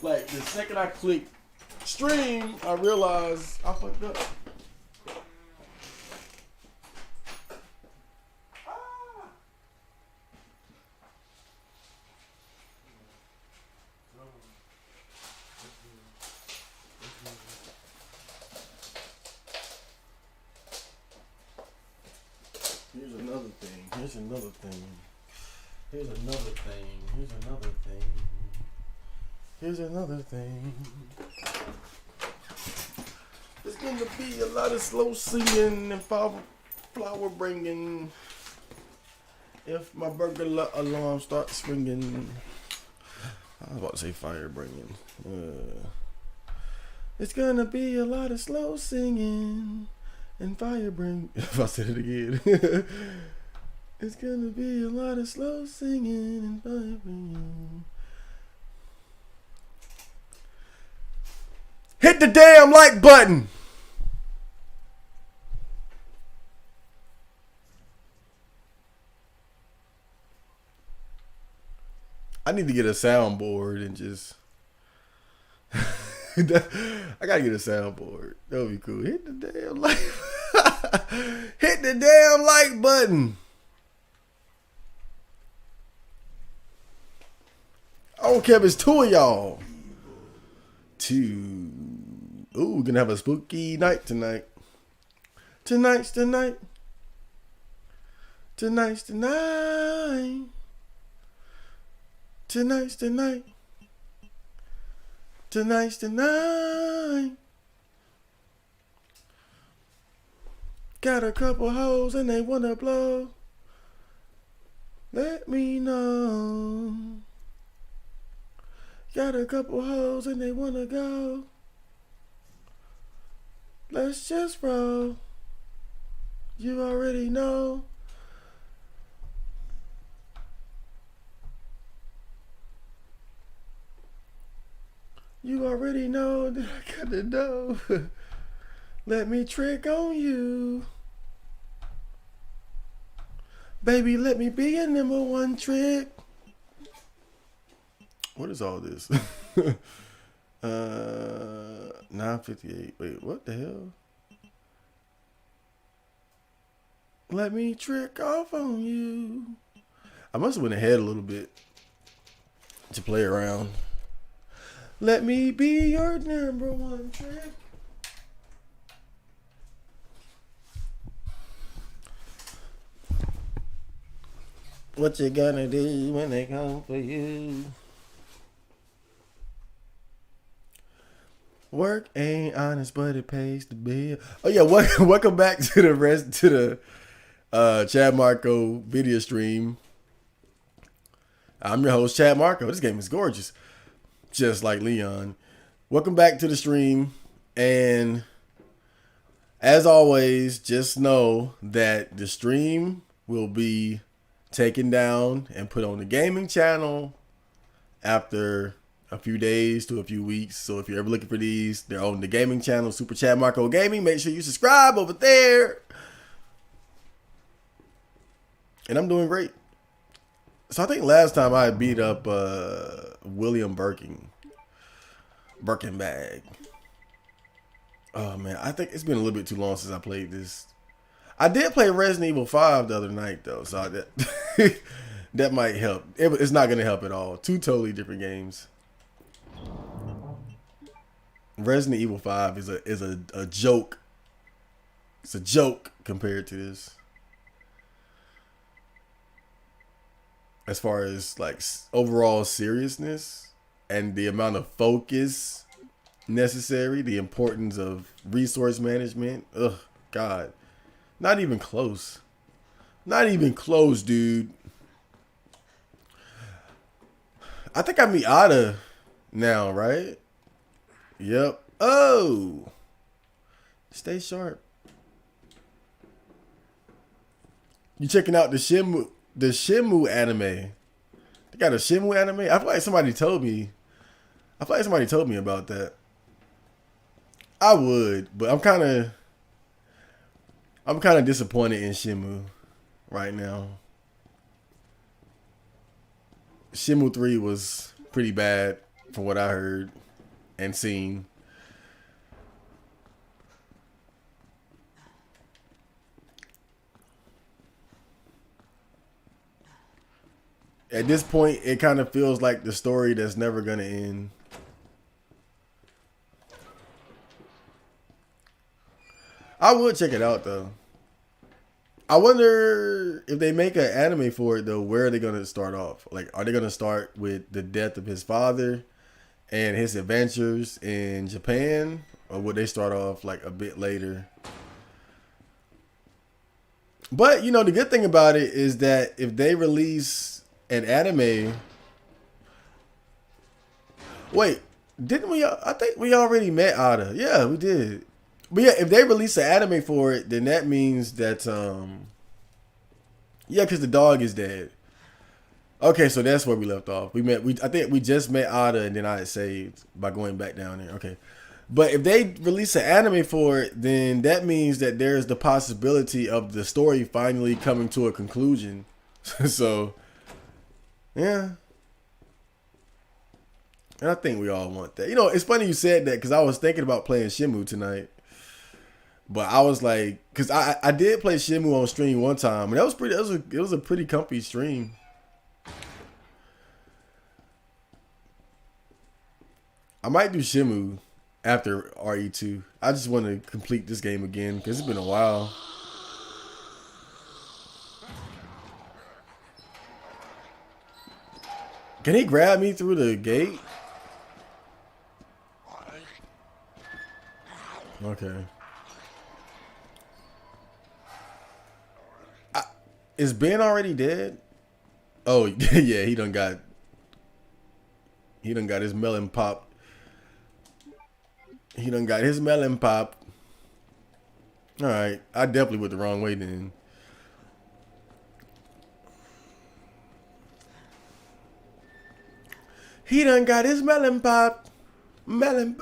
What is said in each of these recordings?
Like the second I click stream, I realized I fucked up. Here's another thing. Here's another thing. Here's another thing. Here's another thing. Here's another thing. There's gonna be a lot of slow singing and flower bringing if my burger alarm starts ringing. I was about to say fire bringing. It's gonna be a lot of slow singing and fire bring. If I said it again. It's gonna be a lot of slow singing and fire bringing. Hit the damn like button. I need to get a soundboard and just. I gotta get a soundboard. That would be cool. Hit the damn like. Hit the damn like button. I don't care if it's two of y'all. Two. Ooh, we're gonna have a spooky night tonight. Tonight's the night. Tonight's the night. Tonight's the night. Tonight's the night. Got a couple hoes and they wanna blow. Let me know. Got a couple hoes and they wanna go. Let's just roll. You already know. You already know that I gotta know. Let me trick on you. Baby, let me be your number one trick. What is all this? 9:58. Wait, what the hell? Let me trick off on you. I must have went ahead a little bit to play around. Let me be your number one trick. What you gonna do when they come for you? Work ain't honest, but it pays the bill. Oh yeah, welcome back to the Chad Marco video stream. I'm your host, Chad Marco. This game is gorgeous, just like Leon. Welcome back to the stream, and as always, just know that the stream will be taken down and put on the gaming channel after a few days to a few weeks. So if you're ever looking for these, they're on the gaming channel, Super Chad Marco Gaming. Make sure you subscribe over there. And I'm doing great. So I think last time I beat up William Birkenbag. Oh man, I think it's been a little bit too long since I played this. I did play Resident Evil 5 the other night though, so that that might help. It's not gonna help at all. Two totally different games. Resident Evil 5 is a joke. It's a joke compared to this. As far as like overall seriousness and the amount of focus necessary, the importance of resource management. Ugh, God. Not even close. Not even close, dude. I think I'm Miata now, right? Yep. Oh. Stay sharp. You checking out the Shenmue anime? They got a Shenmue anime? I feel like somebody told me. About that. I would, but I'm kind of disappointed in Shenmue right now. Shenmue 3 was pretty bad from what I heard and seen. At this point, it kind of feels like the story that's never gonna end. I would check it out though. I wonder if they make an anime for it though. Where are they gonna start off? Like, are they gonna start with the death of his father and his adventures in Japan, or would they start off like a bit later? But you know, the good thing about it is that if they release an anime, wait, didn't we? I think we already met Ada. Yeah, we did. But yeah, if they release an anime for it, then that means that yeah, because the dog is dead. Okay, so that's where we left off. I think we just met Ada, and then I had saved by going back down there. Okay, but if they release an anime for it, then that means that there's the possibility of the story finally coming to a conclusion. So, yeah. And I think we all want that. You know, it's funny you said that because I was thinking about playing Shenmue tonight. But I was like, because I did play Shenmue on stream one time, and that was pretty. It was a pretty comfy stream. I might do Shenmue after RE2. I just want to complete this game again because it's been a while. Can he grab me through the gate? Okay. Is Ben already dead? Oh yeah, he done got his melon popped. He done got his melon popped. All right, I definitely went the wrong way then. He done got his melon popped. Melon.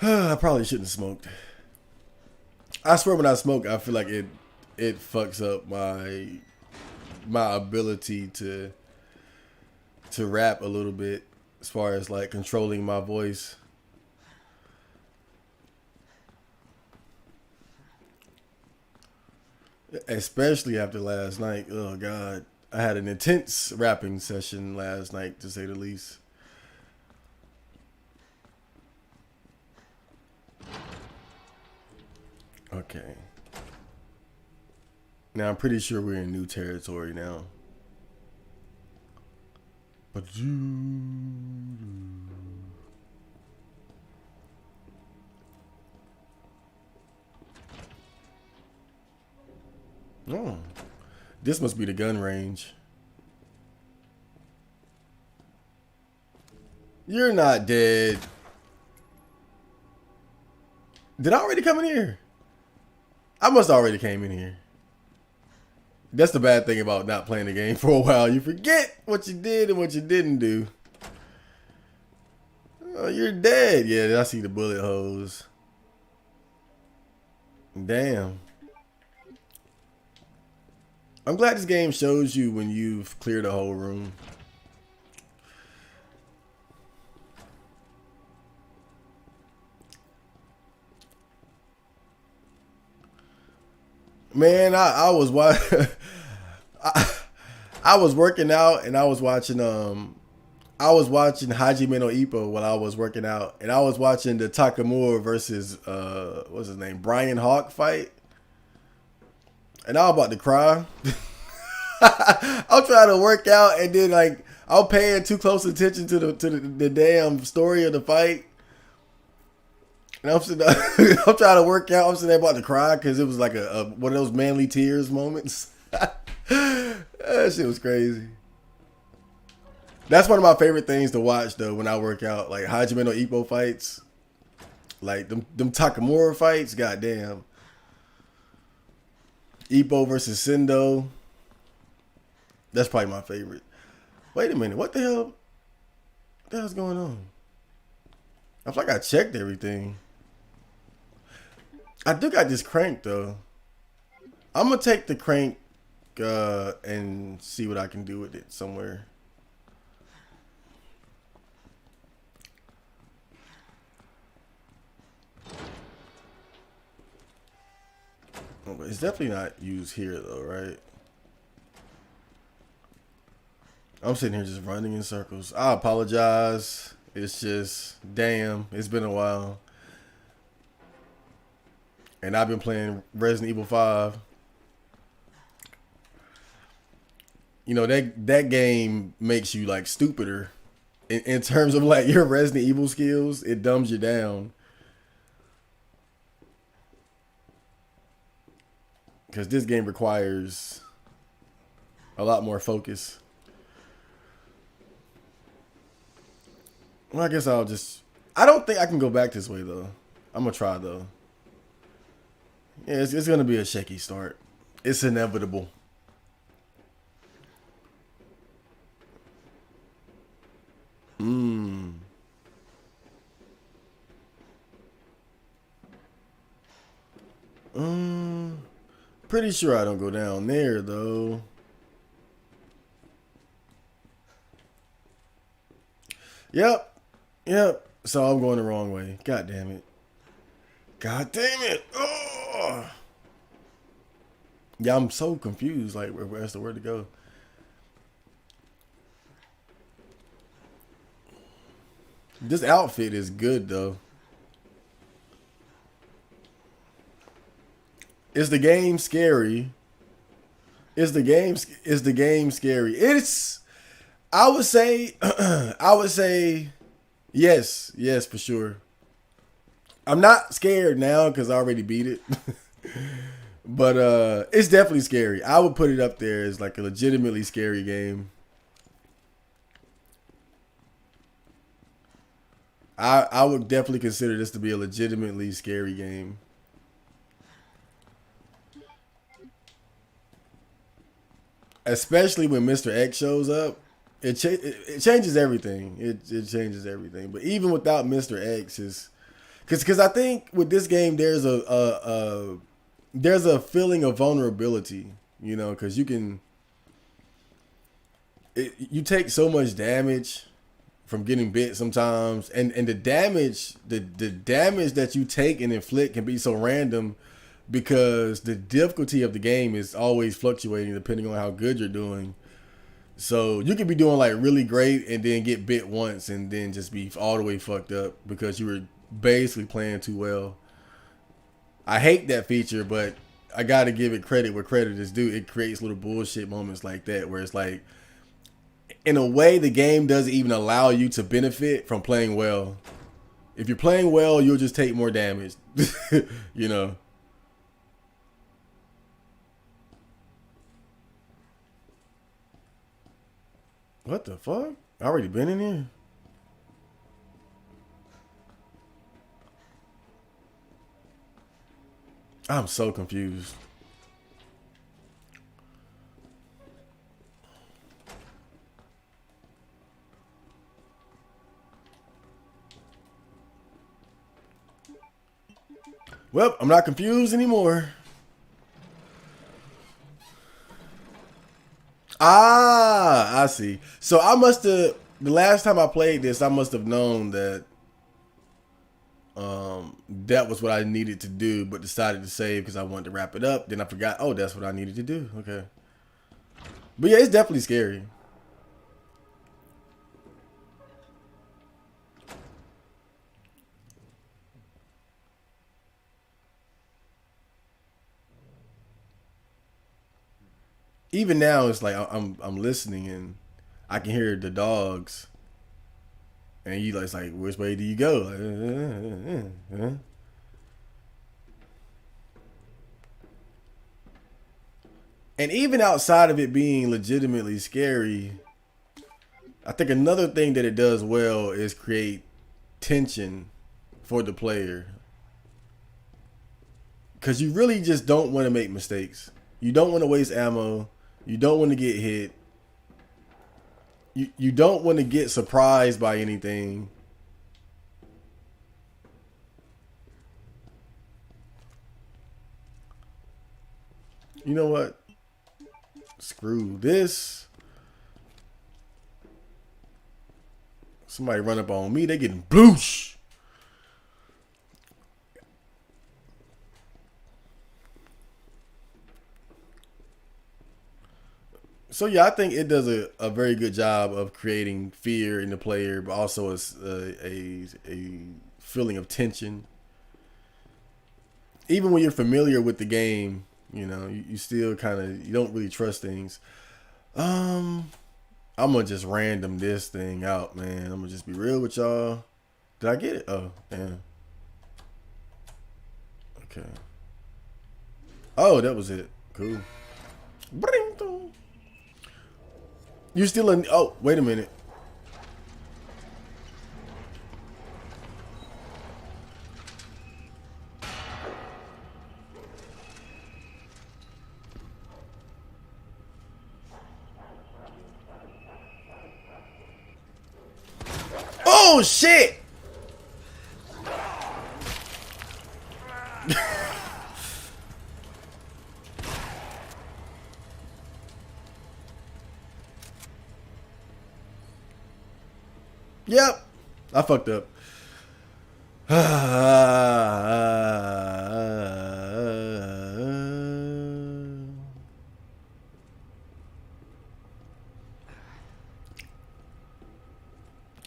I probably shouldn't have smoked. I swear when I smoke, I feel like it fucks up my ability to rap a little bit as far as like controlling my voice. Especially after last night. Oh God. I had an intense rapping session last night, to say the least. Okay. Now I'm pretty sure we're in new territory now. But oh, this must be the gun range. You're not dead. Did I already come in here? I must already came in here. That's the bad thing about not playing the game for a while. You forget what you did and what you didn't do. Oh, you're dead. Yeah, I see the bullet holes. Damn. I'm glad this game shows you when you've cleared a whole room. Man, I was watching. I was working out and I was watching Hajime no Ippo while I was working out, and I was watching the Takamura versus what's his name, Brian Hawk fight, and I was about to cry. I'm trying to work out, and then like I'm paying too close attention to the damn story of the fight. And I'm sitting there, I'm trying to work out. I'm sitting there about to cry because it was like a one of those manly tears moments. That shit was crazy. That's one of my favorite things to watch though when I work out, like Hajime no Ippo fights, like them Takamura fights. Goddamn, Ippo versus Sendo. That's probably my favorite. Wait a minute, what the hell? What the hell's going on? I feel like I checked everything. I do got this crank though. I'm gonna take the crank and see what I can do with it somewhere. Oh, but it's definitely not used here though, right? I'm sitting here just running in circles. I apologize. It's just, damn, it's been a while. And I've been playing Resident Evil 5. You know, that game makes you like stupider in terms of like your Resident Evil skills. It dumbs you down. Because this game requires a lot more focus. Well, I guess I'll just... I don't think I can go back this way, though. I'm going to try, though. Yeah, it's going to be a shaky start. It's inevitable. Pretty sure I don't go down there, though. Yep. Yep. So I'm going the wrong way. God damn it. God damn it. Oh. Yeah, I'm so confused. Like, where's the word to go? This outfit is good, though. Is the game scary? Is the game scary? It's... I would say... I would say... Yes. Yes, for sure. I'm not scared now because I already beat it. But it's definitely scary. I would put it up there as like a legitimately scary game. I would definitely consider this to be a legitimately scary game. Especially when Mr. X shows up. It changes everything. It changes everything. But even without Mr. X, is because I think with this game there's a feeling of vulnerability, you know, because you take so much damage from getting bit sometimes, and the damage that you take and inflict can be so random because the difficulty of the game is always fluctuating depending on how good you're doing. So you could be doing like really great and then get bit once and then just be all the way fucked up because you were basically playing too well. I hate that feature, but I gotta give it credit where credit is due. It creates little bullshit moments like that where it's like, in a way, the game doesn't even allow you to benefit from playing well. If you're playing well, you'll just take more damage. You know. What the fuck? I already been in here? I'm so confused. Well, I'm not confused anymore. Ah, I see. So I must have, the last time I played this, I must have known that that was what I needed to do, but decided to save because I wanted to wrap it up. Then I forgot, oh, that's what I needed to do. Okay. But yeah, it's definitely scary. Even now, it's like I'm listening and I can hear the dogs, and you like, it's like, which way do you go? Like, And even outside of it being legitimately scary, I think another thing that it does well is create tension for the player. Because you really just don't want to make mistakes. You don't want to waste ammo. You don't want to get hit. You don't want to get surprised by anything. You know what? Screw this. Somebody run up on me, they getting bloosh. So yeah, I think it does a very good job of creating fear in the player, but also a feeling of tension. Even when you're familiar with the game, you know, you still kind of you don't really trust things. Um, I'm gonna just random this thing out, man. I'm gonna just be real with y'all. Did I get it? Oh, damn. Okay. Oh, that was it. Cool. You still in? Oh, wait a minute. Oh shit! Yep, I fucked up.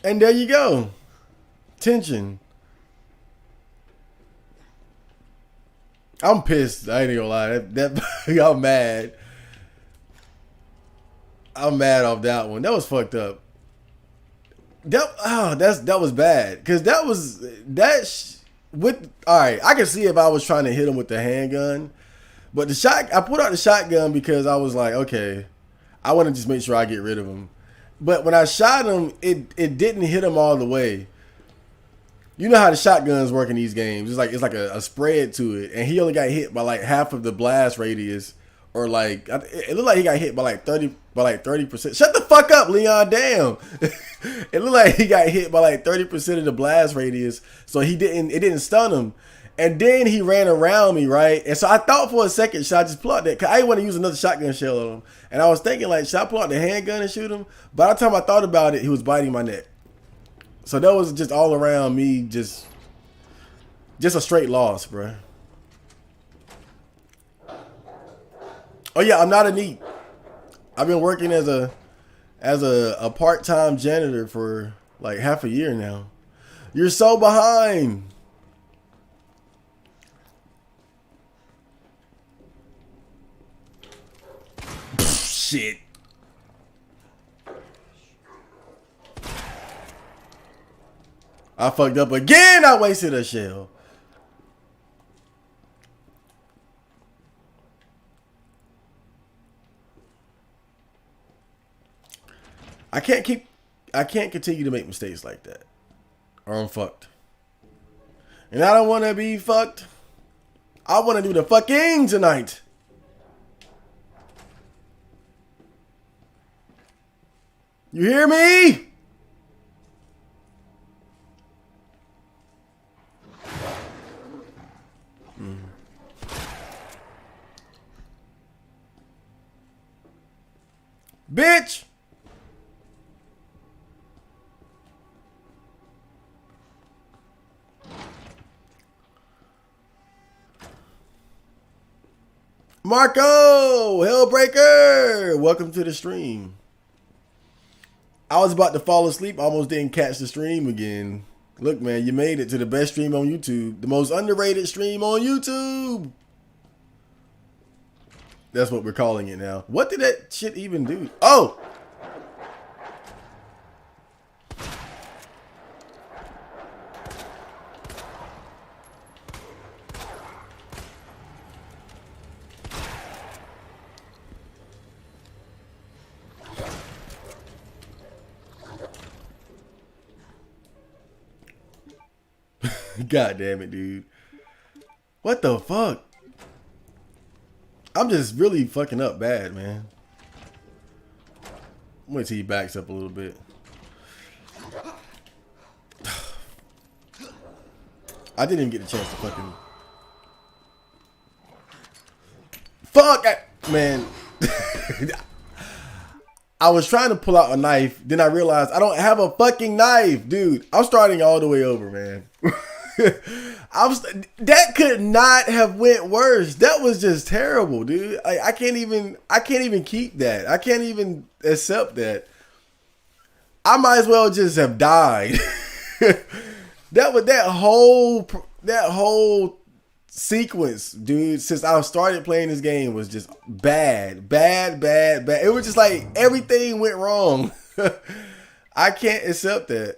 And there you go. Tension. I'm pissed. I ain't gonna lie. That I'm mad. I'm mad off that one. That was fucked up. That was bad because with all right. I can see if I was trying to hit him with the handgun, but I put out the shotgun because I was like, okay, I want to just make sure I get rid of him. But when I shot him, it didn't hit him all the way. You know how the shotguns work in these games. It's like a spread to it, and he only got hit by like half of the blast radius, or like it looked like he got hit by like 30%. Shut the fuck up, Leon. Damn. It looked like he got hit by like 30% of the blast radius, so it didn't stun him. And then he ran around me, right? And so I thought for a second, should I just pull out that? Cause I didn't want to use another shotgun shell on him. And I was thinking like, should I pull out the handgun and shoot him? By the time I thought about it, he was biting my neck. So that was just all around me, just a straight loss, bro. Oh yeah, I'm not a NEET. I've been working as a part-time janitor for like half a year now. You're so behind. Shit. I fucked up again. I wasted a shell. I can't continue to make mistakes like that, or I'm fucked. And I don't want to be fucked. I want to do the fucking tonight. You hear me? Bitch. Marco, Hellbreaker, welcome to the stream. I was about to fall asleep, almost didn't catch the stream again. Look, man, you made it to the best stream on YouTube, the most underrated stream on YouTube. That's what we're calling it now. What did that shit even do? Oh! God damn it, dude. What the fuck? I'm just really fucking up bad, man. Wait till he backs up a little bit. I didn't even get a chance to fucking... Fuck! Man. I was trying to pull out a knife. Then I realized I don't have a fucking knife, dude. I'm starting all the way over, man. That could not have went worse. That was just terrible, dude. I can't even keep that. I can't even accept that. I might as well just have died. that whole sequence, dude, since I started playing this game was just bad. It was just like everything went wrong. I can't accept that.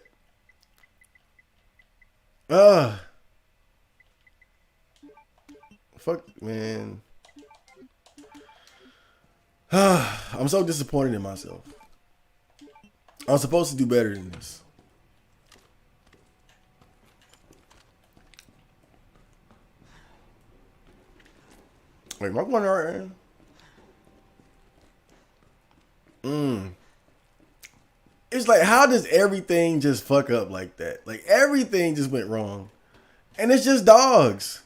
Fuck, man. I'm so disappointed in myself. I'm supposed to do better than this. Wait, am I going right? It's like, how does everything just fuck up like that? Like, everything just went wrong. And it's just dogs.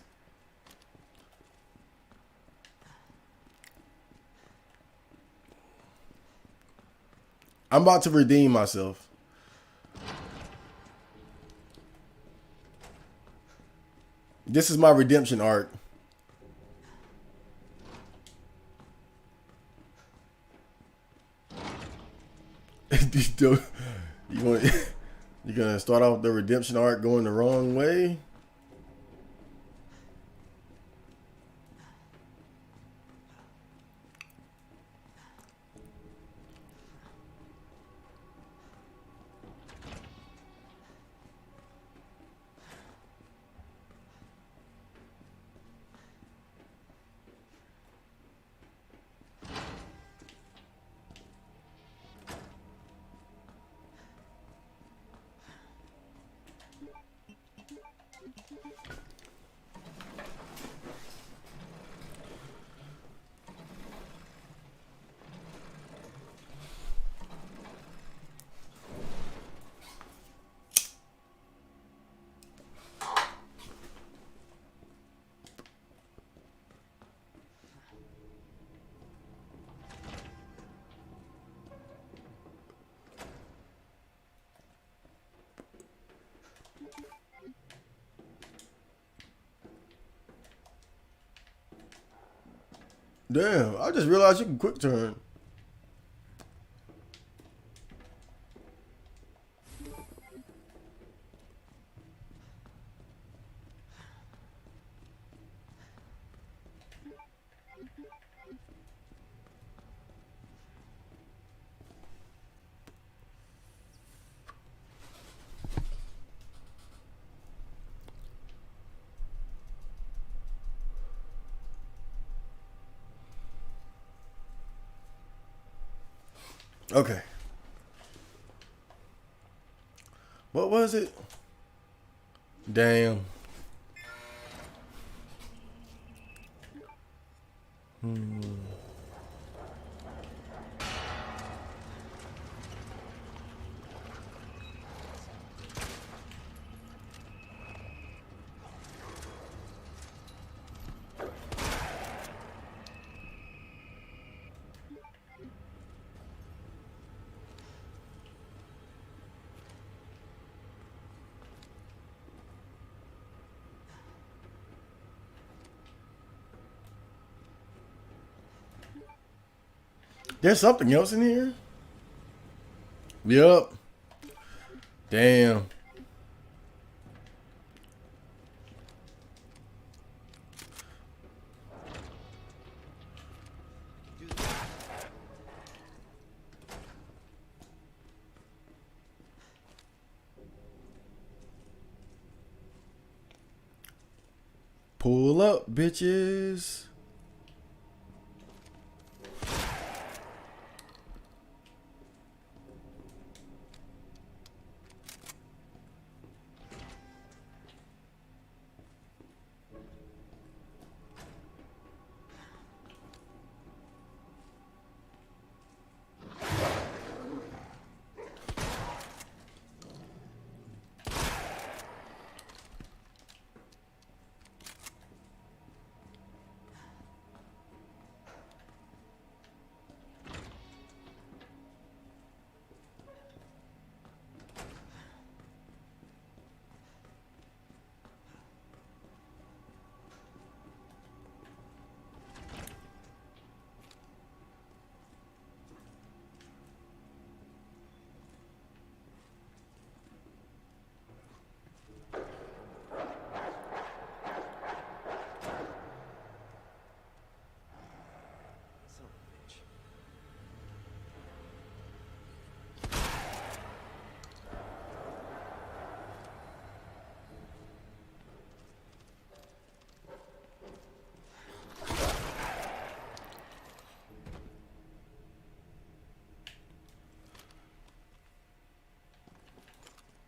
I'm about to redeem myself. This is my redemption arc. You're gonna start off the redemption arc going the wrong way? Damn, I just realized you can quick turn. Okay. What was it? Damn. There's something else in here? Yup. Damn. Pull up, bitches.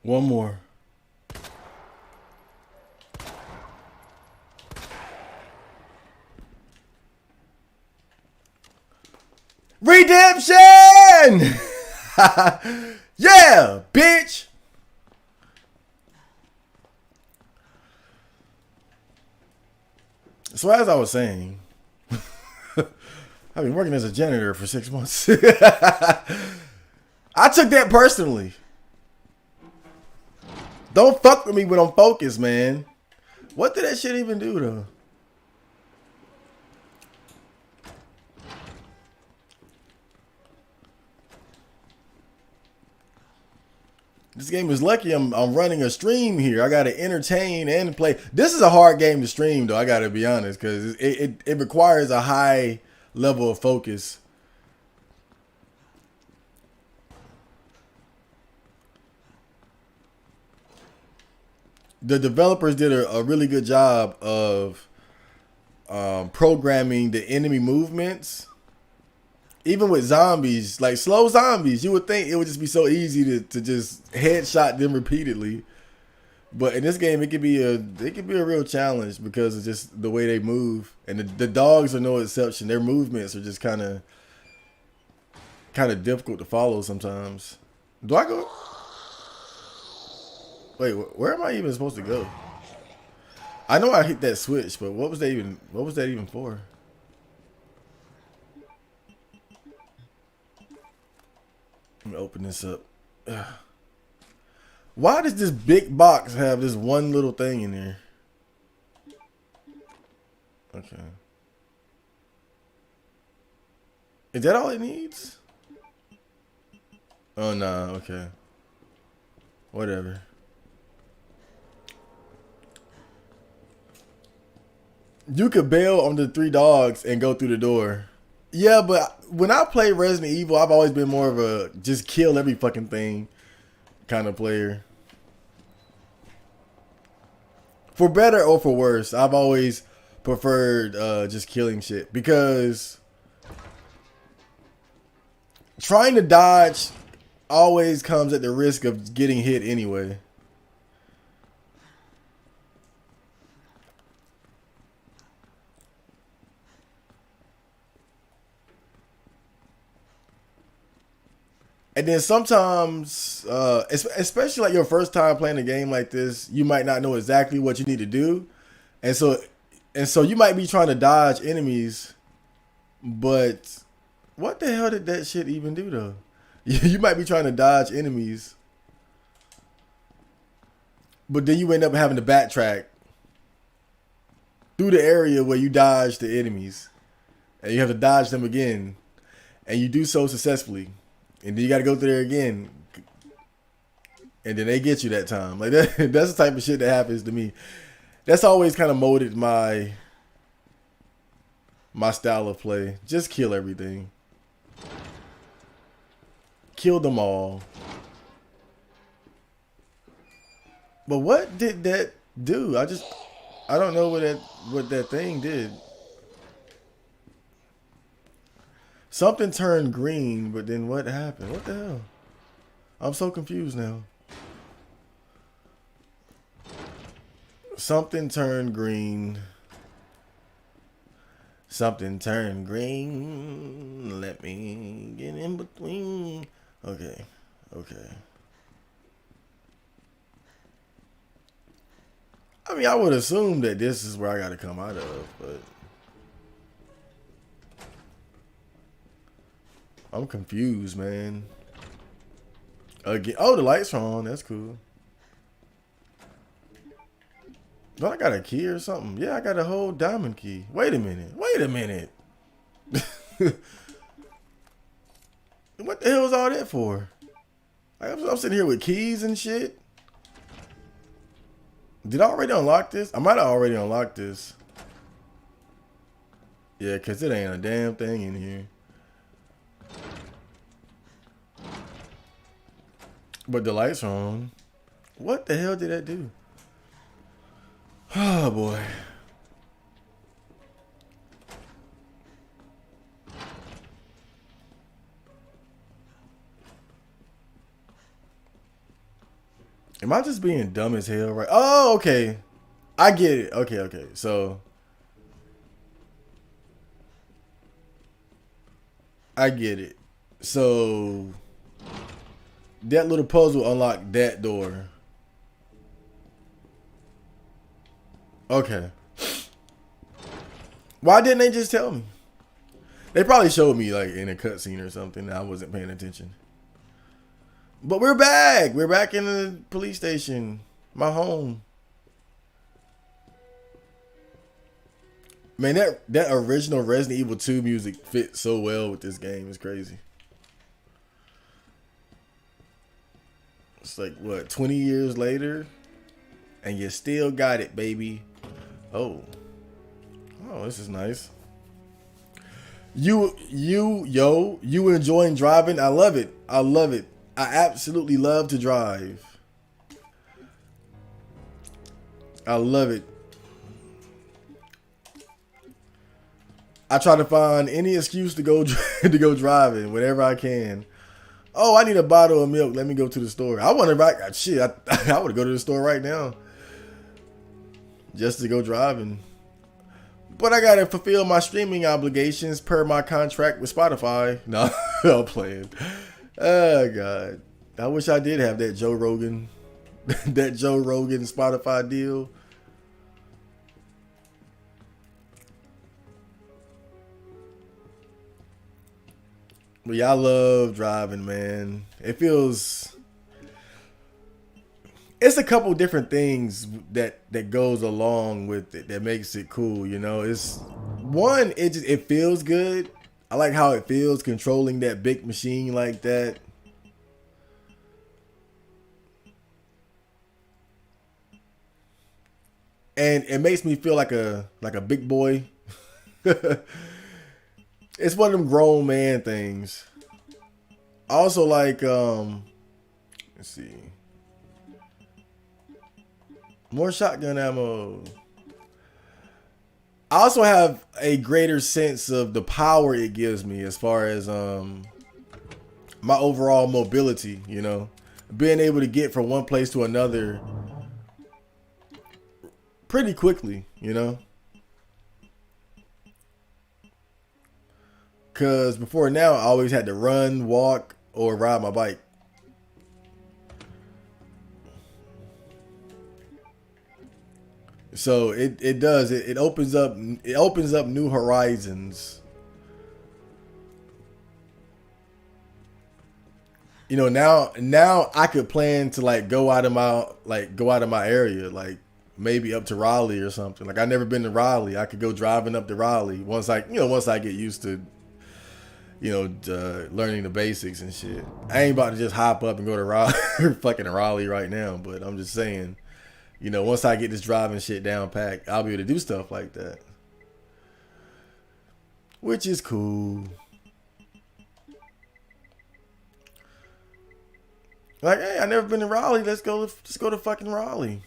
One more. Redemption! Yeah, bitch! So as I was saying, I've been working as a janitor for 6 months. I took that personally. Don't fuck with me when I'm focused, man. What did that shit even do, though? This game is lucky I'm running a stream here. I got to entertain and play. This is a hard game to stream, though. I got to be honest, because it requires a high level of focus. The developers did a really good job of programming the enemy movements. Even with zombies, like slow zombies, you would think it would just be so easy to just headshot them repeatedly. But in this game, it could be a real challenge because of just the way they move, and the dogs are no exception. Their movements are just kind of difficult to follow sometimes. Do I go? Wait, where am I even supposed to go? I know I hit that switch, but what was that even for? Let me open this up. Ugh. Why does this big box have this one little thing in there? Okay. Is that all it needs? Oh, nah, okay. Whatever. You could bail on the 3 dogs and go through the door. Yeah, but when I play Resident Evil, I've always been more of a just kill every fucking thing kind of player. For better or for worse, I've always preferred just killing shit, because trying to dodge always comes at the risk of getting hit anyway. And then sometimes, especially like your first time playing a game like this, you might not know exactly what you need to do, and so you might be trying to dodge enemies, but what the hell did that shit even do though? You might be trying to dodge enemies, but then you end up having to backtrack through the area where you dodged the enemies, and you have to dodge them again, and you do so successfully. And then you got to go through there again, and then they get you that time. Like that's the type of shit that happens to me. That's always kind of molded my style of play. Just kill everything. Kill them all. But what did that do? I don't know what that thing did. Something turned green, but then what happened? What the hell? I'm so confused now. Something turned green. Something turned green. Let me get in between. Okay. Okay. I mean, I would assume that this is where I got to come out of, but I'm confused, man. Again, oh, the lights are on. That's cool. Don't I got a key or something? Yeah, I got a whole diamond key. Wait a minute. Wait a minute. What the hell is all that for? I'm sitting here with keys and shit. Did I already unlock this? I might have already unlocked this. Yeah, because it ain't a damn thing in here. But the lights are on. What the hell did that do? Oh, boy. Am I just being dumb as hell, right? Oh, okay. I get it. Okay. So I get it. So that little puzzle unlocked that door. Okay. Why didn't they just tell me? They probably showed me like in a cutscene or something. I wasn't paying attention. But we're back. We're back in the police station. My home. Man, that original Resident Evil 2 music fits so well with this game. It's crazy. It's like, what, 20 years later? And you still got it, baby. Oh, this is nice. You enjoying driving? I love it. I absolutely love to drive. I love it. I try to find any excuse to go to go driving whenever I can. Oh, I need a bottle of milk. Let me go to the store. I want to shit. I would go to the store right now just to go driving. But I gotta fulfill my streaming obligations per my contract with Spotify. No, I'm playing. Oh God, I wish I did have that Joe Rogan Spotify deal. But yeah, I love driving, man. It's a couple different things that goes along with it that makes it cool, you know. It's one, it feels good. I like how it feels controlling that big machine like that. And it makes me feel like a big boy. It's one of them grown man things. I also like let's see. More shotgun ammo. I also have a greater sense of the power it gives me as far as my overall mobility, you know. Being able to get from one place to another pretty quickly, you know. Cause before now I always had to run, walk, or ride my bike. So it opens up new horizons. You know, now I could plan to like go out of my area, like maybe up to Raleigh or something. Like I've never been to Raleigh. I could go driving up to Raleigh once I get used to, learning the basics and shit. I ain't about to just hop up and go to Raleigh, fucking Raleigh right now. But I'm just saying, you know, once I get this driving shit down packed, I'll be able to do stuff like that, which is cool. Like, hey, I never been to Raleigh. Let's go to fucking Raleigh.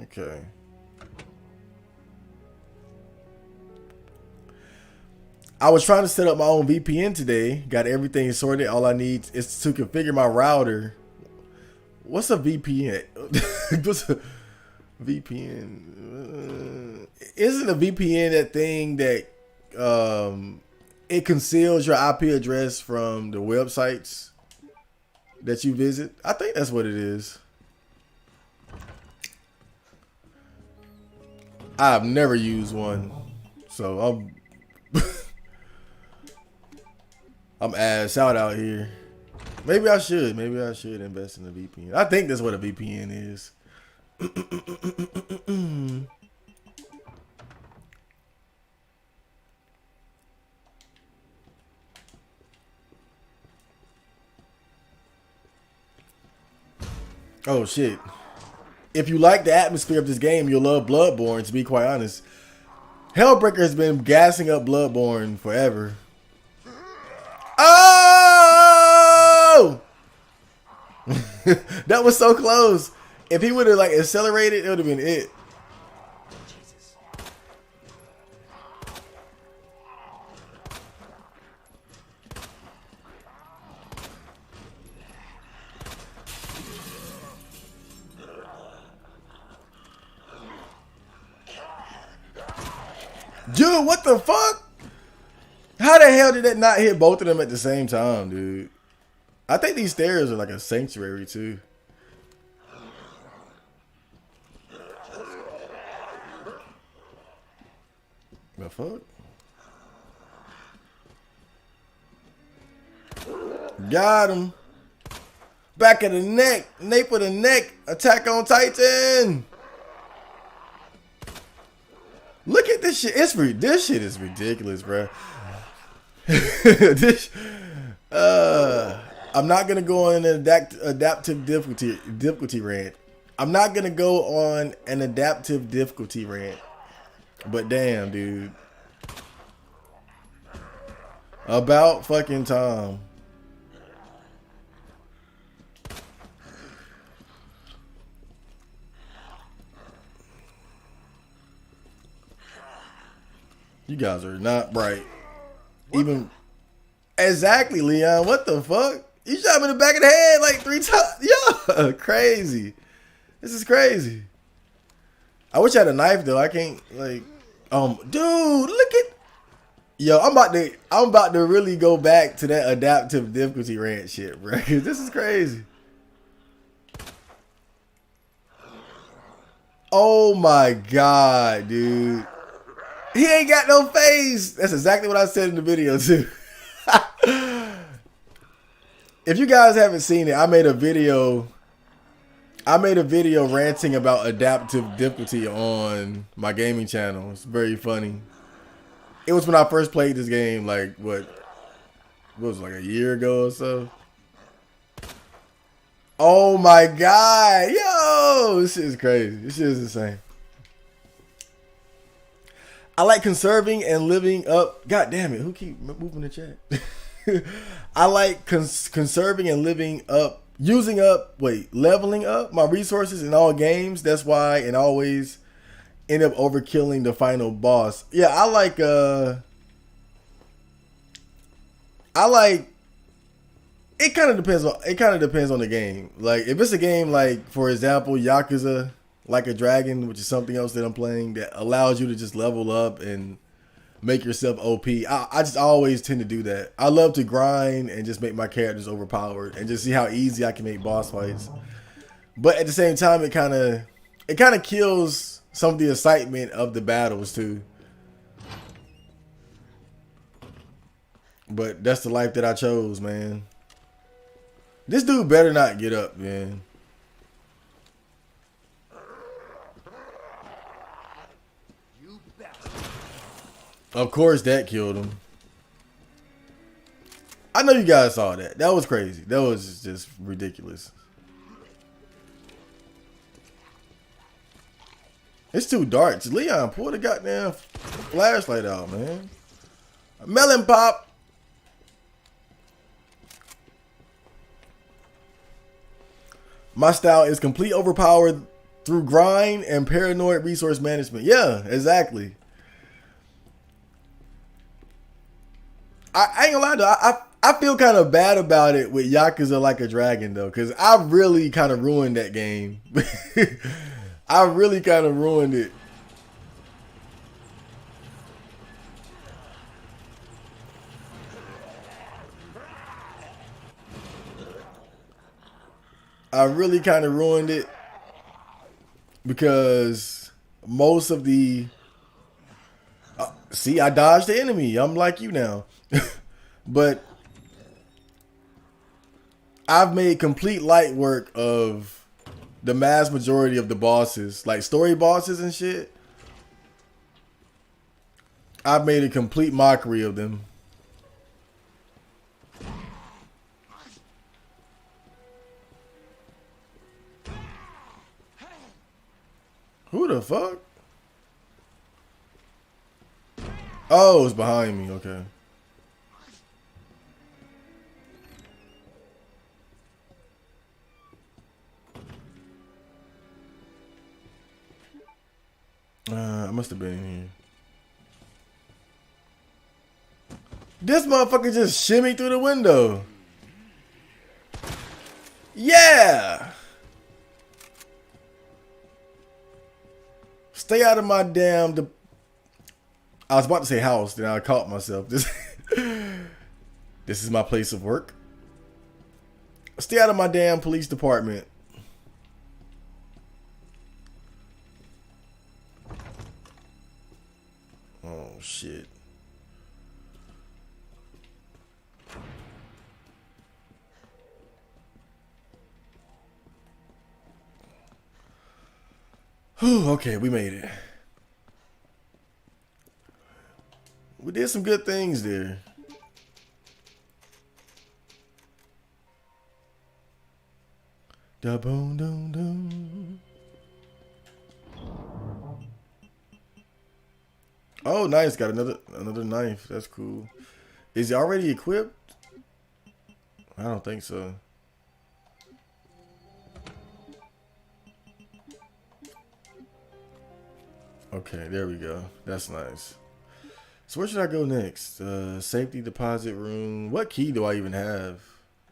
Okay. I was trying to set up my own VPN today. Got everything sorted. All I need is to configure my router. What's a VPN? What's a VPN? Isn't a VPN that thing that it conceals your IP address from the websites that you visit? I think that's what it is. I've never used one, so I'm ass out here. Maybe I should invest in a VPN. I think that's what a VPN is. Oh shit. If you like the atmosphere of this game, you'll love Bloodborne, to be quite honest. Hellbreaker has been gassing up Bloodborne forever. Oh! That was so close. If he would have like accelerated, it would have been it. Dude, what the fuck? How the hell did that not hit both of them at the same time, dude? I think these stairs are like a sanctuary, too. The fuck? Got him. Back of the neck. Nape of the neck. Attack on Titan. Look at this shit. This shit is ridiculous, bro. I'm not gonna go on an adaptive difficulty rant. I'm not gonna go on an adaptive difficulty rant. But damn, dude. About fucking time. You guys are not bright. Even exactly, Leon. What the fuck? You shot me in the back of the head like 3 times. Yo, crazy. This is crazy. I wish I had a knife though. I can't like. Dude, look at. Yo, I'm about to really go back to that adaptive difficulty rant shit, bro. This is crazy. Oh my god, dude. He ain't got no face. That's exactly what I said in the video too. If you guys haven't seen it, I made a video ranting about adaptive difficulty on my gaming channel. It's very funny. It was when I first played this game, like what was it, like a year ago or so. Oh my god, yo, this shit is crazy. This shit is insane. I like conserving and living up. God damn it, who keep moving the chat? I like conserving and leveling up my resources in all games. That's why and always end up overkilling the final boss. Yeah, I like it kind of depends on the game. Like if it's a game like, for example, Yakuza Like a Dragon, which is something else that I'm playing that allows you to just level up and make yourself OP. I just always tend to do that. I love to grind and just make my characters overpowered and just see how easy I can make boss fights. But at the same time, it kind of kills some of the excitement of the battles too. But that's the life that I chose, man. This dude better not get up, man. Of course that killed him. I know you guys saw that. That was crazy. That was just ridiculous. It's too dark. Just Leon, pull the goddamn flashlight out, man. Melon pop. My style is complete overpowered through grind and paranoid resource management. Yeah, exactly. I ain't gonna lie though, I feel kind of bad about it with Yakuza Like a Dragon though, because I really kind of ruined that game. I really kind of ruined it. I really kind of ruined it because most of the see, I dodged the enemy. I'm like you now. But I've made complete light work of the mass majority of the bosses, like story bosses and shit. I've made a complete mockery of them. Who the fuck? Oh, it's behind me. Okay. I must have been in here. This motherfucker just shimmied through the window. Yeah. Stay out of my damn. I was about to say house, then I caught myself. This is my place of work. Stay out of my damn police department. Oh shit. Whew, okay, we made it. We did some good things there. Da boom dum dum. Oh, nice. Got another knife. That's cool. Is he already equipped? I don't think so. Okay, there we go. That's nice. So where should I go next? Safety deposit room. What key do I even have?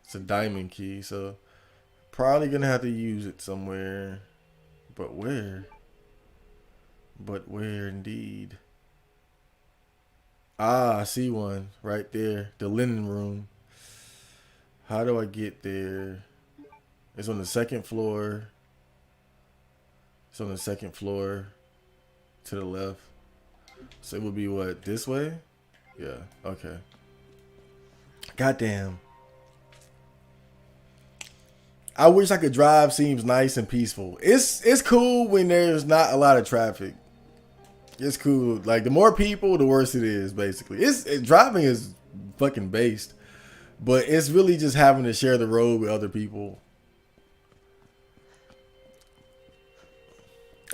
It's a diamond key, so probably gonna have to use it somewhere. But where? But where indeed? Ah, I see one right there. The linen room. How do I get there? It's on the second floor. It's on the second floor to the left. So it would be what? This way? Yeah, okay. Goddamn. I wish I could drive. Seems nice and peaceful. It's cool when there's not a lot of traffic. It's cool. Like the more people, the worse it is. Basically, driving is fucking based, but it's really just having to share the road with other people.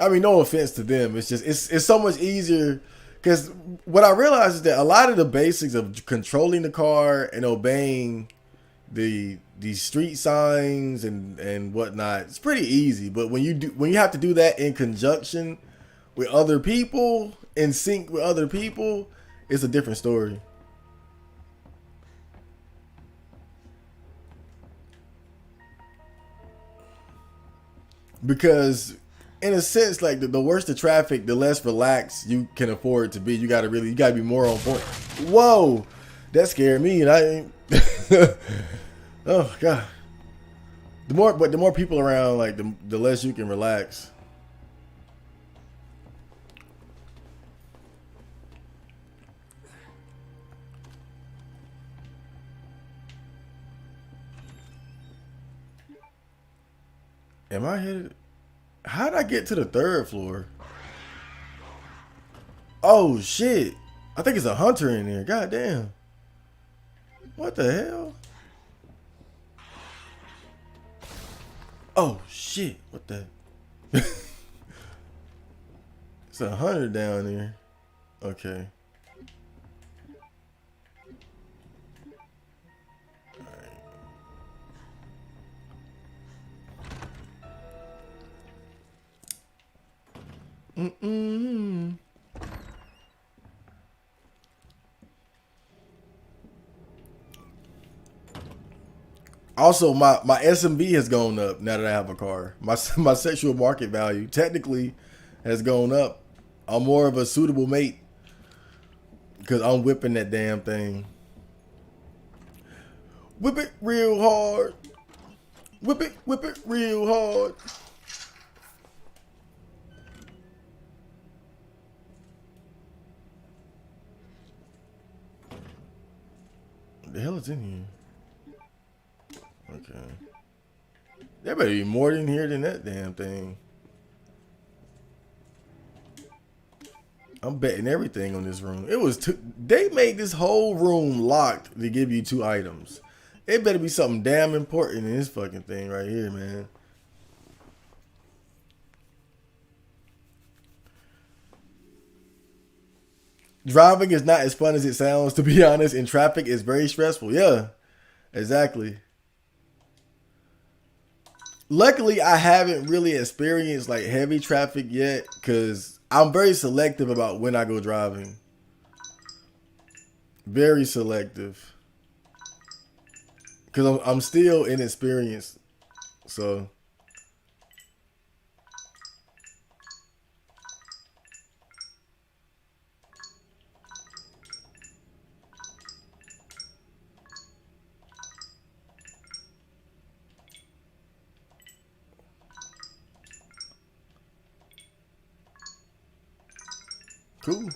I mean, no offense to them. It's just it's so much easier because what I realized is that a lot of the basics of controlling the car and obeying the street signs and whatnot, it's pretty easy. But when you have to do that in conjunction with other people, in sync with other people, it's a different story. Because in a sense, like the worse the traffic, the less relaxed you can afford to be. You gotta be more on point. Whoa, that scared me, and I ain't. Oh god. The more people around, like the less you can relax. Am I headed? How'd I get to the third floor? Oh shit! I think it's a hunter in there. God damn! What the hell? Oh shit! What the? It's a hunter down there. Okay. Mm-mm. Also, my SMV has gone up now that I have a car. My sexual market value technically has gone up. I'm more of a suitable mate because I'm whipping that damn thing. Whip it real hard. Whip it real hard. What the hell is in here? Okay. There better be more in here than that damn thing. I'm betting everything on this room. They made this whole room locked to give you 2 items. It better be something damn important in this fucking thing right here, man. Driving is not as fun as it sounds, to be honest, and traffic is very stressful. Yeah, exactly. Luckily, I haven't really experienced like heavy traffic yet because I'm very selective about when I go driving. Very selective. Because I'm still inexperienced. So. Cool.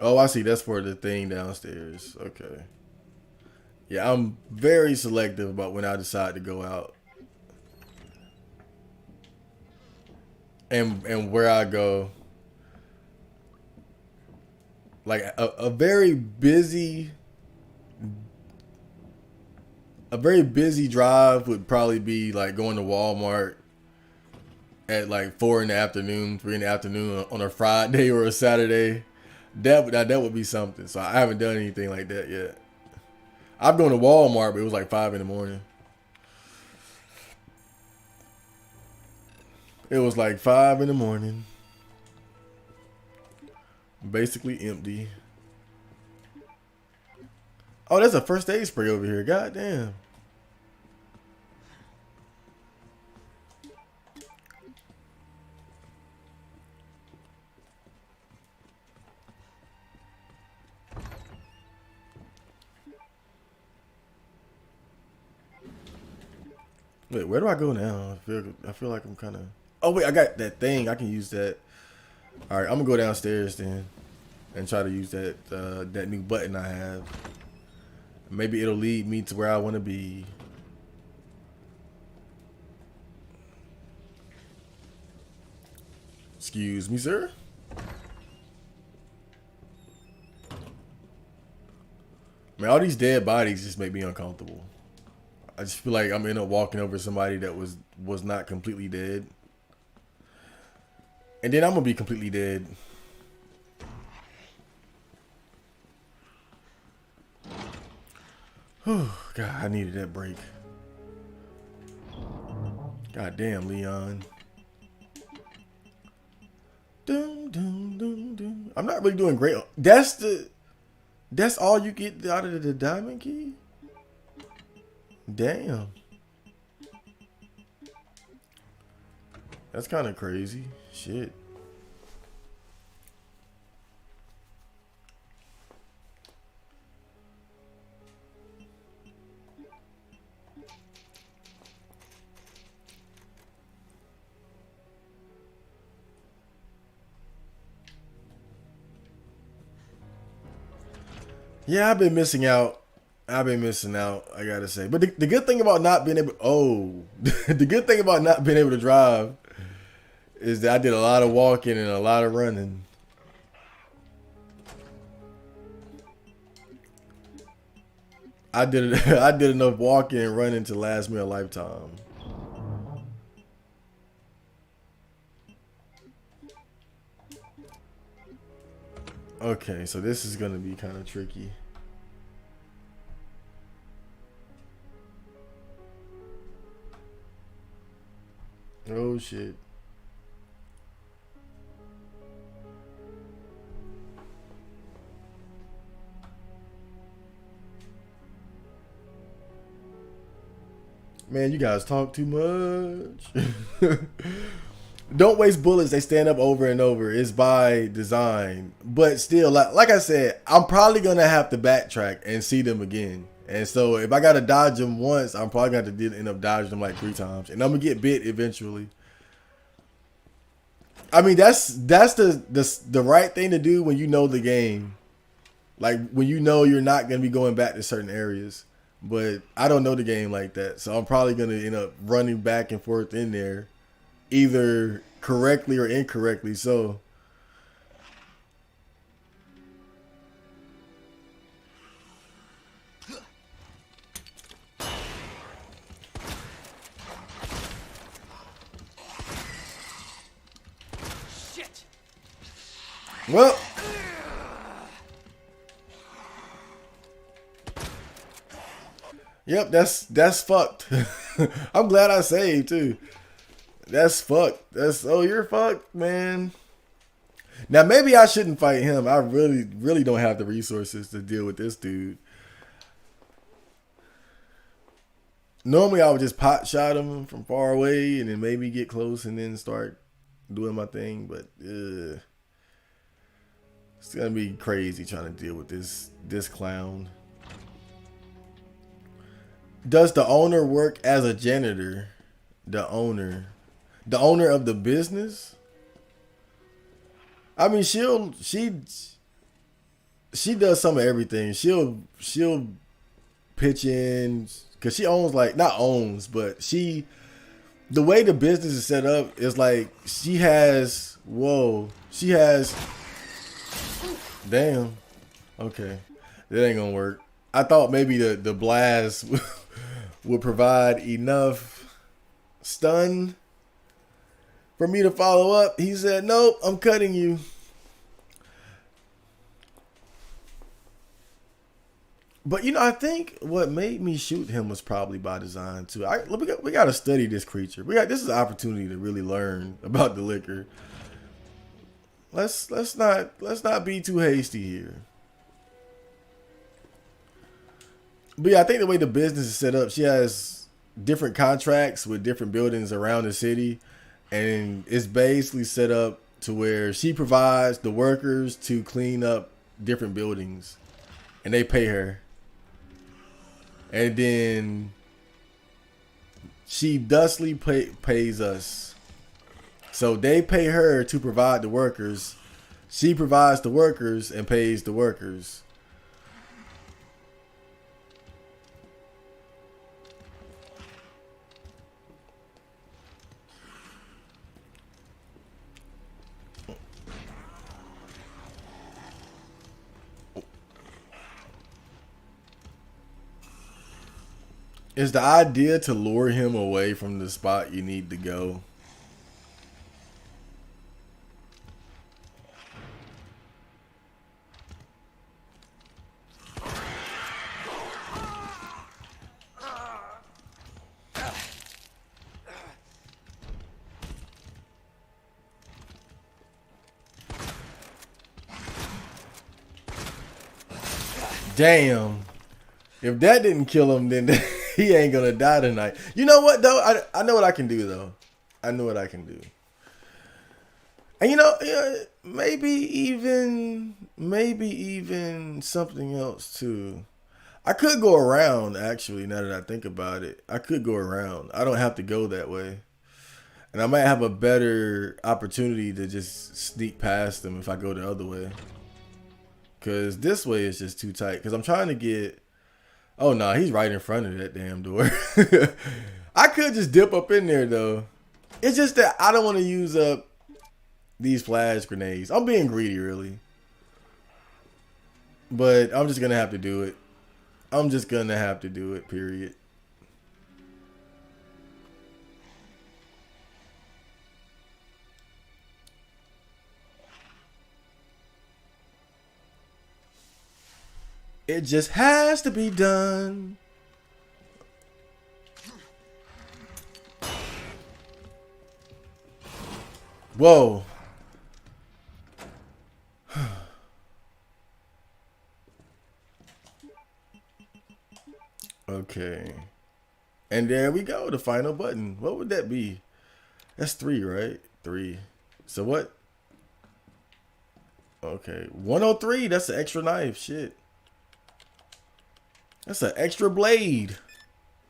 Oh, I see. That's for the thing downstairs. Okay. Yeah, I'm very selective about when I decide to go out. And where I go. Like a very busy drive would probably be like going to Walmart at like 4 in the afternoon, 3 in the afternoon on a Friday or a Saturday. That would be something. So I haven't done anything like that yet. I've gone to Walmart, but it was like 5 in the morning. It was like 5 in the morning. Basically empty. Oh, there's a first aid spray over here. God damn. Wait, where do I go now? I feel like I'm kind of. Oh wait, I got that thing. I can use that. All right, I'm gonna go downstairs then, and try to use that that new button I have. Maybe it'll lead me to where I want to be. Excuse me, sir. Man, all these dead bodies just make me uncomfortable. I just feel like I'm end up walking over somebody that was not completely dead. And then I'm gonna be completely dead. Whew, God, I needed that break. God damn, Leon. Dum, dum, dum, dum. I'm not really doing great. That's all you get out of the diamond key? Damn. That's kind of crazy. Shit. Yeah, I've been missing out. I gotta say. But the good thing about not being able the good thing about not being able to drive is that I did a lot of walking and a lot of running. I did I did enough walking and running to last me a lifetime. Okay, so this is gonna be kind of tricky. Oh shit. Man, you guys talk too much. Don't waste bullets. They stand up over and over. It's by design. But still, like I said, I'm probably going to have to backtrack and see them again. And so if I got to dodge them once, I'm probably going to end up dodging them like 3 times. And I'm going to get bit eventually. I mean, that's the right thing to do when you know the game. Like when you know you're not going to be going back to certain areas. But I don't know the game like that. So I'm probably going to end up running back and forth in there, either correctly or incorrectly. So shit. Well, yep, that's fucked. I'm glad I saved too. That's fucked. You're fucked, man. Now maybe I shouldn't fight him. I really don't have the resources to deal with this dude. Normally I would just pot shot him from far away and then maybe get close and then start doing my thing, but it's gonna be crazy trying to deal with this clown. Does the owner work as a janitor? The owner of the business. I mean, she does some of everything. She'll pitch in because she owns, like, not owns, but the way the business is set up is like she has damn, okay, that ain't gonna work. I thought maybe the blast would provide enough stun for me to follow up. He said, nope, I'm cutting you. But I think what made me shoot him was probably by design too. We got to study this creature. This is an opportunity to really learn about the liquor. Let's not be too hasty here. But yeah, I think the way the business is set up, she has different contracts with different buildings around the city, and it's basically set up to where she provides the workers to clean up different buildings, and they pay her. And then she thusly pays us. So they pay her to provide the workers. She provides the workers and pays the workers. Is the idea to lure him away from the spot you need to go? Damn. If that didn't kill him, then he ain't gonna die tonight. You know what, though? I know what I can do, though. I know what I can do. And maybe even something else too. I could go around, actually, now that I think about it. I could go around. I don't have to go that way. And I might have a better opportunity to just sneak past them if I go the other way. Because this way is just too tight. Because I'm trying to get... Oh, no, he's right in front of that damn door. I could just dip up in there, though. It's just that I don't want to use up these flash grenades. I'm being greedy, really. But I'm just going to have to do it. I'm just going to have to do it, period. It just has to be done. Whoa. Okay. And there we go, the final button. What would that be? That's 3, right? 3. So what? Okay. 103, that's an extra knife. Shit. That's an extra blade.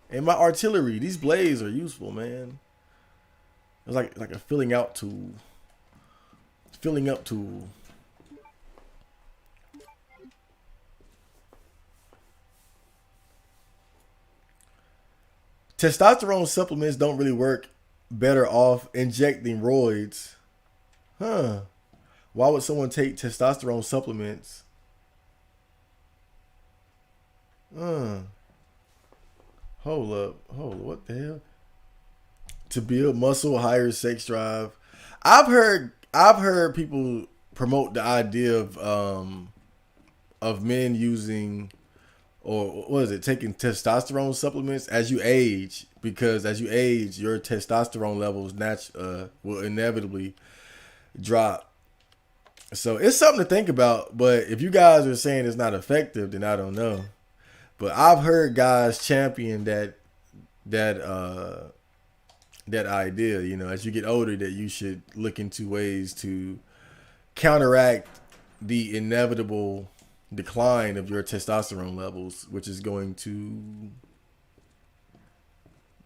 And my artillery. These blades are useful, man. It's like a filling out tool. Filling up tool. Testosterone supplements don't really work. Better off injecting roids. Huh. Why would someone take testosterone supplements? Hold up. What the hell? To build muscle, higher sex drive. I've heard people promote the idea of men using, or what is it, taking testosterone supplements as you age, because as you age, your testosterone levels will inevitably drop. So it's something to think about. But if you guys are saying it's not effective, then I don't know. But I've heard guys champion that idea, as you get older, that you should look into ways to counteract the inevitable decline of your testosterone levels, which is going to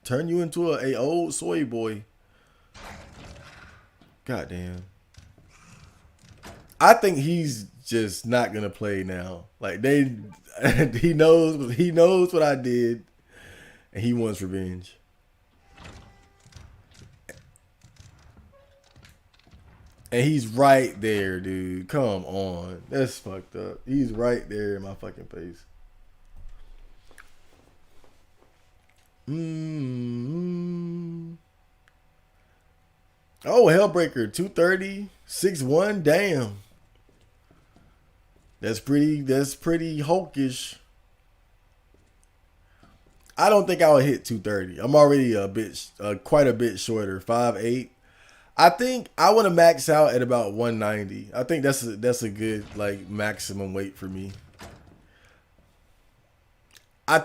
Turn you into a old soy boy. Goddamn. I think he's just not gonna play now. Like he knows what I did, and he wants revenge. And he's right there, dude. Come on, that's fucked up. He's right there in my fucking face. Oh, Hellbreaker 230, 6'1". Damn. That's pretty hulkish. I don't think I'll hit 230. I'm already quite a bit shorter, 5'8". I think I want to max out at about 190. I think that's a good like maximum weight for me. I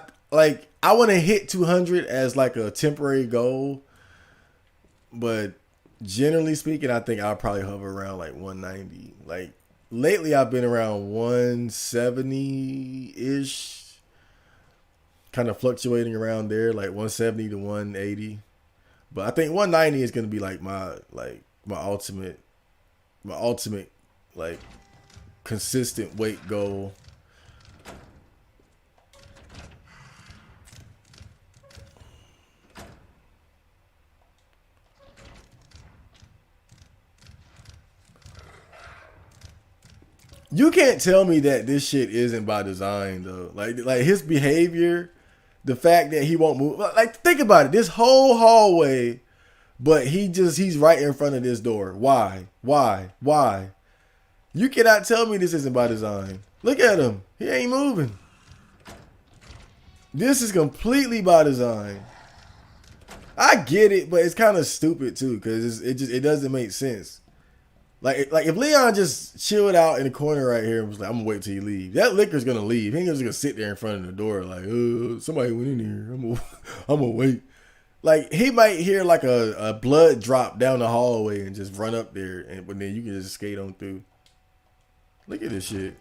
want to hit 200 as like a temporary goal, but generally speaking, I think I'll probably hover around like 190. Like lately, I've been around 170 ish, kind of fluctuating around there, like 170 to 180. But I think 190 is gonna be like my ultimate like consistent weight goal. You can't tell me that this shit isn't by design though. Like his behavior, the fact that he won't move. Like think about it. This whole hallway, but he's right in front of this door. Why? You cannot tell me this isn't by design. Look at him. He ain't moving. This is completely by design. I get it, but it's kind of stupid too because it doesn't make sense. Like if Leon just chilled out in the corner right here and was like, I'm gonna wait till you leave. That liquor's gonna leave. He ain't just gonna sit there in front of the door like, somebody went in here. I'm gonna wait. Like he might hear like a blood drop down the hallway and just run up there, but then you can just skate on through. Look at this shit.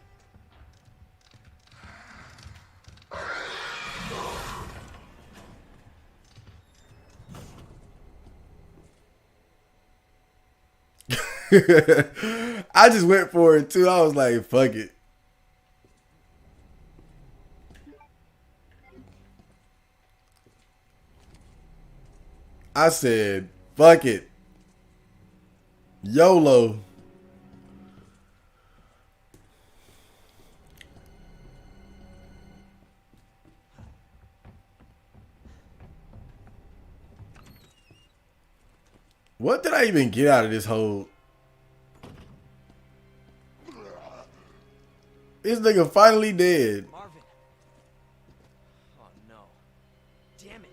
I just went for it too. I was like, fuck it. I said, fuck it. YOLO. What did I even get out of this whole... This nigga finally dead. Marvin. Oh no. Damn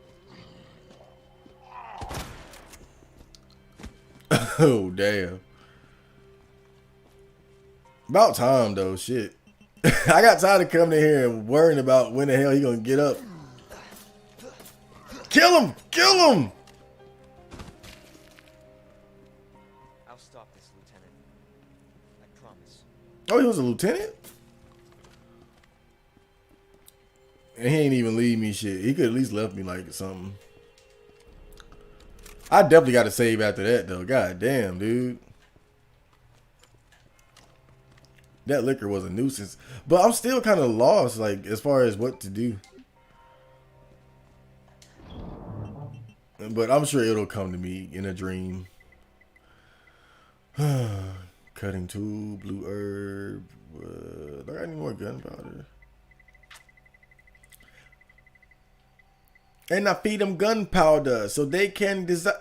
it. Oh damn. About time though, shit. I got tired of coming in here and worrying about when the hell he gonna get up. Kill him! Kill him! I'll stop this, Lieutenant. I promise. Oh, he was a lieutenant? And he ain't even leave me shit. He could at least left me like something. I definitely got to save after that though. God damn, dude. That liquor was a nuisance. But I'm still kind of lost, like, as far as what to do. But I'm sure it'll come to me in a dream. Cutting tool, blue herb. Do I got any more gunpowder? And I feed them gunpowder so they can devour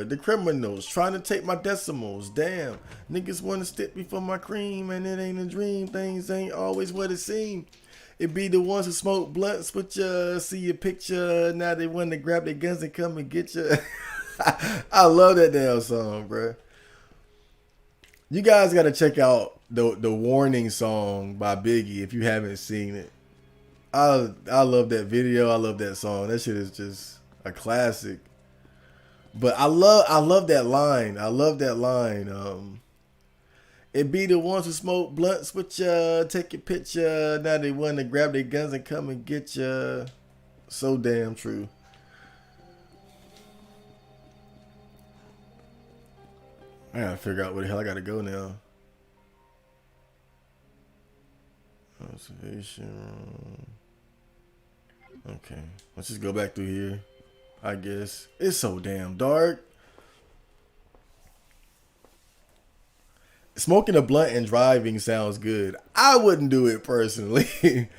the criminals trying to take my decimals. Damn, niggas want to stick me for my cream, and it ain't a dream. Things ain't always what it seems. It be the ones who smoke blunts with ya, see your picture. Now they want to grab their guns and come and get you. I love that damn song, bro. You guys got to check out the Warning song by Biggie if you haven't seen it. I love that video. I love that song. That shit is just a classic. But I love that line. I love that line. It be the ones who smoke blunts with ya, take your picture. Now they want to grab their guns and come and get ya. So damn true. I gotta figure out where the hell I gotta go now. Observation room. Okay, let's just go back through here. I guess it's so damn dark. Smoking a blunt and driving sounds good. I wouldn't do it personally.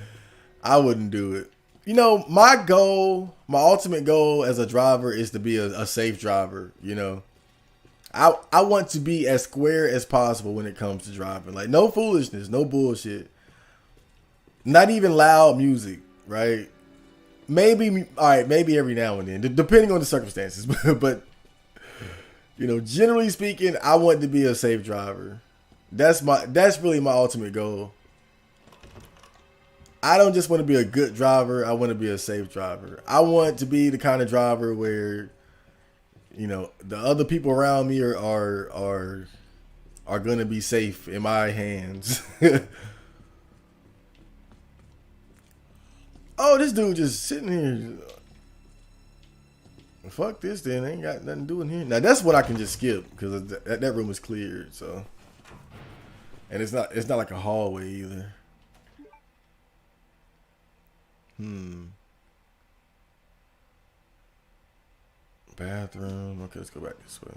I wouldn't do it. You know, my goal, my ultimate goal as a driver is to be a safe driver. You know, I want to be as square as possible when it comes to driving. Like, no foolishness, no bullshit. Not even loud music, right? Maybe, all right, maybe every now and then, depending on the circumstances. But, you know, generally speaking, I want to be a safe driver. That's really my ultimate goal. I don't just want to be a good driver. I want to be a safe driver. I want to be the kind of driver where, you know, the other people around me are going to be safe in my hands. Oh, this dude just sitting here. Fuck this then. Ain't got nothing to do in here. Now that's what I can just skip because that room is cleared. So, and it's not like a hallway either. Bathroom. Okay, let's go back this way.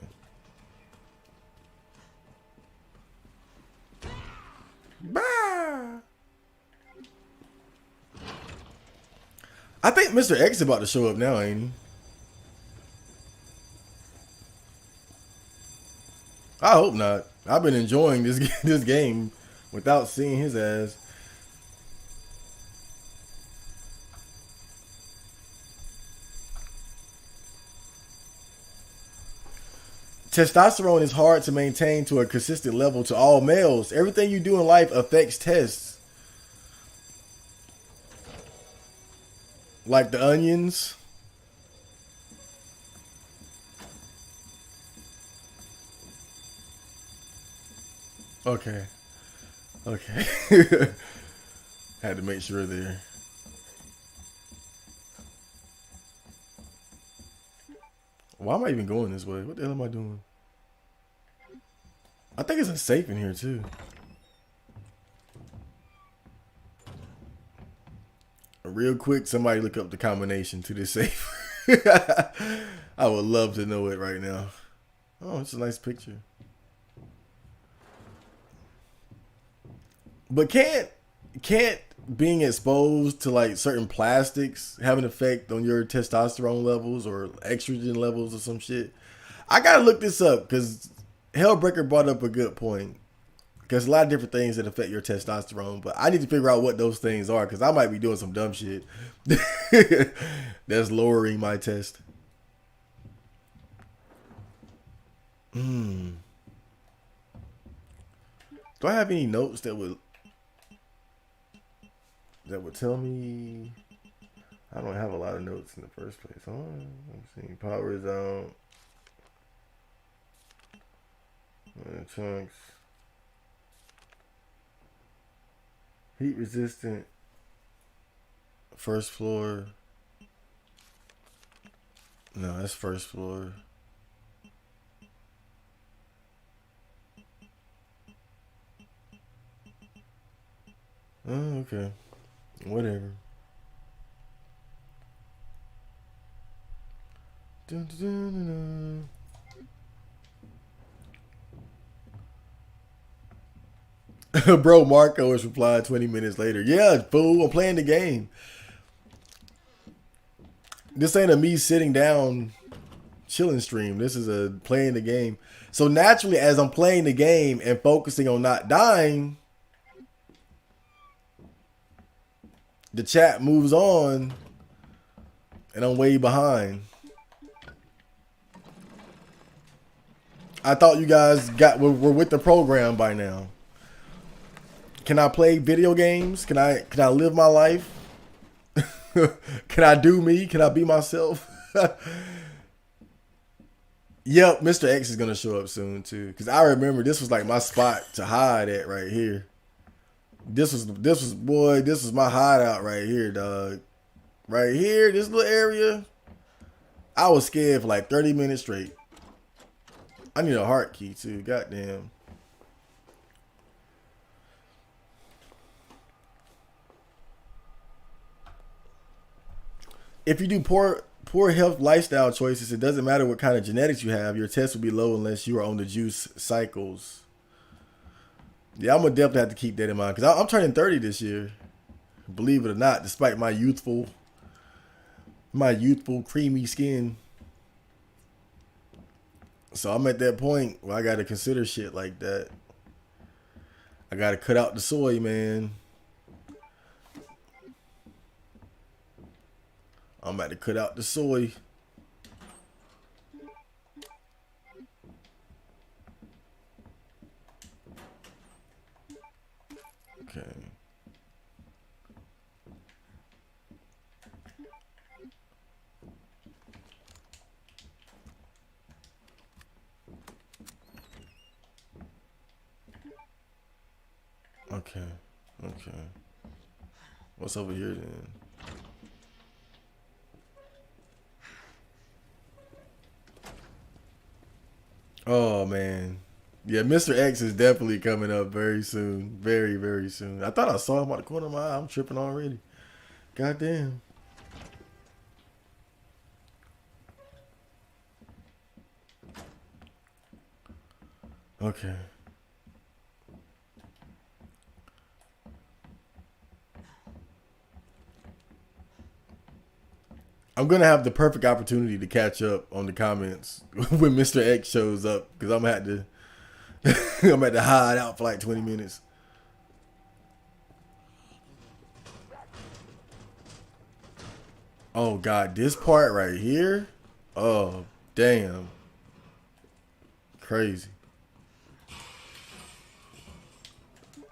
Bye. I think Mr. X is about to show up now, ain't he? I hope not. I've been enjoying this game without seeing his ass. Testosterone is hard to maintain to a consistent level to all males. Everything you do in life affects tests. Like the onions. Okay. Okay. Had to make sure there. Why am I even going this way? What the hell am I doing? I think it's a safe in here too. Real quick, somebody look up the combination to this safe. I would love to know it right now. Oh, it's a nice picture. But can't being exposed to like certain plastics have an effect on your testosterone levels or estrogen levels or some shit? I gotta look this up because Hellbreaker brought up a good point. Because a lot of different things that affect your testosterone, but I need to figure out what those things are because I might be doing some dumb shit that's lowering my test. Do I have any notes that would tell me? I don't have a lot of notes in the first place. Oh, let's see. Power is out. Chunks. Heat resistant. First floor. No, that's first floor. Oh, okay. Whatever. Dun, dun, dun, dun, dun. Bro, Marco has replied 20 minutes later. Yeah, fool, I'm playing the game. This ain't a me sitting down chilling stream. This is a playing the game. So naturally, as I'm playing the game and focusing on not dying, the chat moves on and I'm way behind. I thought you guys were with the program by now. Can I play video games? Can I live my life? Can I do me? Can I be myself? Yep, Mr. X is gonna show up soon too. Cause I remember this was like my spot to hide at right here. This was my hideout right here, dog. Right here, this little area, I was scared for like 30 minutes straight. I need a heart key too. Goddamn. If you do poor health lifestyle choices, it doesn't matter what kind of genetics you have. Your test will be low unless you are on the juice cycles. Yeah, I'm gonna definitely have to keep that in mind because I'm turning 30 this year. Believe it or not, despite my youthful creamy skin. So I'm at that point where I gotta consider shit like that. I gotta cut out the soy, man. I'm about to cut out the soy. Okay. Okay. Okay. What's over here then? Oh man. Yeah, Mr. X is definitely coming up very soon. Very, very soon. I thought I saw him out the corner of my eye. I'm tripping already. Goddamn. Okay. I'm gonna have the perfect opportunity to catch up on the comments when Mr. X shows up because I'm gonna have to I'm gonna have to hide out for like 20 minutes. Oh god, this part right here? Oh damn. Crazy.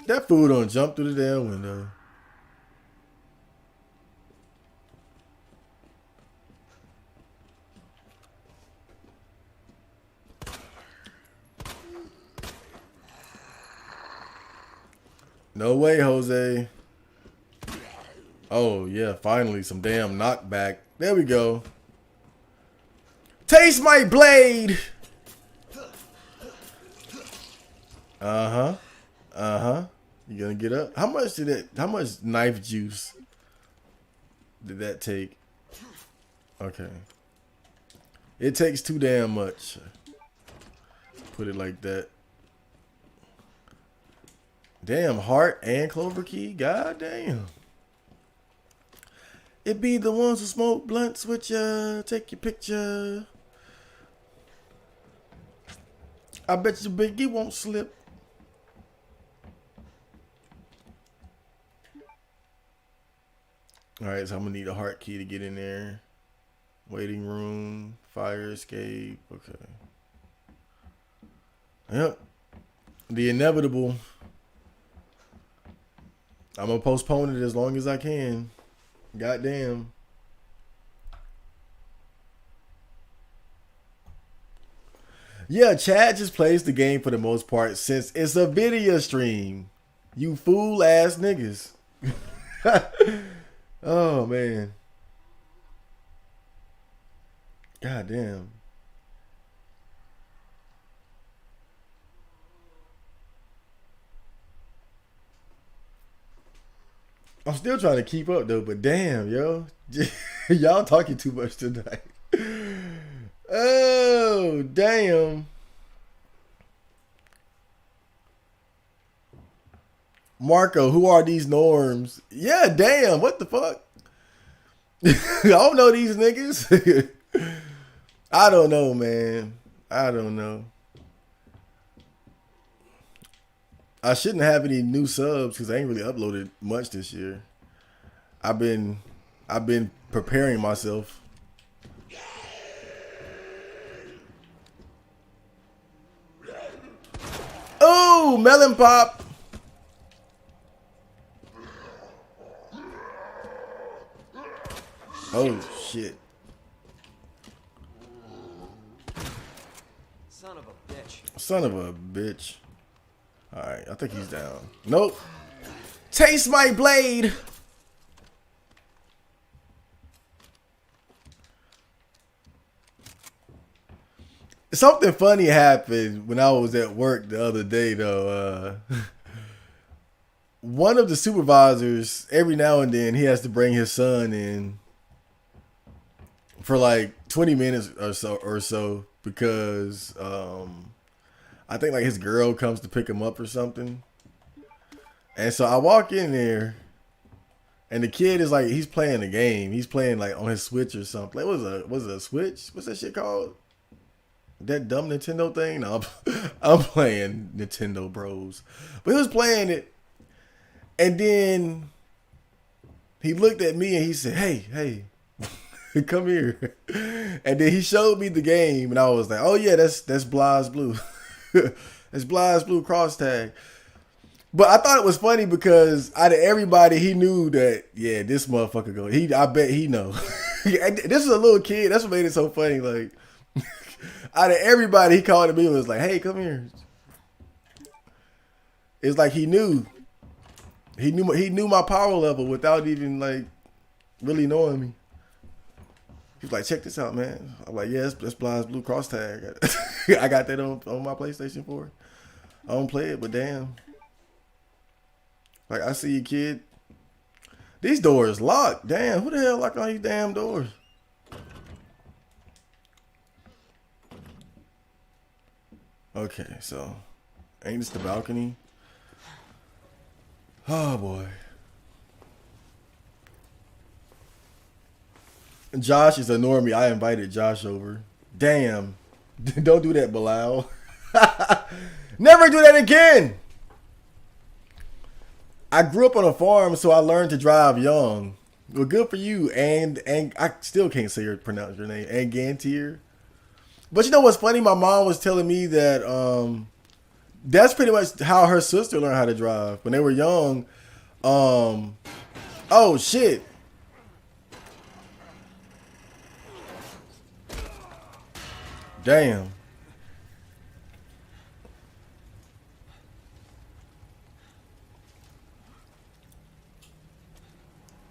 That fool don't jump through the damn window. No way, Jose. Oh, yeah, finally, some damn knockback. There we go. Taste my blade! Uh-huh. Uh-huh. You gonna get up? How much knife juice did that take? Okay. It takes too damn much. Put it like that. Damn, heart and clover key? God damn. It be the ones who smoke blunts with ya, take your picture. I bet you Biggie won't slip. Alright, so I'm gonna need a heart key to get in there. Waiting room, fire escape, okay. Yep. The inevitable. I'm gonna postpone it as long as I can. Goddamn. Yeah, Chad just plays the game for the most part since it's a video stream. You fool ass niggas. Oh man. Goddamn. I'm still trying to keep up though, but damn, yo. Y'all talking too much tonight. Oh, damn. Marco, who are these norms? Yeah, damn, what the fuck? I don't know these niggas. I don't know, man. I don't know. I shouldn't have any new subs because I ain't really uploaded much this year. I've been preparing myself. Oh, melon pop. Oh shit. Son of a bitch. Son of a bitch. Alright, I think he's down. Nope. Taste my blade. Something funny happened when I was at work the other day, though. One of the supervisors, every now and then, he has to bring his son in for like 20 minutes or so because I think like his girl comes to pick him up or something. And so I walk in there, and the kid is like, he's playing a game. He's playing like on his Switch or something. Like, was it a Switch? What's that shit called? That dumb Nintendo thing? No, I'm playing Nintendo Bros. But he was playing it, and then he looked at me and he said, hey, come here. And then he showed me the game, and I was like, oh yeah, that's Blaz Blue. It's Blaz Blue cross tag. But I thought it was funny because out of everybody, he knew that, yeah, this motherfucker go. I bet he know. This is a little kid. That's what made it so funny. Like, out of everybody, he called me and was like, hey, come here. It's like he knew. He knew my power level without even like really knowing me. He was like, check this out, man. I'm like, yeah, that's Blaz Blue cross tag. I got that on my PlayStation 4. I don't play it, but damn. Like, I see you, kid. These doors locked. Damn, who the hell locked all these damn doors? Okay, so ain't this the balcony? Oh boy. Josh is ignoring me. I invited Josh over. Damn. Don't do that, Bilal. Never do that again. I grew up on a farm, so I learned to drive young. Well, good for you. And I still can't say or pronounce your name. And Gantier. But you know what's funny? My mom was telling me that that's pretty much how her sister learned how to drive when they were young. Oh shit. Damn.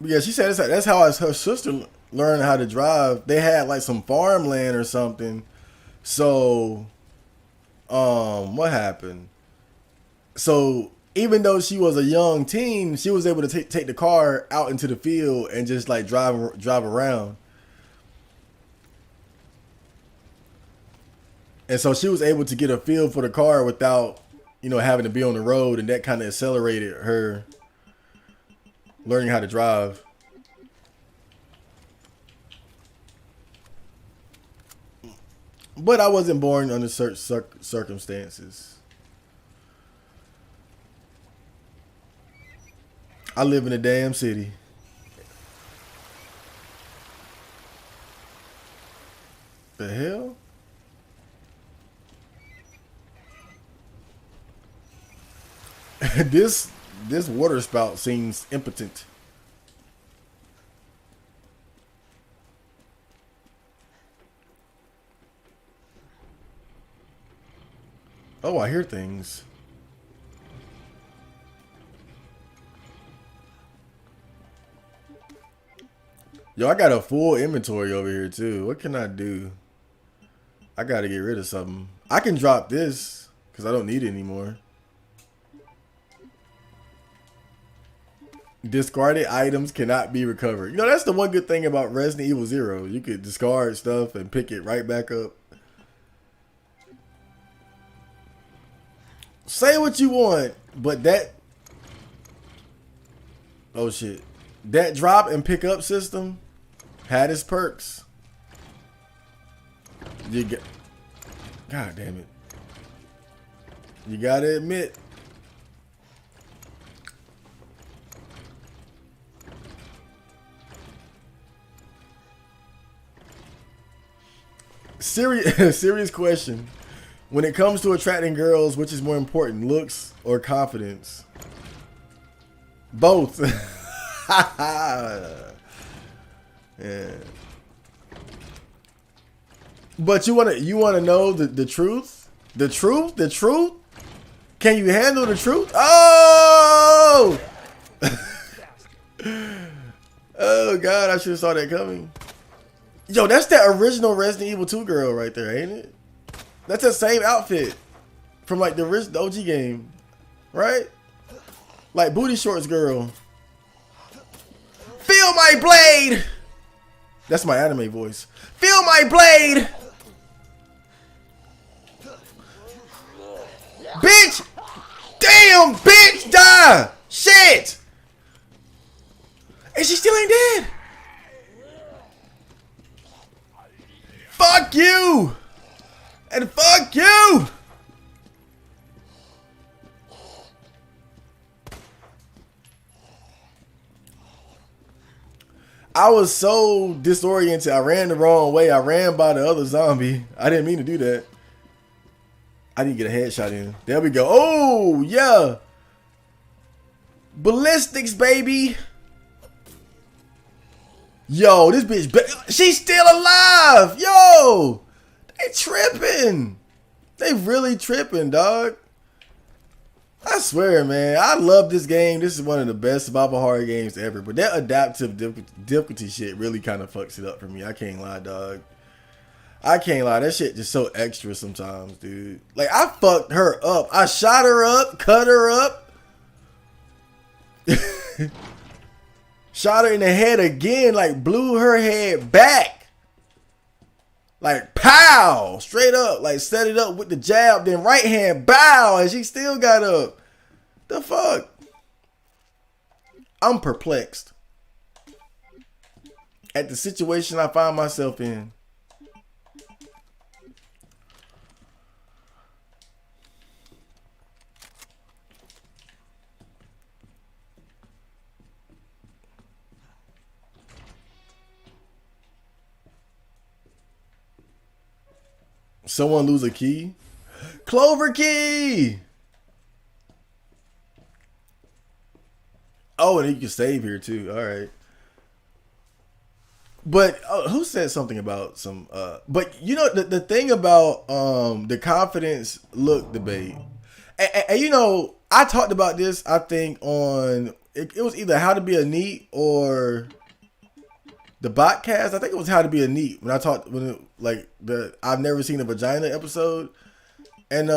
Yeah, she said that's how her sister learned how to drive. They had like some farmland or something. So, what happened? So even though she was a young teen, she was able to take the car out into the field and just like drive around. And so she was able to get a feel for the car without, having to be on the road, and that kind of accelerated her learning how to drive. But I wasn't born under certain circumstances. I live in a damn city. The hell? This water spout seems impotent. Oh, I hear things. Yo, I got a full inventory over here too. What can I do? I gotta get rid of something. I can drop this because I don't need it anymore. Discarded items cannot be recovered. That's the one good thing about Resident Evil 0. You could discard stuff and pick it right back up. Say what you want, but that... Oh, shit. That drop and pick up system had its perks. God damn it. You gotta admit... Serious question. When it comes to attracting girls, which is more important, looks or confidence? Both. Yeah. But you wanna know the truth? The truth? Can you handle the truth? Oh! Oh God, I should have saw that coming. Yo, that's that original Resident Evil 2 girl right there, ain't it? That's the same outfit from like the OG game, right? Like booty shorts girl. Feel my blade. That's my anime voice. Feel my blade. Bitch. Damn, bitch, die. Shit. And she still ain't dead. Fuck you. And fuck you. I was so disoriented. I ran the wrong way. I ran by the other zombie. I didn't mean to do that. I didn't get a headshot in. There we go. Oh, yeah. Ballistics, baby. Yo, this bitch, she's still alive. Yo, they tripping. They really tripping, dog. I swear, man, I love this game. This is one of the best survival horror games ever. But that adaptive difficulty shit really kind of fucks it up for me. I can't lie, dog. I can't lie. That shit just so extra sometimes, dude. Like, I fucked her up. I shot her up, cut her up. Shot her in the head again, like blew her head back. Like, pow! Straight up. Like, set it up with the jab, then right hand, bow, and she still got up. The fuck? I'm perplexed at the situation I find myself in. Someone lose a key? Clover key! Oh, and you can save here too. All right. But who said something about some but you know the thing about the confidence look debate. And you know, I talked about this, I think, on it was either How to Be a Neat or the Botcast. I think it was How to Be a Neat when I talked like the I've Never Seen a Vagina episode. And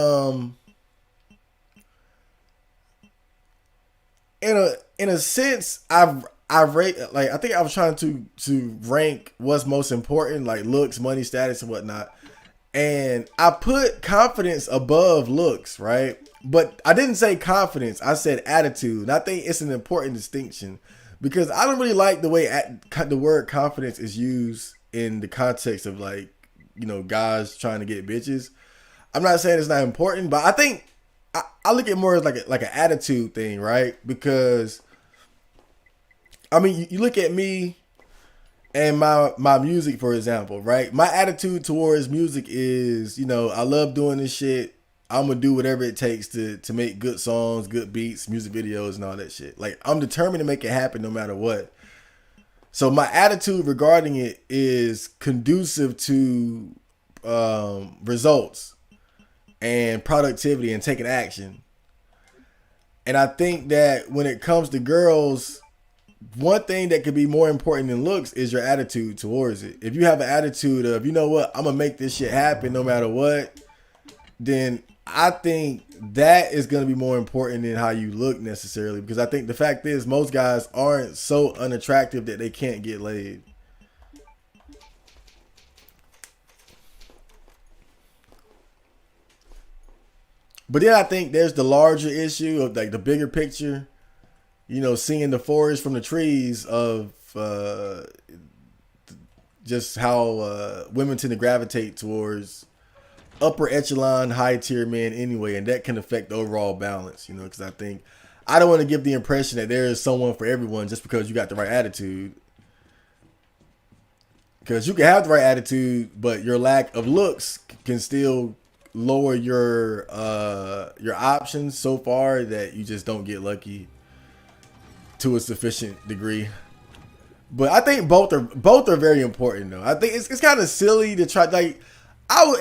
in a sense, I rate, like, I think I was trying to rank what's most important, like looks, money, status, and whatnot. And I put confidence above looks, right? But I didn't say confidence. I said attitude. And I think it's an important distinction because I don't really like the way the word confidence is used in the context of, like, you know, guys trying to get bitches. I'm not saying it's not important, but I think I look at it more as like an attitude thing, right? Because I mean, you look at me and my music, for example, right? My attitude towards music is, you know, I love doing this shit. I'm gonna do whatever it takes to make good songs, good beats, music videos, and all that shit. Like, I'm determined to make it happen no matter what. So my attitude regarding it is conducive to results and productivity and taking action. And I think that when it comes to girls, one thing that could be more important than looks is your attitude towards it. If you have an attitude of, you know what, I'm gonna make this shit happen no matter what, then I think that is going to be more important than how you look necessarily. Because I think the fact is most guys aren't so unattractive that they can't get laid. But then I think there's the larger issue of, like, the bigger picture, you know, seeing the forest from the trees of just how women tend to gravitate towards upper echelon, high tier men anyway, and that can affect the overall balance, you know, because I don't want to give the impression that there is someone for everyone just because you got the right attitude. Because you can have the right attitude, but your lack of looks can still lower your options so far that you just don't get lucky to a sufficient degree. But I think both are very important though. I think it's kind of silly to try, like,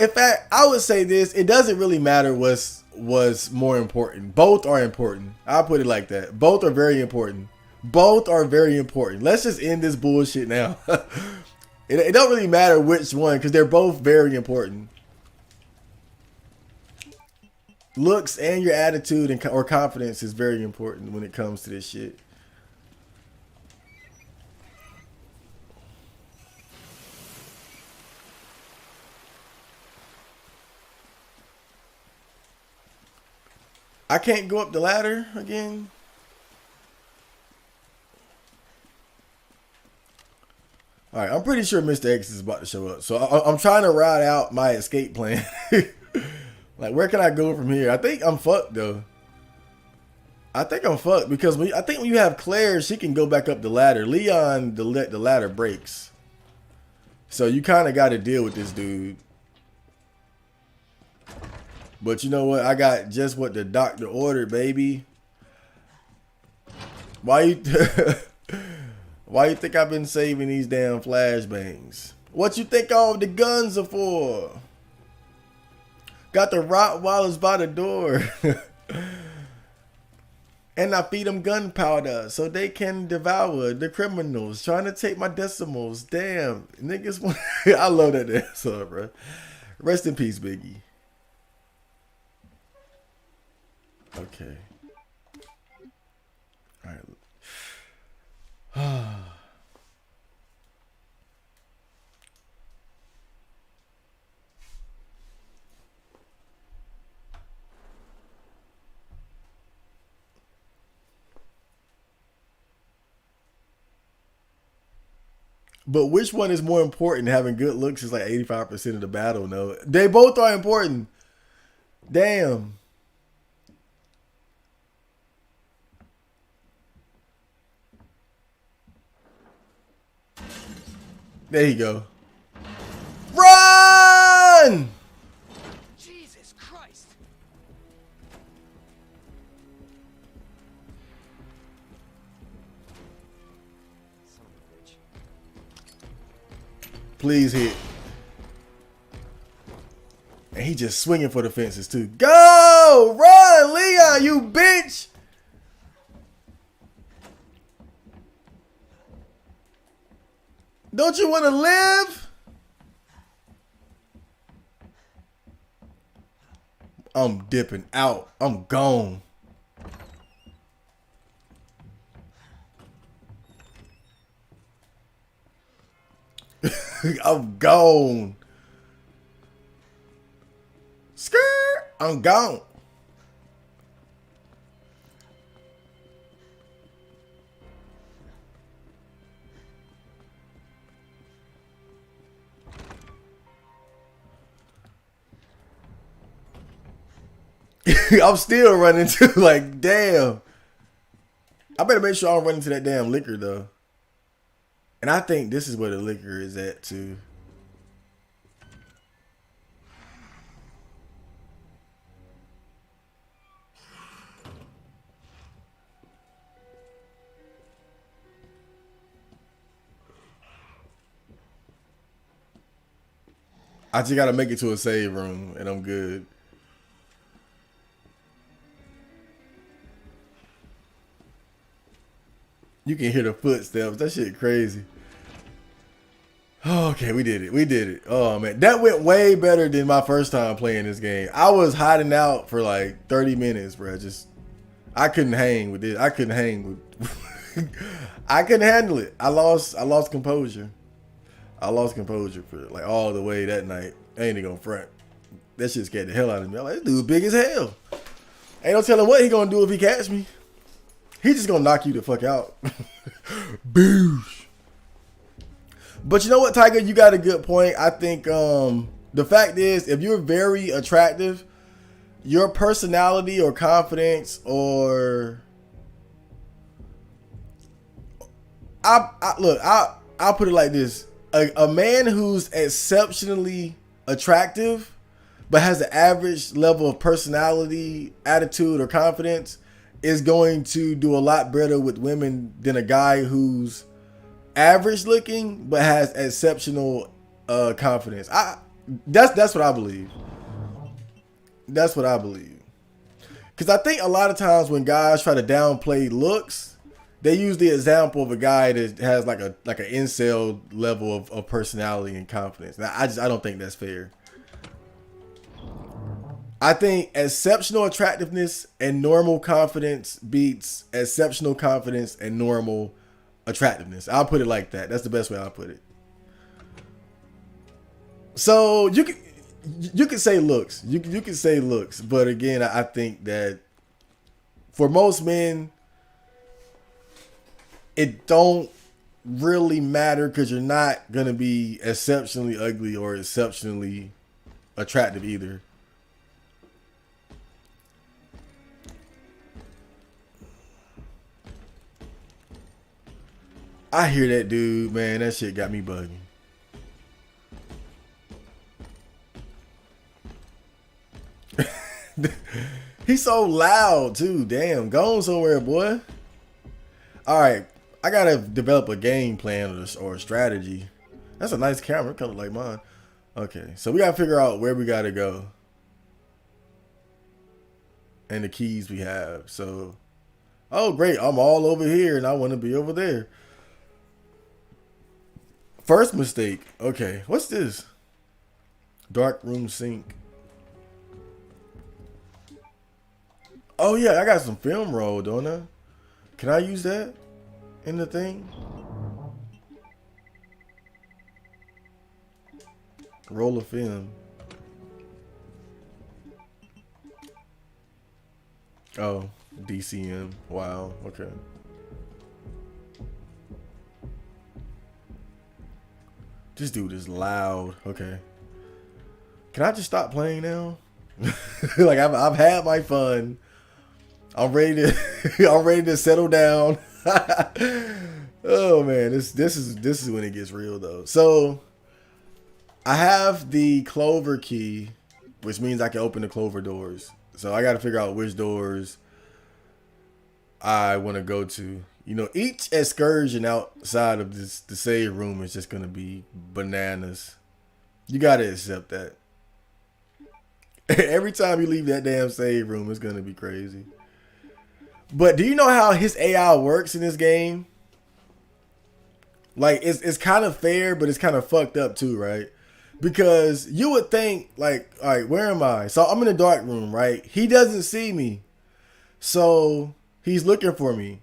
in fact, I would say this: it doesn't really matter what's more important. Both are important. I'll put it like that. Both are very important. Both are very important. Let's just end this bullshit now. It don't really matter which one because they're both very important. looks and your attitude and or confidence is very important when it comes to this shit. I can't go up the ladder again. All right, I'm pretty sure Mr. X is about to show up. So I'm trying to ride out my escape plan. Like, where can I go from here? I think I'm fucked, though. I think I'm fucked because I think when you have Claire, she can go back up the ladder. Leon, the ladder breaks. So you kind of got to deal with this dude. But you know what? I got just what the doctor ordered, baby. Why you Why you think I've been saving these damn flashbangs? What you think all the guns are for? Got the Rottweilers by the door. And I feed them gunpowder so they can devour the criminals trying to take my decimals. Damn, niggas. I love that damn song, bro. Rest in peace, Biggie. Okay. All right. But which one is more important? Having good looks is like 85% of the battle. No, they both are important. Damn. There you go. Run! Jesus Christ! Son of a bitch. Please hit. And he just swinging for the fences too. Go! Run, Leon, you bitch! Don't you want to live? I'm dipping out. I'm gone. I'm gone. Skirt. I'm gone. I'm still running too. Like, damn. I better make sure I don't run into that damn liquor though. And I think this is where the liquor is at too. I just gotta make it to a save room and I'm good. You can hear the footsteps. That shit crazy. Oh, okay, we did it. We did it. Oh man, that went way better than my first time playing this game. I was hiding out for like 30 minutes, bro. I couldn't hang with it. I couldn't hang with. I couldn't handle it. I lost composure. I lost composure for like all the way that night. I ain't even gonna front. That shit scared the hell out of me. I'm like, this dude big as hell. Ain't no telling what he gonna do if he catch me. He just gonna knock you the fuck out. Boosh. But you know what, Tiger? You got a good point. I think the fact is, if you're very attractive, your personality or confidence or I'll put it like this. A man who's exceptionally attractive but has an average level of personality, attitude, or confidence is going to do a lot better with women than a guy who's average looking but has exceptional confidence. That's what I believe. That's what I believe. Because I think a lot of times when guys try to downplay looks, they use the example of a guy that has like an incel level of personality and confidence. Now, I don't think that's fair. I think exceptional attractiveness and normal confidence beats exceptional confidence and normal attractiveness. I'll put it like that. That's the best way I'll put it. So you can say looks. You can say looks, but again, I think that for most men, it don't really matter because you're not gonna be exceptionally ugly or exceptionally attractive either. I hear that dude, man. That shit got me bugging. He's so loud too. Damn, go on somewhere, boy. All right, I gotta develop a game plan or a strategy. That's a nice camera, kind of like mine. Okay, so we gotta figure out where we gotta go and the keys we have. So, oh great, I'm all over here and I want to be over there. First mistake. Okay, what's this? Dark room sink. Oh yeah, I got some film roll, don't I? Can I use that in the thing? Roll of film. Oh, DCM. Wow. Okay. This dude is loud. Okay. Can I just stop playing now? Like I've had my fun. I'm ready to I'm ready to settle down. Oh man, this is when it gets real though. So I have the clover key, which means I can open the clover doors. So I got to figure out which doors I want to go to. You know, each excursion outside of the save room is just gonna be bananas. You gotta accept that. Every time you leave that damn save room, it's gonna be crazy. But do you know how his AI works in this game? Like it's kind of fair, but it's kind of fucked up too, right? Because you would think like, all right, where am I? So I'm in the dark room, right? He doesn't see me, so he's looking for me.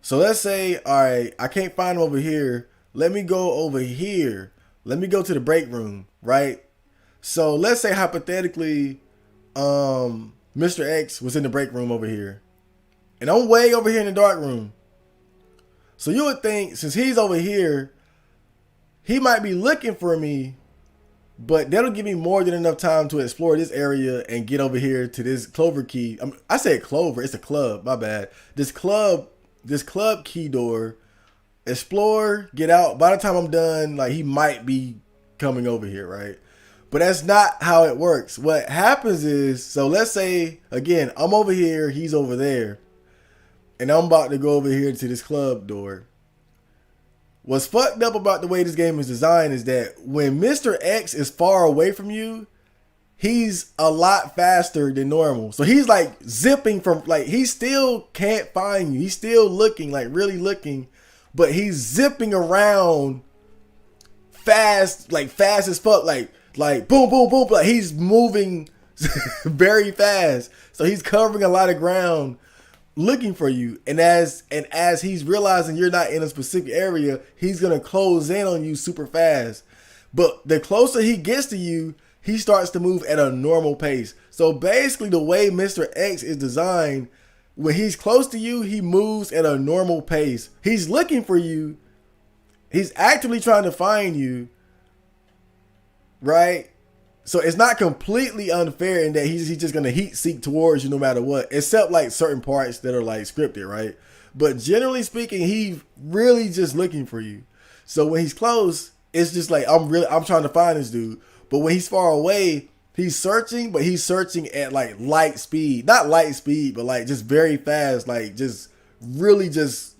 So let's say, all right, I can't find him over here. Let me go over here. Let me go to the break room, right? So let's say hypothetically, Mr. X was in the break room over here. And I'm way over here in the dark room. So you would think since he's over here, he might be looking for me, but that'll give me more than enough time to explore this area and get over here to this clover key. I said clover, it's a club, my bad. This club key door, explore, get out. By the time I'm done, like he might be coming over here, right? But that's not how it works. What happens is, so let's say, again, I'm over here, he's over there. And I'm about to go over here to this club door. What's fucked up about the way this game is designed is that when Mr. X is far away from you, he's a lot faster than normal. So he's like zipping from, like he still can't find you. He's still looking, like really looking, but he's zipping around fast, like fast as fuck, like boom, boom, boom. Like he's moving very fast. So he's covering a lot of ground looking for you. And as he's realizing you're not in a specific area, he's going to close in on you super fast. But the closer he gets to you, he starts to move at a normal pace. So basically the way Mr. X is designed, when he's close to you, he moves at a normal pace. He's looking for you. He's actively trying to find you. Right? So it's not completely unfair in that he's just going to heat seek towards you no matter what, except like certain parts that are like scripted, right? But generally speaking, he's really just looking for you. So when he's close, it's just like, I'm trying to find this dude. But when he's far away, he's searching, but he's searching at like light speed. Not light speed, but like just very fast, like just really just,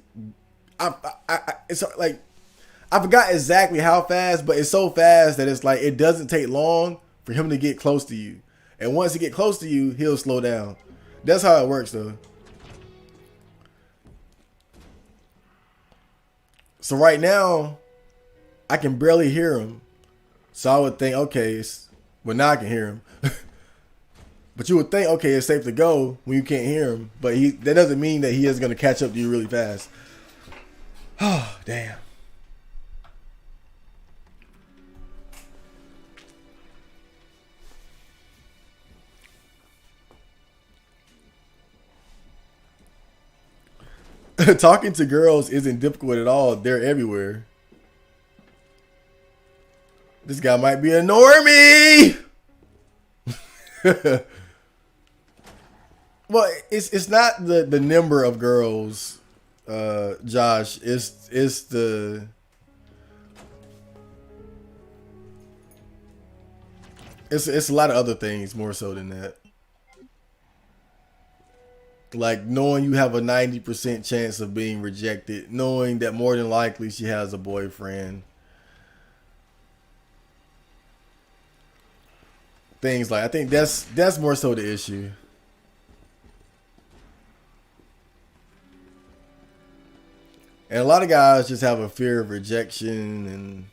it's like, I forgot exactly how fast, but it's so fast that it's like, it doesn't take long for him to get close to you. And once he get close to you, he'll slow down. That's how it works though. So right now, I can barely hear him. So I would think, okay, well now I can hear him. But you would think, okay, it's safe to go when you can't hear him. But that doesn't mean that he is going to catch up to you really fast. Oh, damn. Talking to girls isn't difficult at all. They're everywhere. This guy might be a normie. Well, it's not the number of girls, Josh. It's a lot of other things more so than that. Like knowing you have a 90% chance of being rejected, knowing that more than likely she has a boyfriend. Things like, I think that's more so the issue. And a lot of guys just have a fear of rejection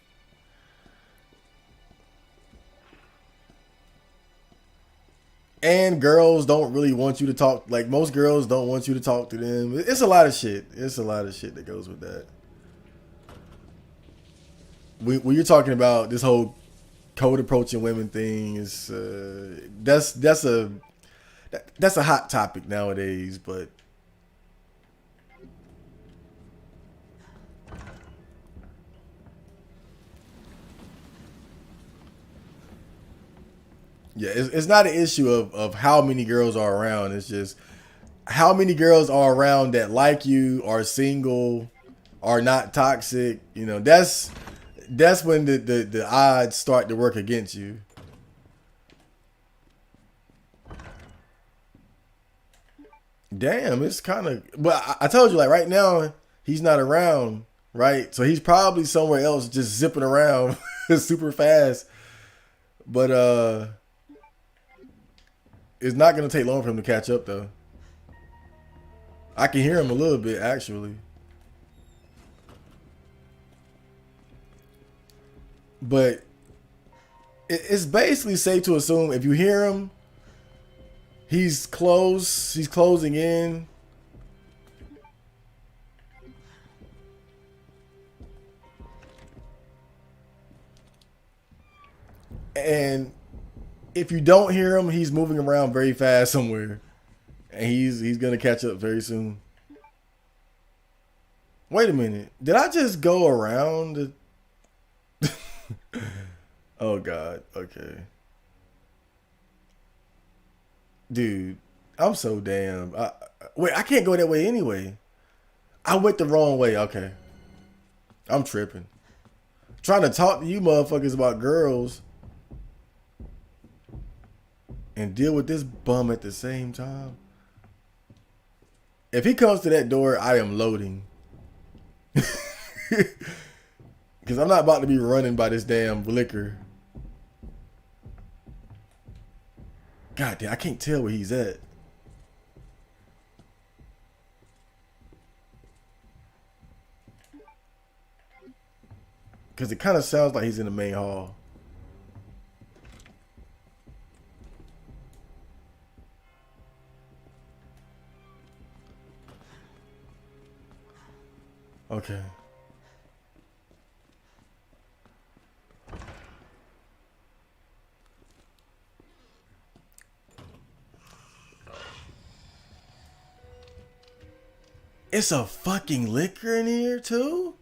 and girls don't really want you to talk. Like most girls don't want you to talk to them. It's a lot of shit. It's a lot of shit that goes with that. When you're talking about this whole code approaching women thing, is that's a hot topic nowadays. But yeah, it's not an issue of how many girls are around. It's just how many girls are around that like you, are single, are not toxic. You know, that's when the odds start to work against you. Damn, it's kind of. But I told you, like right now, he's not around, right? So he's probably somewhere else, just zipping around super fast. But it's not gonna take long for him to catch up, though. I can hear him a little bit, actually. But it's basically safe to assume if you hear him, he's close. He's closing in. And if you don't hear him, he's moving around very fast somewhere. And he's gonna catch up very soon. Wait a minute. Did I just go around? Oh God. Okay. Dude, I'm so damn. Wait, I can't go that way anyway. I went the wrong way. Okay. I'm tripping. Trying to talk to you motherfuckers about girls and deal with this bum at the same time. If he comes to that door, I am loading. Because I'm not about to be running by this damn liquor. God damn, I can't tell where he's at. Because it kind of sounds like he's in the main hall. Okay. It's a fucking liquor in here too?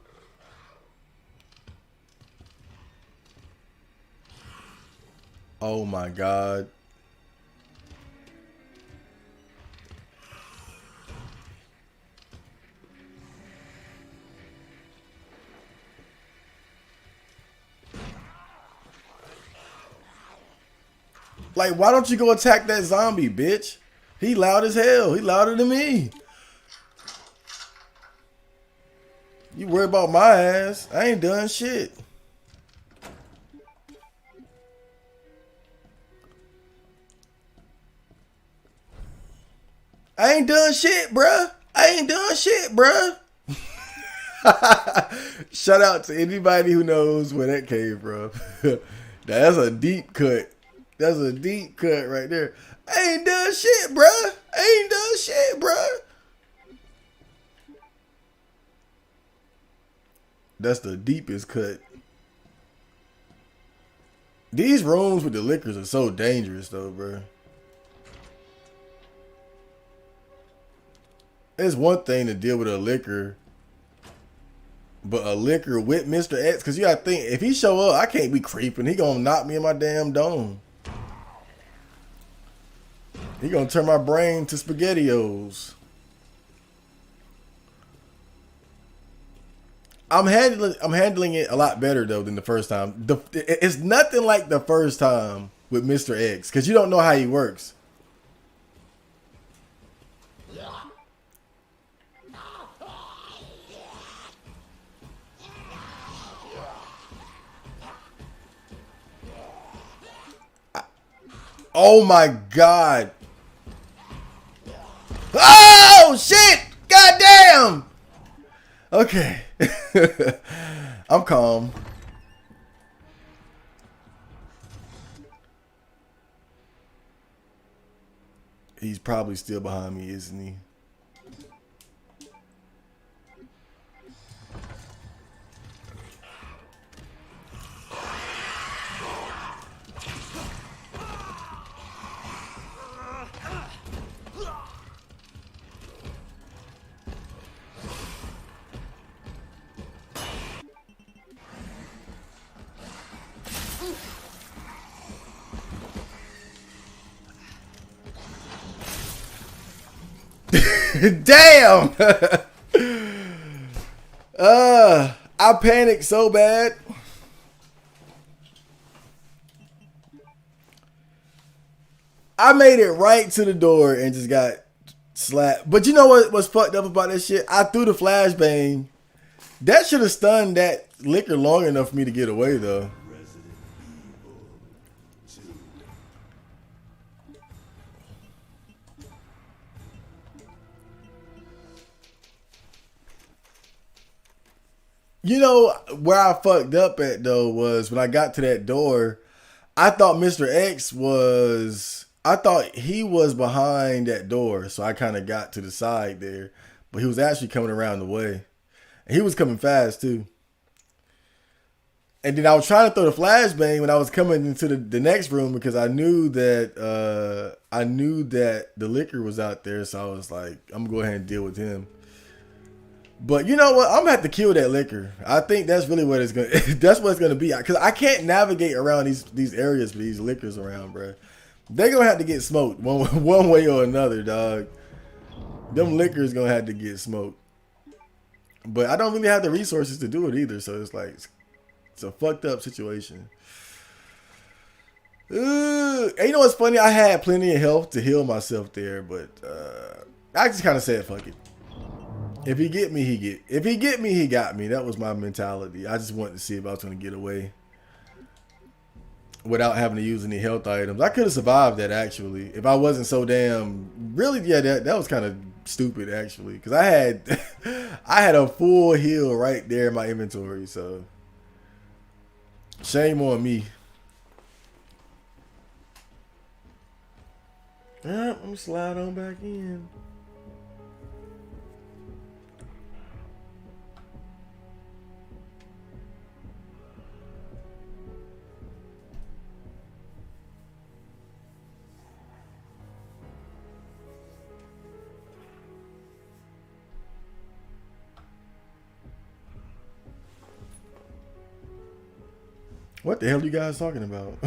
Oh my God. Like, why don't you go attack that zombie, bitch? He loud as hell. He louder than me. You worry about my ass. I ain't done shit. I ain't done shit, bruh. I ain't done shit, bruh. Shout out to anybody who knows where that came from. That's a deep cut. That's a deep cut right there. I ain't done shit, bruh. I ain't done shit, bruh. That's the deepest cut. These rooms with the liquors are so dangerous, though, bruh. It's one thing to deal with a liquor, but a liquor with Mr. X, because you gotta think, if he show up, I can't be creeping. He gonna knock me in my damn dome. He gonna turn my brain to SpaghettiOs. I'm handling it a lot better though than the first time. It's nothing like the first time with Mr. X, because you don't know how he works. Oh my God. Oh shit! Goddamn! Okay. I'm calm. He's probably still behind me, isn't he? Damn! I panicked so bad. I made it right to the door and just got slapped. But you know what was fucked up about that shit? I threw the flashbang. That should have stunned that liquor long enough for me to get away, though. You know where I fucked up at though was when I got to that door. I thought Mr. X was. I thought he was behind that door, so I kind of got to the side there, but he was actually coming around the way. And he was coming fast too. And then I was trying to throw the flashbang when I was coming into the next room because I knew that the liquor was out there, so I was like, I'm gonna go ahead and deal with him. But you know what? I'm gonna have to kill that liquor. I think that's really what it's gonna. That's what it's gonna be. Because I can't navigate around these areas with these liquors around, bro. They gonna have to get smoked one way or another, dog. Them liquors gonna have to get smoked. But I don't really have the resources to do it either, so it's like it's a fucked up situation. And you know what's funny? I had plenty of health to heal myself there, but I just kind of said fuck it. If he get me, he get. If he get me, he got me. That was my mentality. I just wanted to see if I was going to get away without having to use any health items. I could have survived that actually if I wasn't so damn. Really, yeah, that was kind of stupid actually because I had I had a full heal right there in my inventory. So shame on me. All right, let me slide on back in. What the hell are you guys talking about?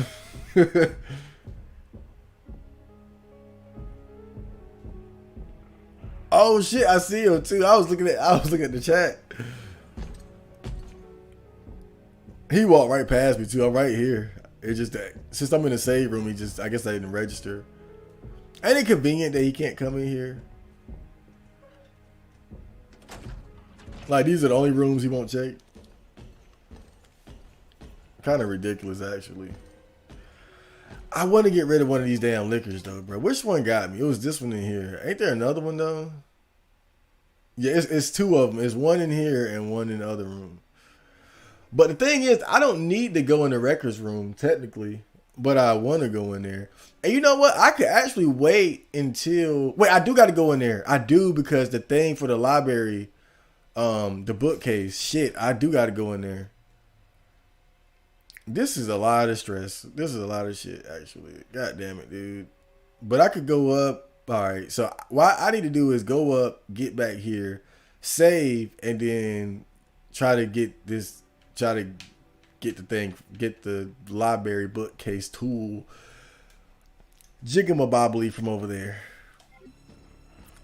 Oh shit, I see him too. I was looking at the chat. He walked right past me too. I'm right here. It's just that since I'm in the save room, I guess I didn't register. Ain't it convenient that he can't come in here? Like these are the only rooms he won't check. Kind of ridiculous, actually. I want to get rid of one of these damn liquors, though, bro. Which one got me? It was this one in here. Ain't there another one, though? Yeah, it's two of them. It's one in here and one in the other room. But the thing is, I don't need to go in the records room, technically. but I want to go in there. And you know what? I could actually wait until. Wait, I do got to go in there. I do because the thing for the library, the bookcase, shit, I do got to go in there. This is a lot of stress. This is a lot of shit, actually. God damn it, dude. But I could go up. All right. So what I need to do is go up, get back here, save, and then try to get this. Try to get the thing. Get the library bookcase tool. Jigamabobbly from over there.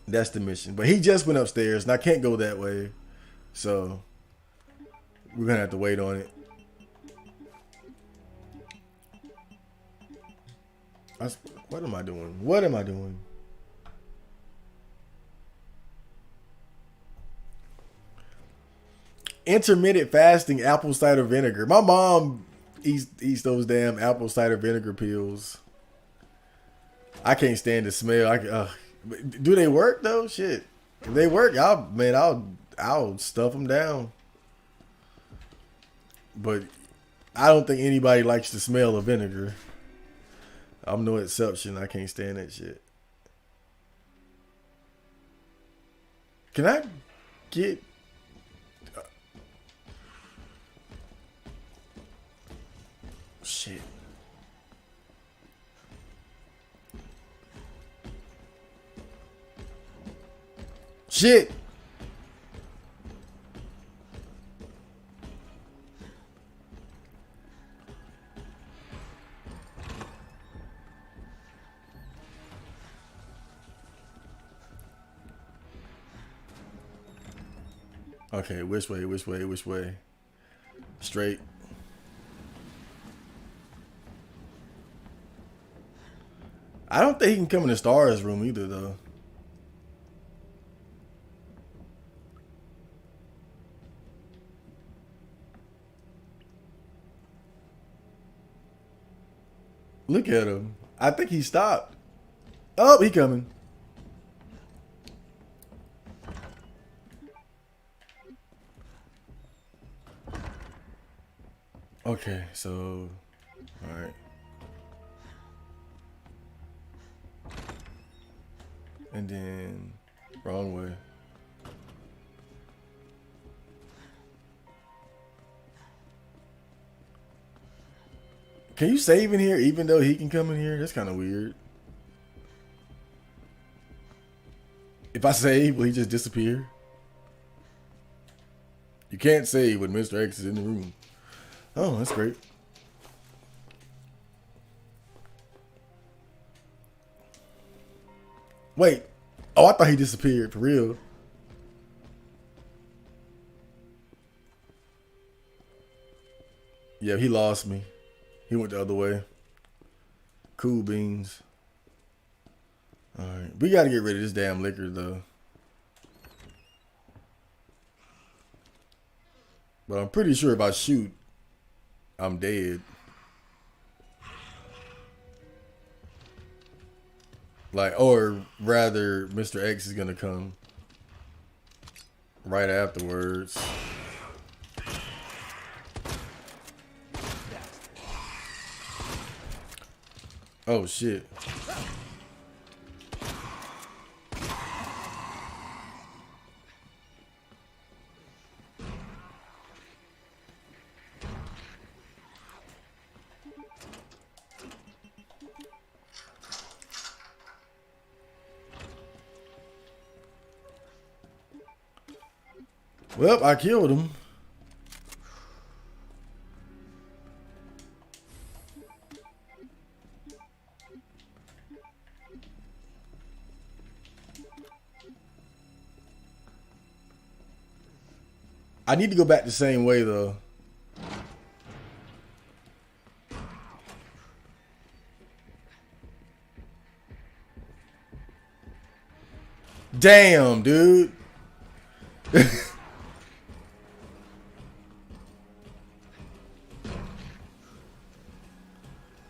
That's the mission. But he just went upstairs, and I can't go that way. So we're gonna have to wait on it. What am I doing? What am I doing? Intermittent fasting apple cider vinegar. My mom eats those damn apple cider vinegar pills. I can't stand the smell. Do they work though? Shit, if they work, I'll stuff them down. But I don't think anybody likes the smell of vinegar. I'm no exception. I can't stand that shit. Can I get... Shit. Shit. Okay, which way, which way, which way? Straight. I don't think he can come in the stars room either, though. Look at him. I think he stopped. Oh, he coming. Okay, so, all right. And then, wrong way. Can you save in here even though he can come in here? That's kind of weird. If I save, will he just disappear? You can't save when Mr. X is in the room. Oh, that's great. Wait. Oh, I thought he disappeared for real. Yeah, he lost me. He went the other way. Cool beans. Alright. We gotta get rid of this damn liquor though. But I'm pretty sure if I shoot, I'm dead. Like, or rather, Mr. X is gonna come right afterwards. Oh shit. Well, I killed him. I need to go back the same way though. Damn, dude.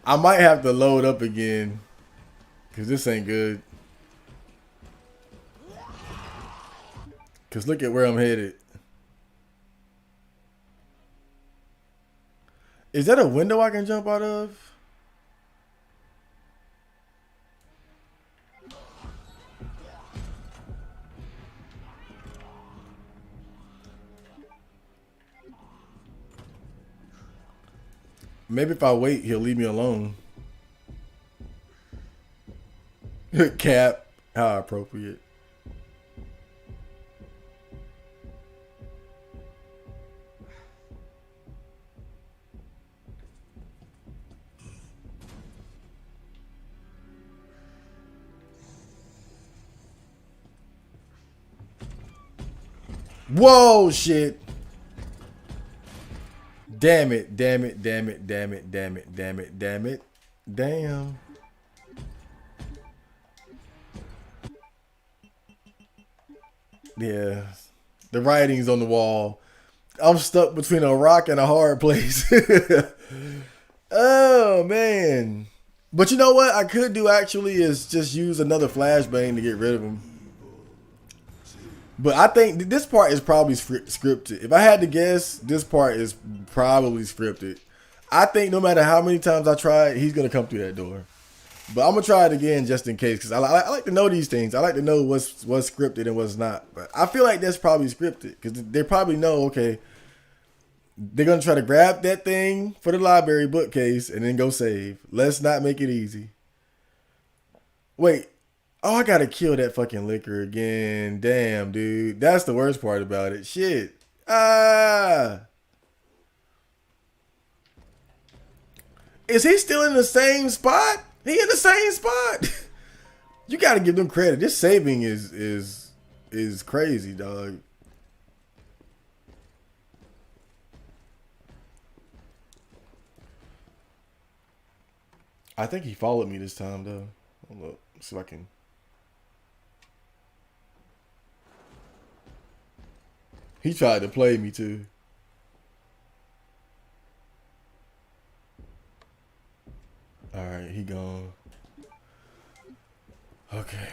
I might have to load up again because this ain't good. Because look at where I'm headed. Is that a window I can jump out of? Maybe if I wait, he'll leave me alone. Cap. How appropriate. Whoa, shit. Damn it, damn it, damn it, damn it, damn it, damn it, damn it. Damn. Yeah. The writing's on the wall. I'm stuck between a rock and a hard place. Oh, man. But you know what I could do actually is just use another flashbang to get rid of him. But I think this part is probably scripted. If I had to guess, this part is probably scripted. I think no matter how many times I try it, he's going to come through that door. But I'm going to try it again just in case. Because I like to know these things. I like to know what's scripted and what's not. But I feel like that's probably scripted. Because they probably know, okay, they're going to try to grab that thing for the library bookcase and then go save. Let's not make it easy. Wait. Oh, I gotta kill that fucking liquor again. Damn, dude. That's the worst part about it. Shit. Ah. Is he still in the same spot? He in the same spot. You gotta give them credit. This saving is crazy, dog. I think he followed me this time, though. Hold up. See if I can. He tried to play me too. All right, he gone. Okay.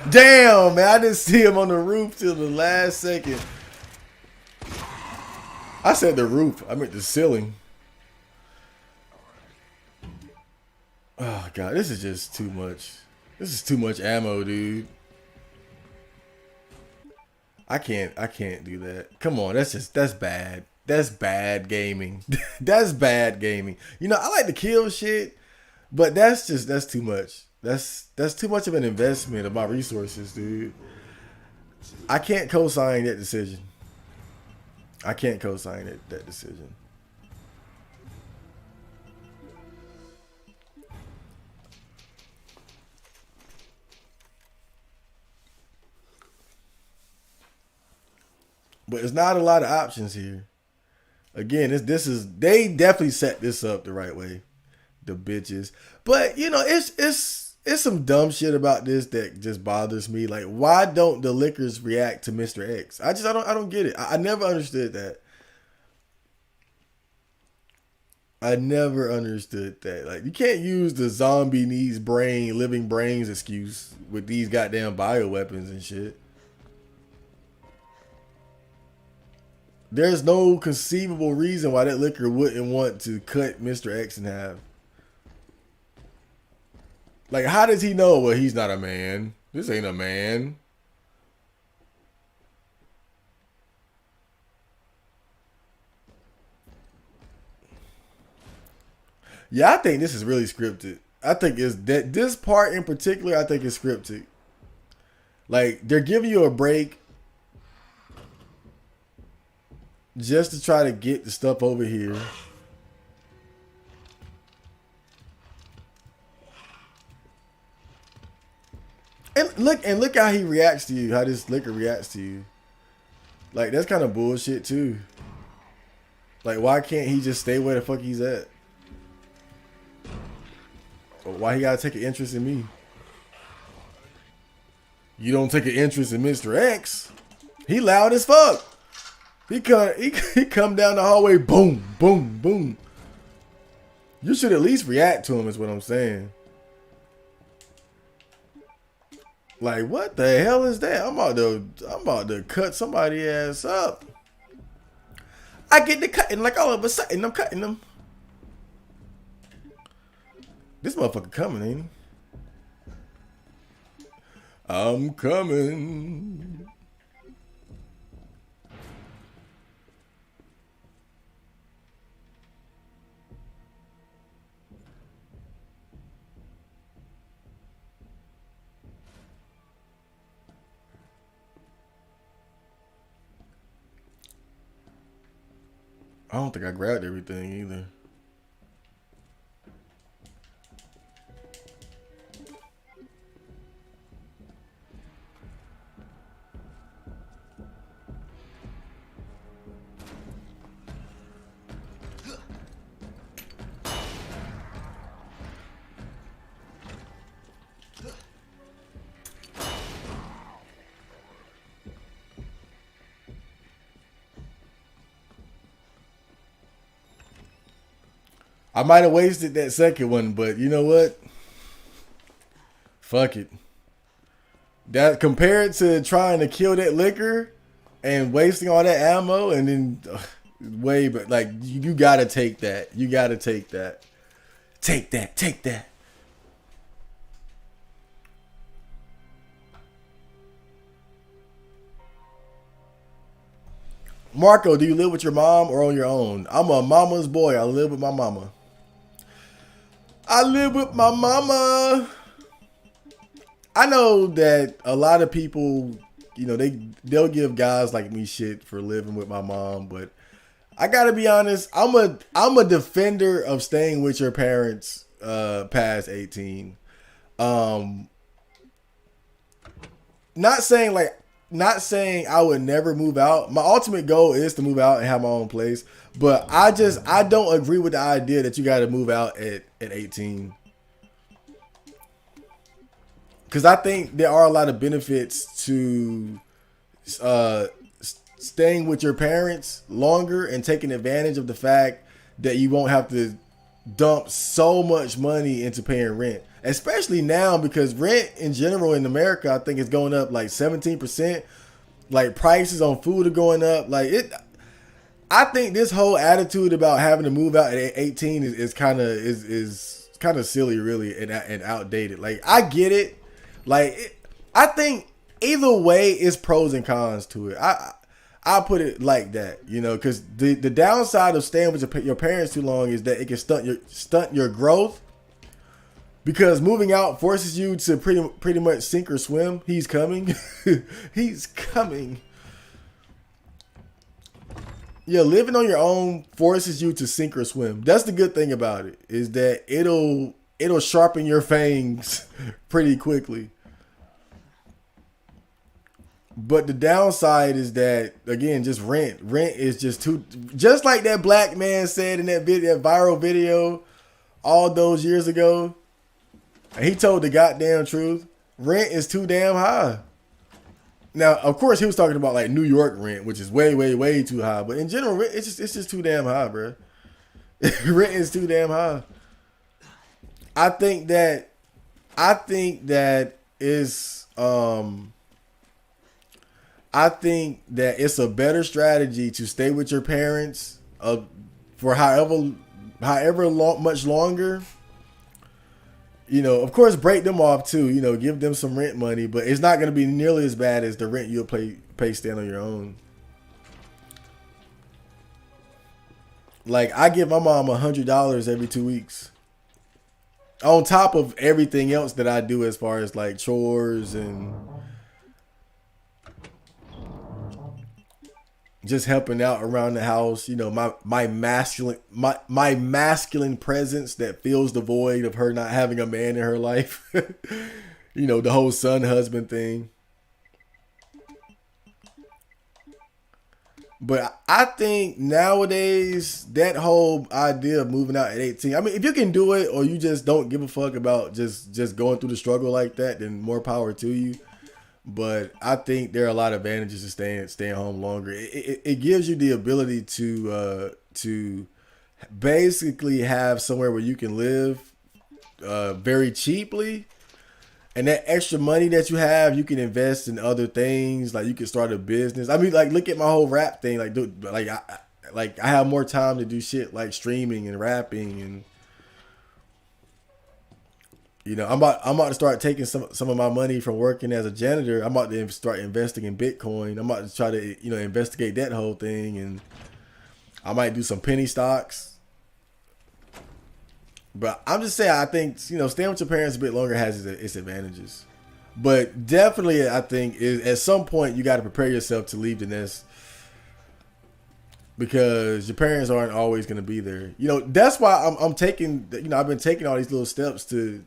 Damn, man, I didn't see him on the roof till the last second. I said the roof. I meant the ceiling. Oh, God, this is just too much. This is too much ammo, dude. I can't do that. Come on, that's bad. That's bad gaming. That's bad gaming. You know, I like to kill shit, but that's too much. That's too much of an investment of my resources, dude. I can't co-sign that decision. I can't co-sign that decision. But there's not a lot of options here. Again, they definitely set this up the right way. The bitches. But you know, it's some dumb shit about this that just bothers me. Like, why don't the liquors react to Mr. X? I don't get it. I never understood that. I never understood that. Like, you can't use the zombie needs living brains excuse with these goddamn bioweapons and shit. There's no conceivable reason why that liquor wouldn't want to cut Mr. X in half. Like, how does he know? Well, he's not a man. This ain't a man. Yeah, I think this is really scripted. I think it's that this part in particular, I think is scripted. Like, they're giving you a break just to try to get the stuff over here. And look how he reacts to you, how this liquor reacts to you. Like, that's kind of bullshit too. Like, why can't he just stay where the fuck he's at? Or why he gotta take an interest in me? You don't take an interest in Mr. X. He loud as fuck. He come down the hallway, boom, boom, boom. You should at least react to him, is what I'm saying. Like, what the hell is that? I'm about to cut somebody ass up. I get to cutting like all of a sudden I'm cutting them. This motherfucker coming, ain't he? I'm coming. I don't think I grabbed everything either. I might have wasted that second one, but you know what? Fuck it. That compared to trying to kill that liquor and wasting all that ammo and then way, but like you gotta take that. You gotta take that. Take that. Take that. Marco, do you live with your mom or on your own? I'm a mama's boy. I live with my mama. I live with my mama. I know that a lot of people, you know, they'll give guys like me shit for living with my mom, but I gotta be honest, I'm a defender of staying with your parents past 18. Not saying I would never move out. My ultimate goal is to move out and have my own place. But I don't agree with the idea that you got to move out at 18. Because I think there are a lot of benefits to staying with your parents longer and taking advantage of the fact that you won't have to dump so much money into paying rent. Especially now, because rent in general in America, I think is going up like 17%. Like prices on food are going up. I think this whole attitude about having to move out at 18 is kind of silly, really, and outdated. Like, I get it. I think either way is pros and cons to it. I put it like that, you know, because the downside of staying with your parents too long is that it can stunt your growth. Because moving out forces you to pretty much sink or swim. He's coming. He's coming. Yeah, living on your own forces you to sink or swim. That's the good thing about it, is that it'll sharpen your fangs pretty quickly. But the downside is that, again, just rent. Rent is just like that black man said in that viral video all those years ago. And he told the goddamn truth. Rent is too damn high. Now, of course, he was talking about like New York rent, which is way, way, way too high. But in general, it's just too damn high, bro. Rent is too damn high. I think that it's a better strategy to stay with your parents for however much longer. You know, of course, break them off too. You know, give them some rent money, but it's not going to be nearly as bad as the rent you'll pay staying on your own. Like, I give my mom $100 every 2 weeks, on top of everything else that I do as far as like chores and just helping out around the house. You know, my masculine presence that fills the void of her not having a man in her life. You know, the whole son husband thing. But I think nowadays that whole idea of moving out at 18, I mean, if you can do it, or you just don't give a fuck about just going through the struggle like that, then more power to you. But I think there are a lot of advantages to staying home longer. It gives you the ability to basically have somewhere where you can live very cheaply, And that extra money that you have, you can invest in other things. Like you can start a business. I mean, like look at my whole rap thing. Like, dude, like I have more time to do shit like streaming and rapping, and you know, I'm about to start taking some of my money from working as a janitor. I'm about to start investing in Bitcoin. I'm about to try to investigate that whole thing, and I might do some penny stocks. But I'm just saying, I think staying with your parents a bit longer has its advantages. But definitely, I think at some point you got to prepare yourself to leave the nest, because your parents aren't always going to be there. That's why I'm taking. I've been taking all these little steps to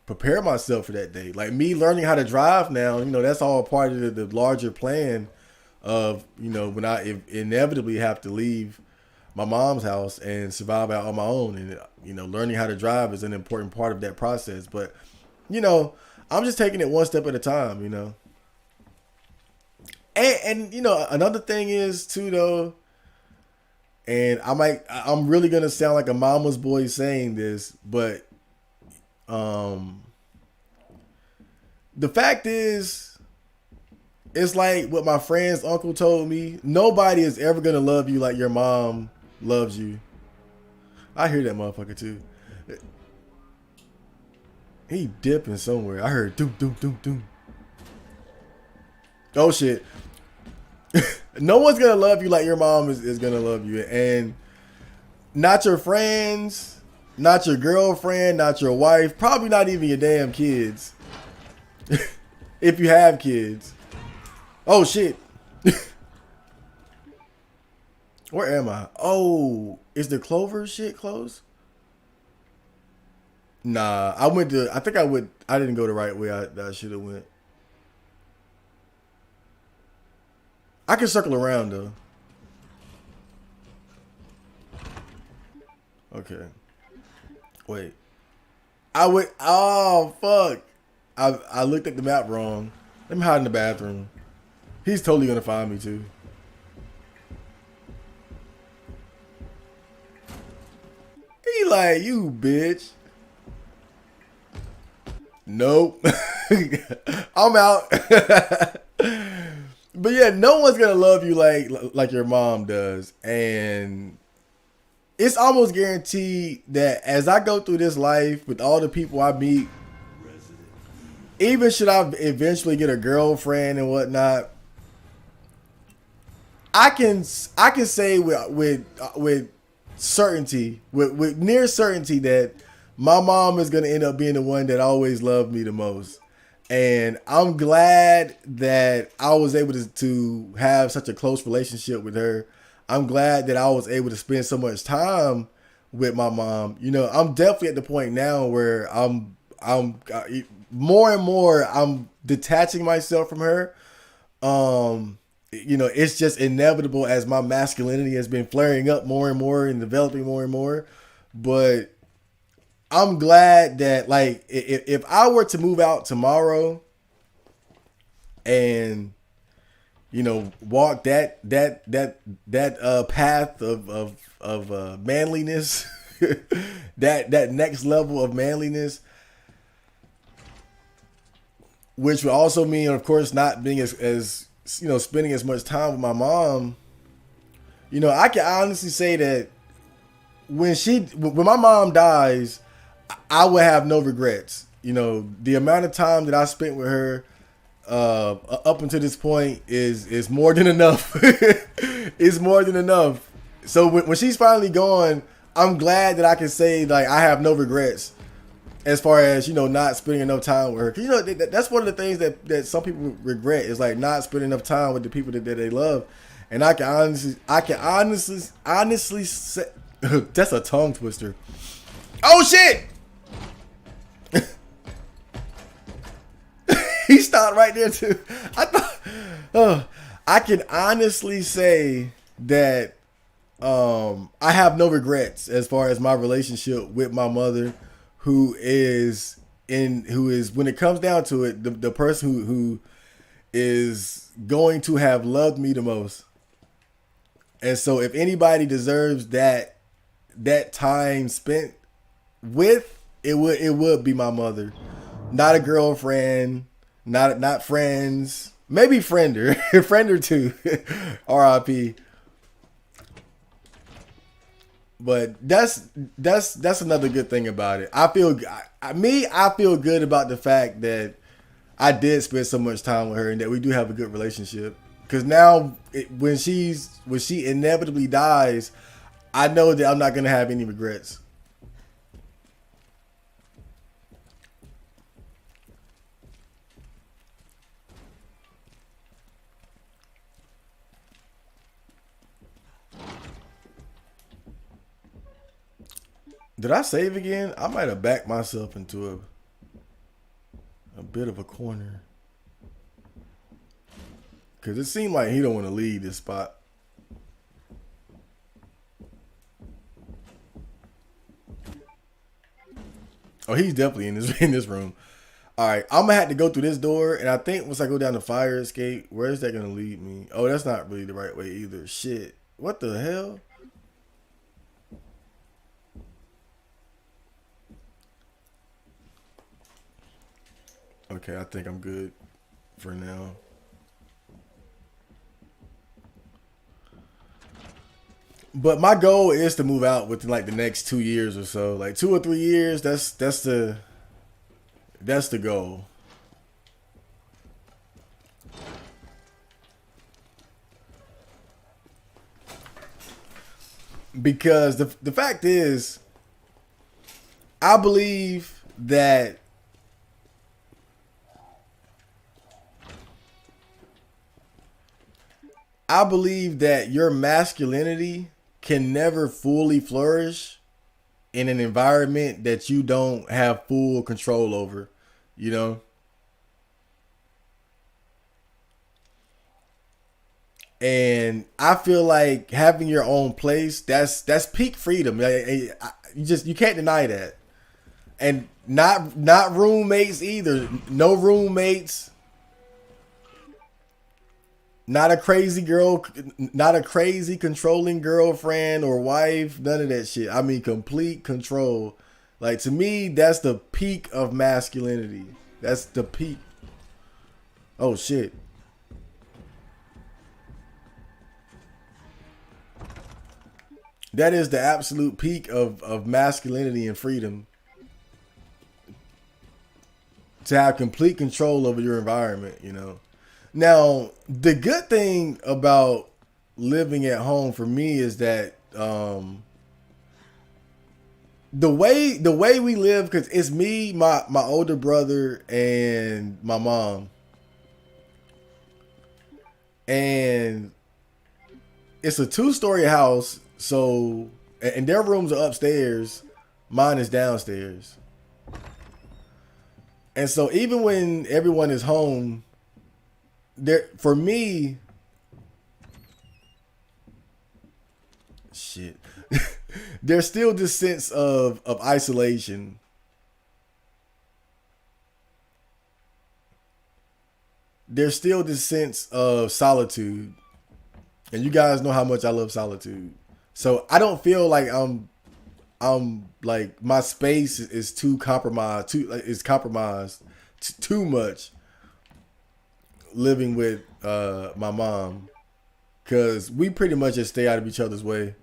prepare myself for that day. Like me learning how to drive now, that's all part of the larger plan of, when I inevitably have to leave my mom's house and survive out on my own. And, learning how to drive is an important part of that process. But, I'm just taking it one step at a time, And another thing is too, though, and I'm really going to sound like a mama's boy saying this, but the fact is, it's like what my friend's uncle told me. Nobody is ever gonna love you like your mom loves you. I hear that motherfucker too. He dipping somewhere. I heard doom doom doom doom. Oh shit. No one's gonna love you like your mom is gonna love you, and not your friends. Not your girlfriend, not your wife, probably not even your damn kids. If you have kids. Oh, shit. Where am I? Oh, is the Clover shit closed? Nah, I didn't go the right way I should have went. I can circle around, though. Okay. Wait. Oh, fuck. I looked at the map wrong. Let me hide in the bathroom. He's totally gonna find me too. He like, you bitch. Nope. I'm out. But yeah, no one's gonna love you like your mom does. And it's almost guaranteed that as I go through this life with all the people I meet, even should I eventually get a girlfriend and whatnot, I can say with certainty, with near certainty, that my mom is gonna end up being the one that always loved me the most. And I'm glad that I was able to have such a close relationship with her. I'm glad that I was able to spend so much time with my mom. I'm definitely at the point now where I'm more and more I'm detaching myself from her. It's just inevitable as my masculinity has been flaring up more and more and developing more and more. But I'm glad that, like, if I were to move out tomorrow and walk that path of manliness, that next level of manliness, which would also mean, of course, not being as spending as much time with my mom. I can honestly say that when my mom dies, I will have no regrets. The amount of time that I spent with her up until this point is more than enough. It's more than enough. So when she's finally gone, I'm glad that I can say, like, I have no regrets as far as not spending enough time with her. 'Cause, that's one of the things that some people regret, is like not spending enough time with the people that they love. And I can honestly say that's a tongue twister. Oh shit! He stopped right there too. I can honestly say that I have no regrets as far as my relationship with my mother, who is when it comes down to it, the person who is going to have loved me the most. And so if anybody deserves that time spent with, it would be my mother. Not a girlfriend, not friends. Maybe friender. Friender too. R.I.P. But that's another good thing about it. I feel good about the fact that I did spend so much time with her and that we do have a good relationship. Because now, when she inevitably dies, I know that I'm not gonna have any regrets. Did I save again? I might have backed myself into a bit of a corner. Cause it seemed like he don't want to leave this spot. Oh, he's definitely in this room. All right, I'm gonna have to go through this door, and I think once I go down the fire escape, where is that gonna lead me? Oh, that's not really the right way either. Shit, what the hell? Okay, I think I'm good for now. But my goal is to move out within like the next 2 years or so, like 2 or 3 years. That's the goal. Because the fact is, I believe that your masculinity can never fully flourish in an environment that you don't have full control over, you know? And I feel like having your own place, that's peak freedom. You can't deny that. And not roommates either. No roommates. Not a crazy girl, not a crazy controlling girlfriend or wife, none of that shit. I mean, complete control. Like, to me, that's the peak of masculinity. That's the peak. Oh, shit. That is the absolute peak of masculinity and freedom. To have complete control over your environment, you know. Now, the good thing about living at home for me is that the way we live, because it's me, my older brother, and my mom, and it's a 2-story house. So, and their rooms are upstairs, mine is downstairs, and so even when everyone is home, there for me, shit, there's still this sense of isolation. There's still this sense of solitude, and you guys know how much I love solitude. So I don't feel like I'm like my space is too compromised, too much living with my mom, because we pretty much just stay out of each other's way.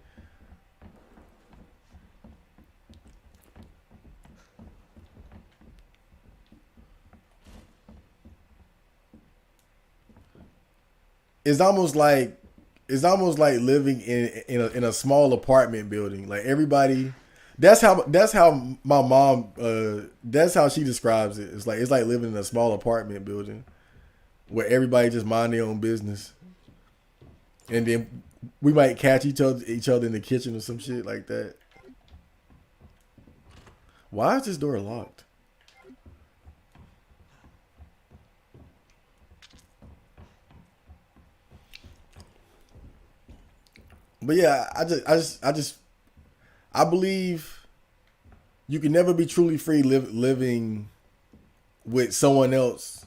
It's almost like living in a small apartment building. Like, everybody, that's how my mom that's how she describes it. It's like living in a small apartment building where everybody just mind their own business, and then we might catch each other in the kitchen or some shit like that. Why is this door locked? But yeah, I believe you can never be truly free living with someone else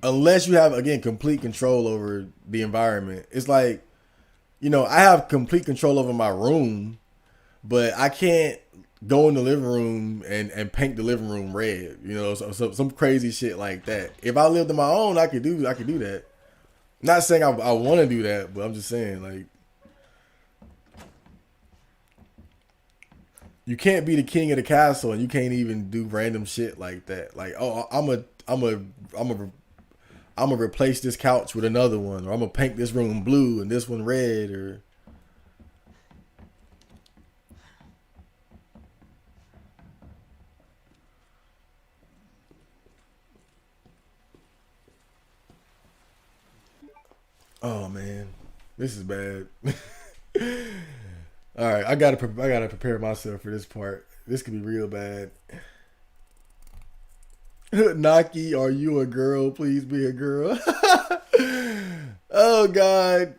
unless you have, again, complete control over the environment. It's like, I have complete control over my room, but I can't go in the living room and paint the living room red. You know, so some crazy shit like that. If I lived on my own, I could do that. Not saying I want to do that, but I'm just saying like you can't be the king of the castle and you can't even do random shit like that. Like, oh, I'm gonna replace this couch with another one, or I'm gonna paint this room blue and this one red, or oh man, this is bad. All right, I gotta prepare myself for this part. This could be real bad. Naki, are you a girl? Please be a girl. Oh God.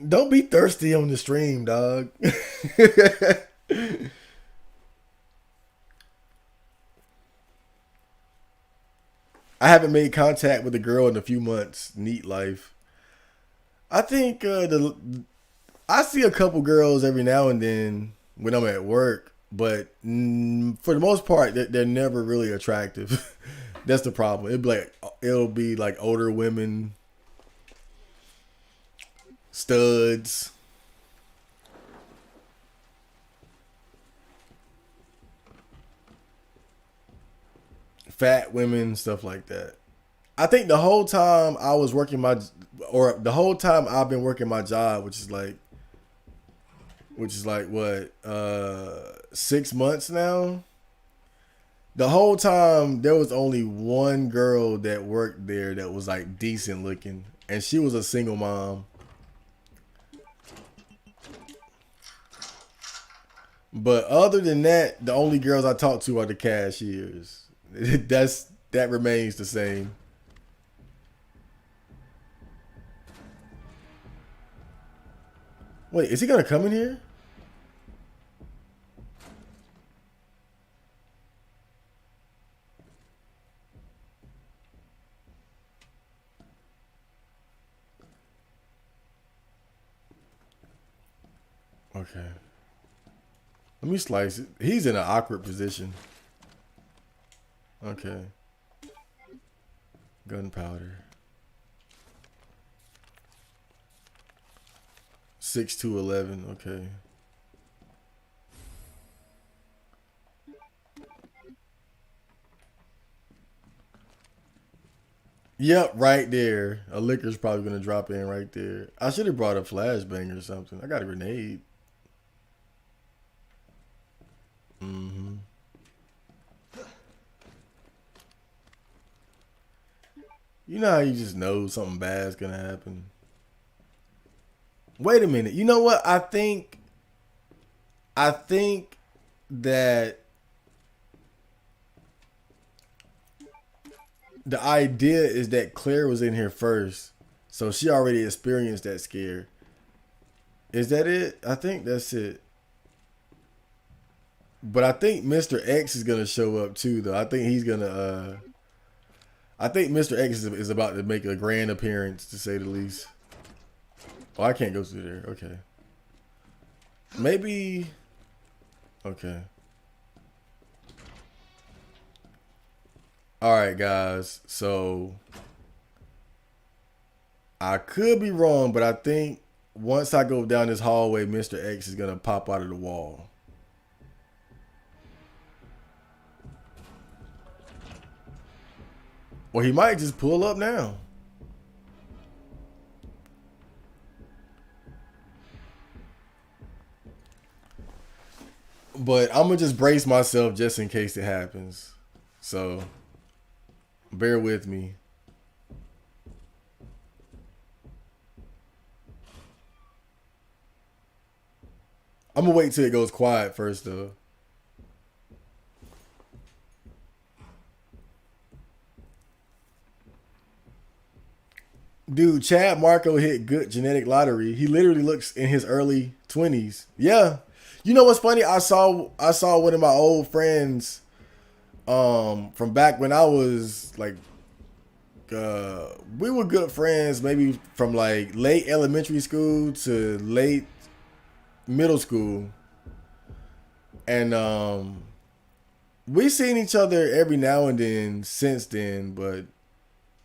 Don't be thirsty on the stream, dog. I haven't made contact with a girl in a few months. Neat life. I think I see a couple girls every now and then when I'm at work, but for the most part, they're never really attractive. That's the problem. It'll be like older women, studs. Fat women, stuff like that. I think the whole time the whole time I've been working my job, which is like what, 6 months now. The whole time there was only one girl that worked there that was like decent looking, and she was a single mom. But other than that, the only girls I talk to are the cashiers. That remains the same. Wait, is he gonna come in here? Okay. Let me slice it. He's in an awkward position. Okay. Gunpowder. 6 to 11. Okay. Yep, right there. A liquor's probably gonna drop in right there. I should have brought a flashbang or something. I got a grenade. Mm-hmm. You know how you just know something bad's gonna happen. Wait a minute. You know what? I think that the idea is that Claire was in here first, so she already experienced that scare. Is that it? I think that's it. But I think Mr. X is gonna show up too, though. I think he's gonna. I think Mr. X is about to make a grand appearance, to say the least. Oh, I can't go through there. Okay. Maybe. Okay. All right, guys. So I could be wrong, but I think once I go down this hallway, Mr. X is gonna pop out of the wall. Or he might just pull up now. But I'm gonna just brace myself just in case it happens. So bear with me. I'm gonna wait till it goes quiet first, though. Dude, Chad Marco hit good genetic lottery. He literally looks in his early 20s. Yeah. You know what's funny? I saw one of my old friends from back when I was like we were good friends, maybe from like late elementary school to late middle school. And we seen each other every now and then since then, but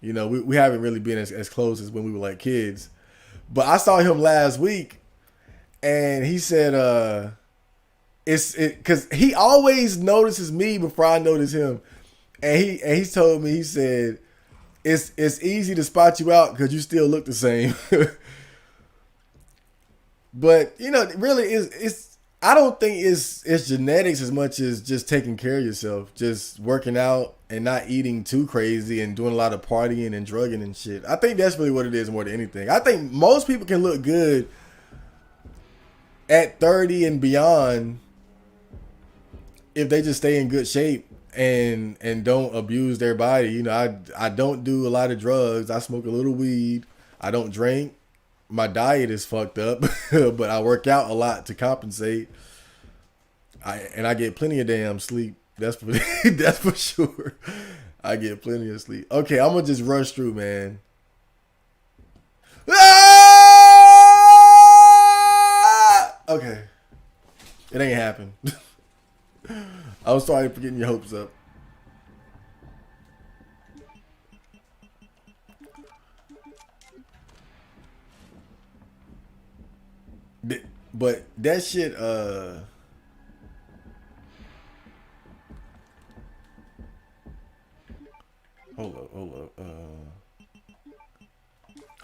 you know, we haven't really been as close as when we were like kids. But I saw him last week, and he said, it's because he always notices me before I notice him, and he told me, he said, it's easy to spot you out because you still look the same. But you know, really, it's I don't think it's genetics as much as just taking care of yourself, just working out and not eating too crazy and doing a lot of partying and drugging and shit. I think that's really what it is more than anything. I think most people can look good at 30 and beyond if they just stay in good shape and don't abuse their body. You know, I don't do a lot of drugs. I smoke a little weed. I don't drink. My diet is fucked up, but I work out a lot to compensate. I get plenty of damn sleep. That's for that's for sure. I get plenty of sleep. Okay, I'm gonna just rush through, man. Ah! Okay, it ain't happened. I was sorry for getting your hopes up. But that shit, hold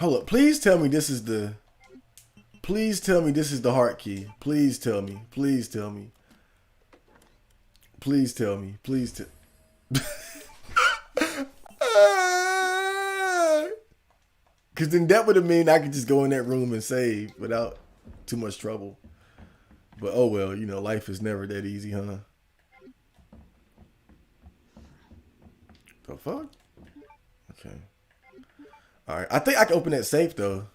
up. Please tell me this is the heart key. Please tell me. Please tell me. Please tell me. Please tell. Because then that would have mean I could just go in that room and save without too much trouble. But oh well, you know, life is never that easy, huh? The fuck? Okay. Alright. I think I can open that safe though.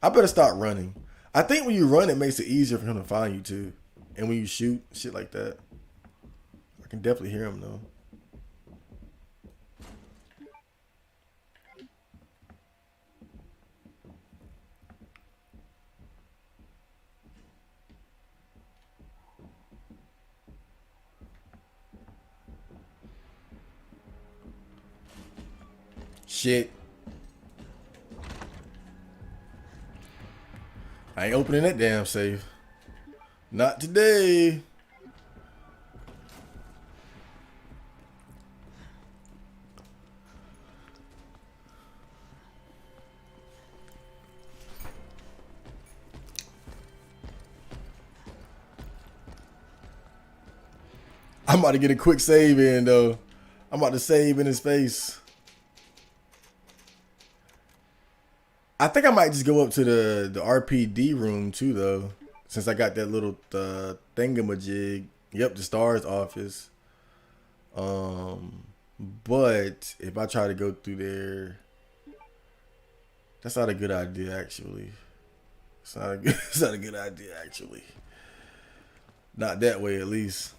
I better start running. I think when you run, it makes it easier for him to find you too. And when you shoot, shit like that. I can definitely hear him though. Shit. I ain't opening that damn safe. Not today. I'm about to get a quick save in though. I'm about to save in his face. I think I might just go up to the RPD room too, though, since I got that little thingamajig. Yep, the STARS office. But if I try to go through there, that's not a good idea, actually. It's not a good idea, actually. Not that way, at least.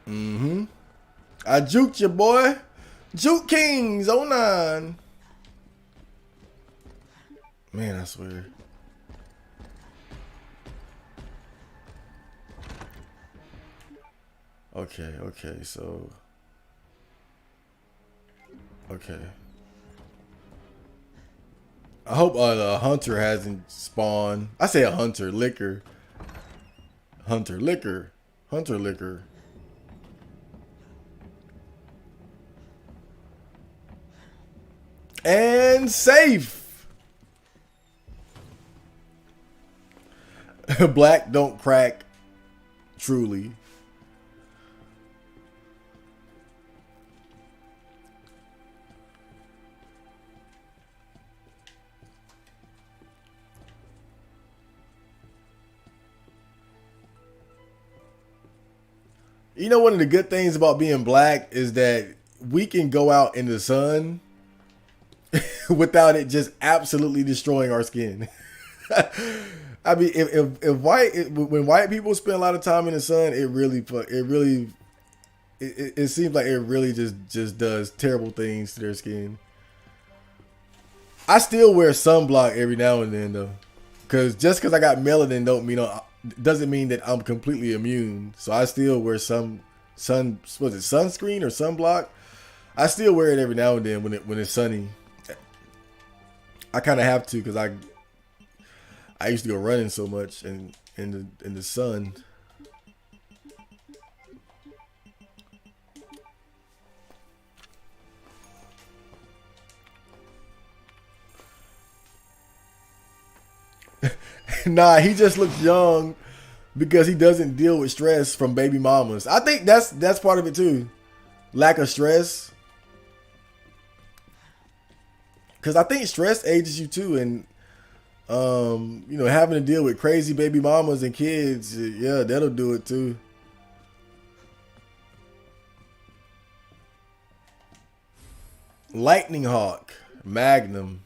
Mm-hmm. I juked you, boy. Juke Kings 09. Man, I swear. Okay, so. Okay. I hope a hunter hasn't spawned. I say a hunter, liquor. Hunter, liquor. Hunter, liquor. And safe. Black don't crack. Truly. You know, one of the good things about being black is that we can go out in the sun without it just absolutely destroying our skin. I mean, when white people spend a lot of time in the sun, it seems like it really just does terrible things to their skin. I still wear sunblock every now and then though, because just because I got melanin doesn't mean that I'm completely immune. So I still wear sunscreen or sunblock. I still wear it every now and then when it's sunny. I kind of have to because I used to go running so much in the sun. Nah, he just looks young because he doesn't deal with stress from baby mamas. I think that's part of it too. Lack of stress. Because I think stress ages you too, and having to deal with crazy baby mamas and kids, yeah, that'll do it too. Lightning Hawk, Magnum.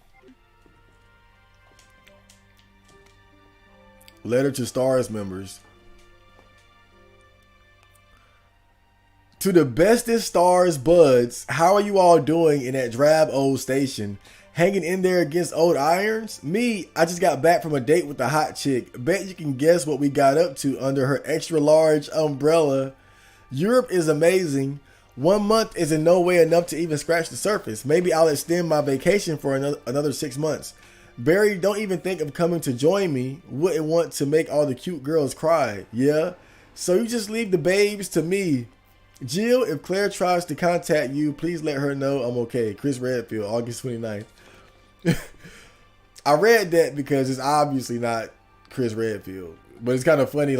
Letter to Stars members. To the bestest stars buds, how are you all doing in that drab old station? Hanging in there against old irons? Me, I just got back from a date with a hot chick. Bet you can guess what we got up to under her extra large umbrella. Europe is amazing. 1 month is in no way enough to even scratch the surface. Maybe I'll extend my vacation for another 6 months. Barry, don't even think of coming to join me. Wouldn't want to make all the cute girls cry. Yeah? So you just leave the babes to me. Jill, if Claire tries to contact you, please let her know I'm okay. Chris Redfield, August 29th. I read that because it's obviously not Chris Redfield. But it's kind of funny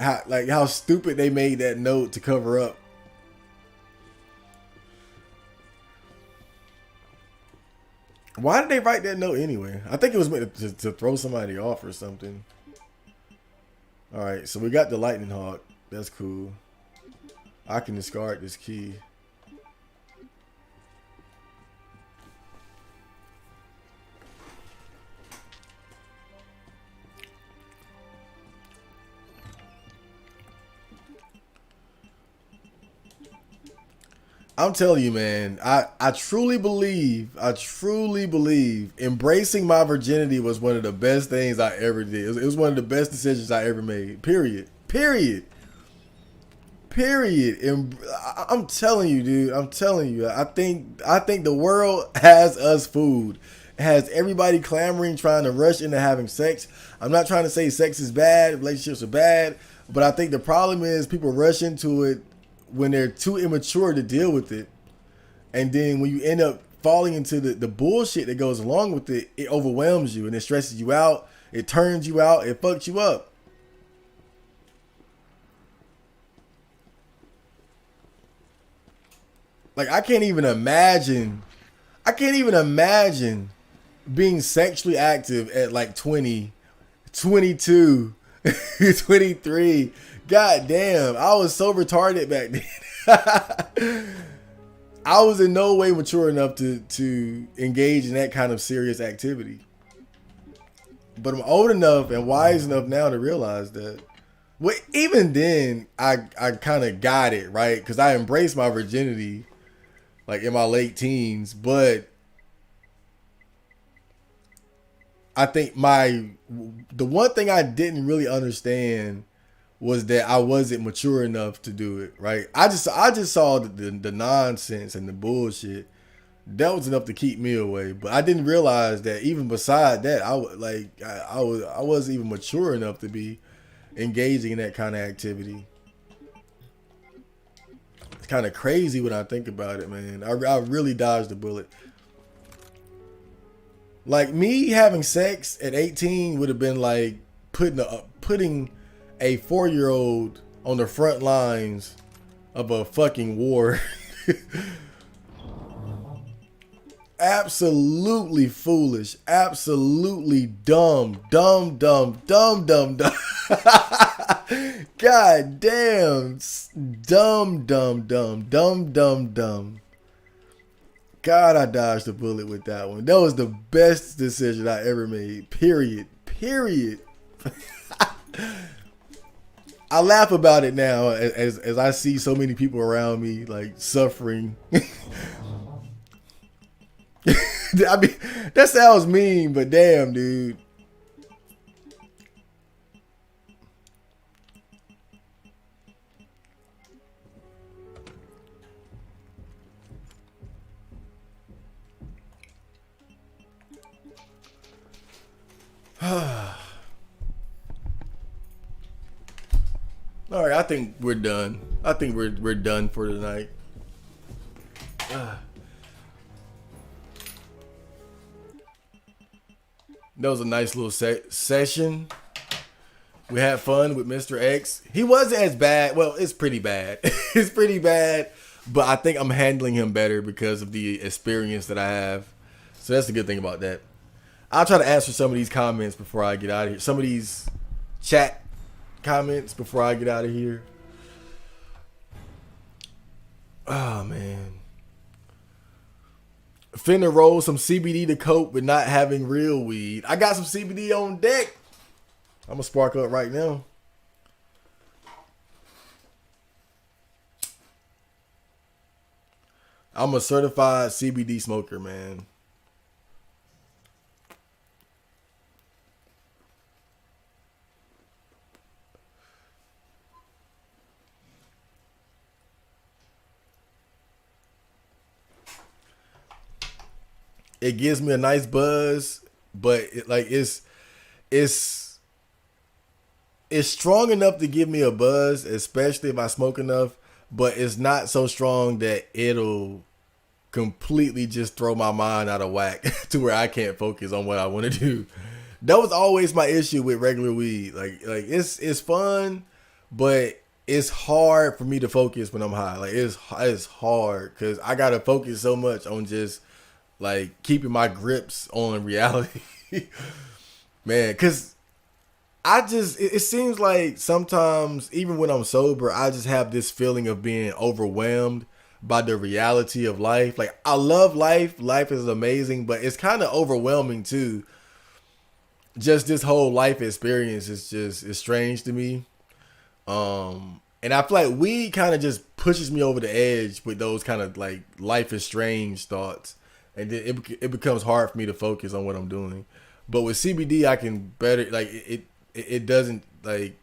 how stupid they made that note to cover up. Why did they write that note anyway? I think it was meant to throw somebody off or something. Alright, so we got the Lightning Hawk. That's cool. I can discard this key. I'm telling you, man, I truly believe embracing my virginity was one of the best things I ever did. It was one of the best decisions I ever made. Period. And I'm telling you, dude. I'm telling you. I think the world has us food. It has everybody clamoring, trying to rush into having sex. I'm not trying to say sex is bad, relationships are bad, but I think the problem is people rush into it when they're too immature to deal with it. And then when you end up falling into the bullshit that goes along with it, it overwhelms you and it stresses you out. It turns you out. It fucks you up. Like, I can't even imagine being sexually active at like 20, 22, 23. God damn, I was so retarded back then. I was in no way mature enough to engage in that kind of serious activity. But I'm old enough and wise enough now to realize that. Well, even then, I kind of got it, right? Because I embraced my virginity like in my late teens. But I think the one thing I didn't really understand was that I wasn't mature enough to do it, right? I just saw the nonsense and the bullshit. That was enough to keep me away. But I didn't realize that even beside that, I wasn't even mature enough to be engaging in that kind of activity. It's kind of crazy when I think about it, man. I really dodged the bullet. Like, me having sex at 18 would have been like putting a 4-year-old on the front lines of a fucking war. Absolutely foolish. Absolutely dumb. Dumb. God damn. Dumb. God, I dodged the bullet with that one. That was the best decision I ever made. Period. I laugh about it now as I see so many people around me like suffering. I mean, that sounds mean, but damn, dude. All right, I think we're done. I think we're done for tonight. That was a nice little session. We had fun with Mr. X. He wasn't as bad. Well, it's pretty bad. It's pretty bad, but I think I'm handling him better because of the experience that I have. So that's the good thing about that. I'll try to answer some of these comments before I get out of here. Some of these chat comments before I get out of here. Oh, man. Finna roll some CBD to cope with not having real weed. I got some CBD on deck. I'm gonna spark up right now. I'm a certified CBD smoker, man. It gives me a nice buzz, but it's strong enough to give me a buzz, especially if I smoke enough, but it's not so strong that it'll completely just throw my mind out of whack to where I can't focus on what I want to do. That was always my issue with regular weed. Like it's fun, but it's hard for me to focus when I'm high. Like it's hard because I gotta focus so much on just like keeping my grips on reality. Man, because it seems like sometimes even when I'm sober, I just have this feeling of being overwhelmed by the reality of life. Like I love life. Life is amazing, but it's kind of overwhelming too. Just this whole life experience is strange to me. And I feel like weed kind of just pushes me over the edge with those kind of like life is strange thoughts. And then it becomes hard for me to focus on what I'm doing. But with CBD, I can better like it doesn't like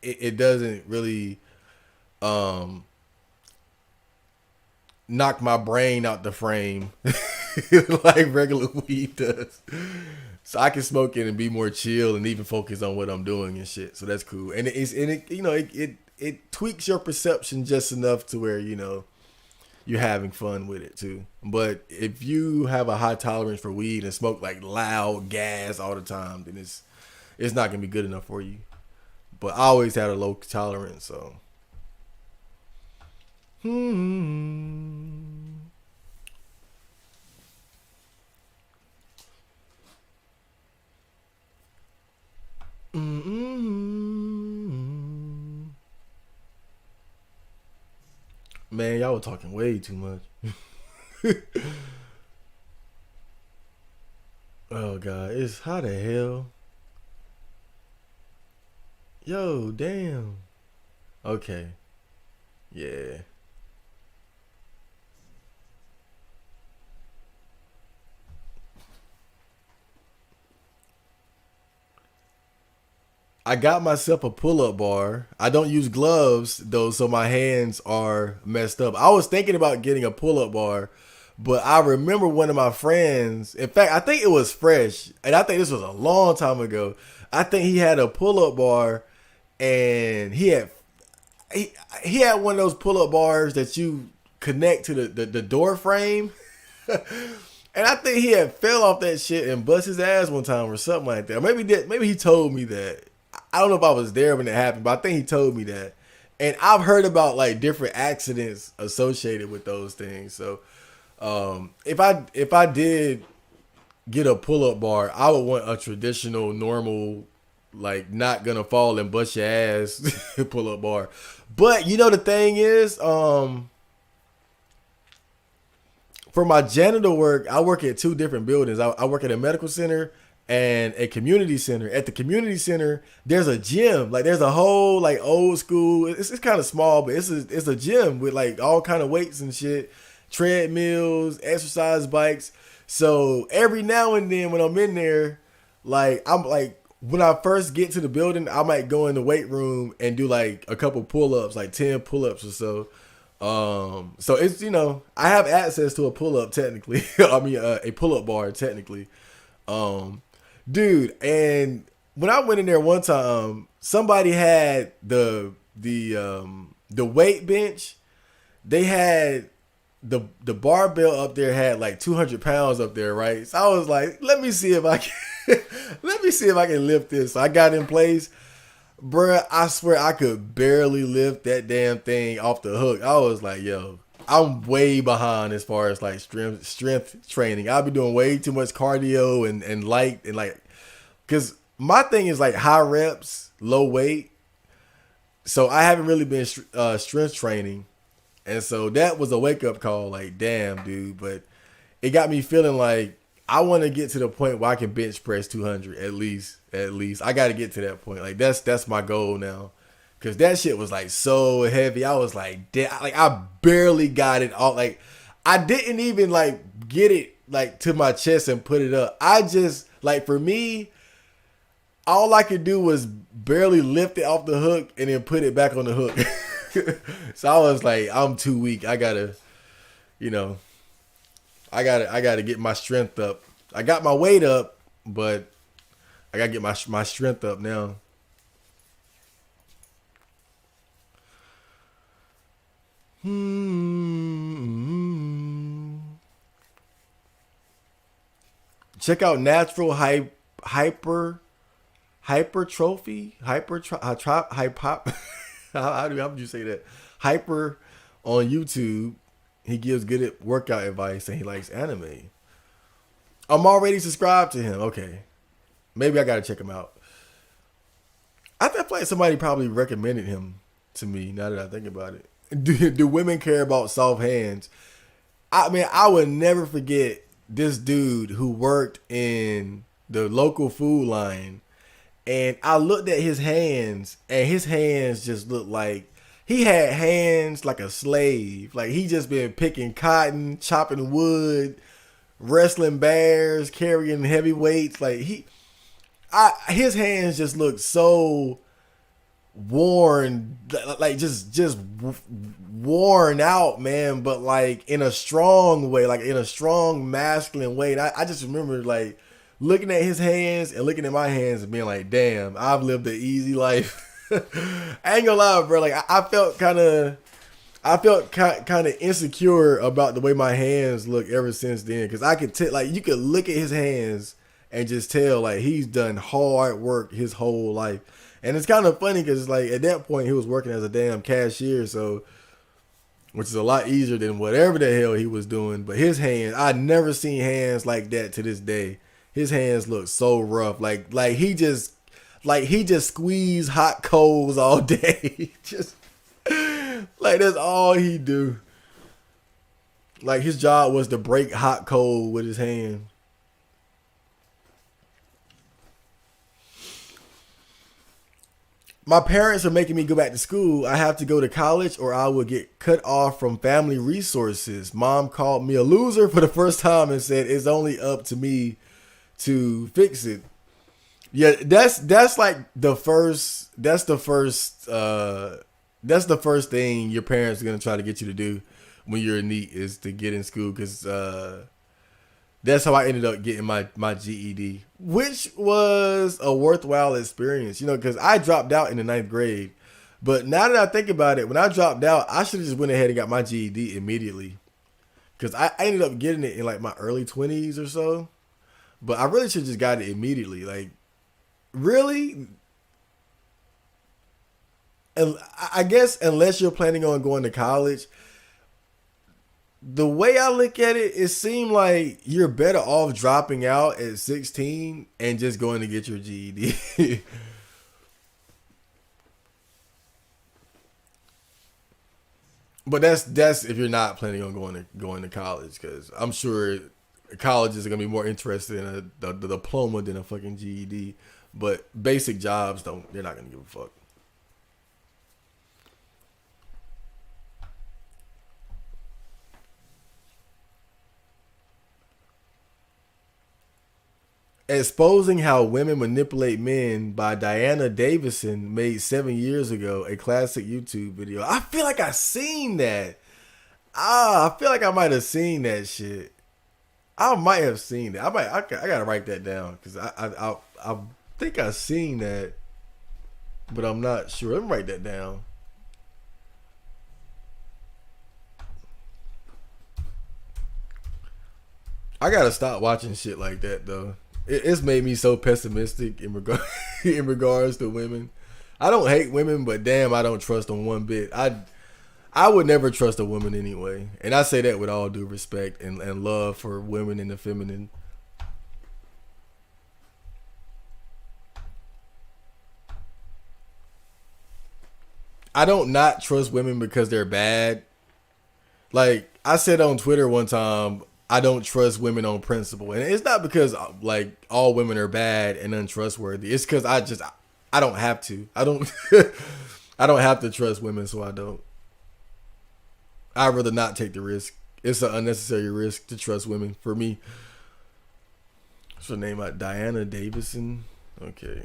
it doesn't really knock my brain out the frame like regular weed does. So I can smoke it and be more chill and even focus on what I'm doing and shit. So that's cool. And it tweaks your perception just enough to where you're having fun with it too. But if you have a high tolerance for weed and smoke like loud gas all the time, then it's not gonna be good enough for you. But I always had a low tolerance, so. Man, y'all were talking way too much. Oh God, it's how the hell? Yo, damn. Okay. Yeah. I got myself a pull-up bar. I don't use gloves though, so my hands are messed up. I was thinking about getting a pull-up bar, but I remember one of my friends. In fact, I think it was Fresh, and I think this was a long time ago. I think he had a pull-up bar, and he had one of those pull-up bars that you connect to the door frame. And I think he had fell off that shit and bust his ass one time or something like that. Maybe he told me that. I don't know if I was there when it happened, but I think he told me that. And I've heard about like different accidents associated with those things. So if I did get a pull-up bar, I would want a traditional, normal, like not gonna fall and bust your ass pull-up bar. But the thing is, for my janitor work, I work at two different buildings. I work at a medical center and a community center. At the community center, there's a gym. Like there's a whole like old school. It's kind of small, but it's a gym with like all kind of weights and shit, treadmills, exercise bikes. So every now and then when I'm in there, like I'm like when I first get to the building, I might go in the weight room and do like a couple pull ups, like 10 pull ups or so. So it's I have access to a pull up technically. I mean a pull up bar technically. Um, Dude, and when I went in there one time, somebody had the weight bench. They had the barbell up there had like 200 pounds up there, right? So I was like, let me see if I can let me see if I can lift this. So I got in place. Bruh, I swear I could barely lift that damn thing off the hook. I was like, yo, I'm way behind as far as like strength training. I've been doing way too much cardio and light and like, cause my thing is like high reps, low weight. So I haven't really been strength training. And so that was a wake up call. Like, damn, dude. But it got me feeling like I want to get to the point where I can bench press 200 at least. At least I got to get to that point. Like that's my goal now, cause that shit was like so heavy. I was like, like I barely got it all. Like I didn't even like get it like to my chest and put it up. I just like for me, all I could do was barely lift it off the hook and then put it back on the hook. So I was like, I'm too weak. I gotta, I gotta get my strength up. I got my weight up, but I gotta get my strength up now. Check out natural hypertrophy how would you say that? Hyper on YouTube. He gives good workout advice and he likes anime. I'm already subscribed to him. Okay. Maybe I gotta check him out. I feel like somebody probably recommended him to me now that I think about it. Do women care about soft hands? I mean, I would never forget this dude who worked in the local food line. And I looked at his hands, and his hands just looked like he had hands like a slave. Like he just been picking cotton, chopping wood, wrestling bears, carrying heavy weights. Like his hands just look so worn, like just worn out, man. But like in a strong way, like in a strong masculine way. And I just remember like looking at his hands and looking at my hands and being like, damn, I've lived an easy life. I ain't gonna lie, bro. Like I felt kind of insecure about the way my hands look ever since then, because I could tell, like you could look at his hands and just tell like he's done hard work his whole life. And it's kind of funny because like at that point he was working as a damn cashier, so which is a lot easier than whatever the hell he was doing. But his hands, I never seen hands like that to this day. His hands look so rough, like he just squeezed hot coals all day. Just like that's all he do. Like his job was to break hot coal with his hand. My parents are making me go back to school. I have to go to college or I will get cut off from family resources. Mom called me a loser for the first time and said it's only up to me to fix it. Yeah, that's like the first that's the first thing your parents are gonna try to get you to do when you're in NEET is to get in school, because that's how I ended up getting my GED, which was a worthwhile experience, because I dropped out in the 9th grade. But now that I think about it, when I dropped out, I should have just went ahead and got my GED immediately, because I ended up getting it in like my early 20s or so. But I really should have just got it immediately. Like, really? And I guess unless you're planning on going to college, the way I look at it, it seemed like you're better off dropping out at 16 and just going to get your GED. But that's if you're not planning on going to college, because I'm sure colleges are gonna be more interested in the diploma than a fucking GED. But basic jobs they're not gonna give a fuck. Exposing How Women Manipulate Men by Diana Davison made 7 years ago, a classic YouTube video. I feel like I seen that. I feel like I might have seen that shit. I might have seen it. I gotta write that down because I think I seen that, but I'm not sure. Let me write that down. I gotta stop watching shit like that though. It's made me so pessimistic in in regards to women. I don't hate women, but damn, I don't trust them one bit. I would never trust a woman anyway, and I say that with all due respect and love for women and the feminine. I don't not trust women because they're bad. Like I said on Twitter one time, I don't trust women on principle, and it's not because like all women are bad and untrustworthy. It's because I don't have to. I don't I don't have to trust women, so I don't. I'd rather not take the risk. It's an unnecessary risk to trust women for me. What's her name? Diana Davison. Okay.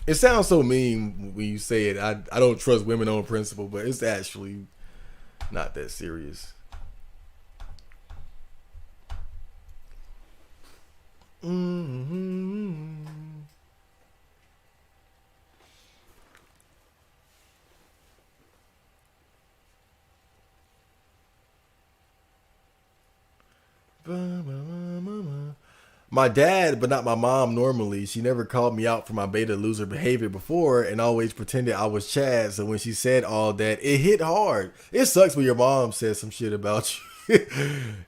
It sounds so mean when you say it. I don't trust women on principle, but it's actually not that serious. Mm-hmm. My dad, but not my mom normally. She never called me out for my beta loser behavior before and always pretended I was Chad. So when she said all that, it hit hard. It sucks when your mom says some shit about you.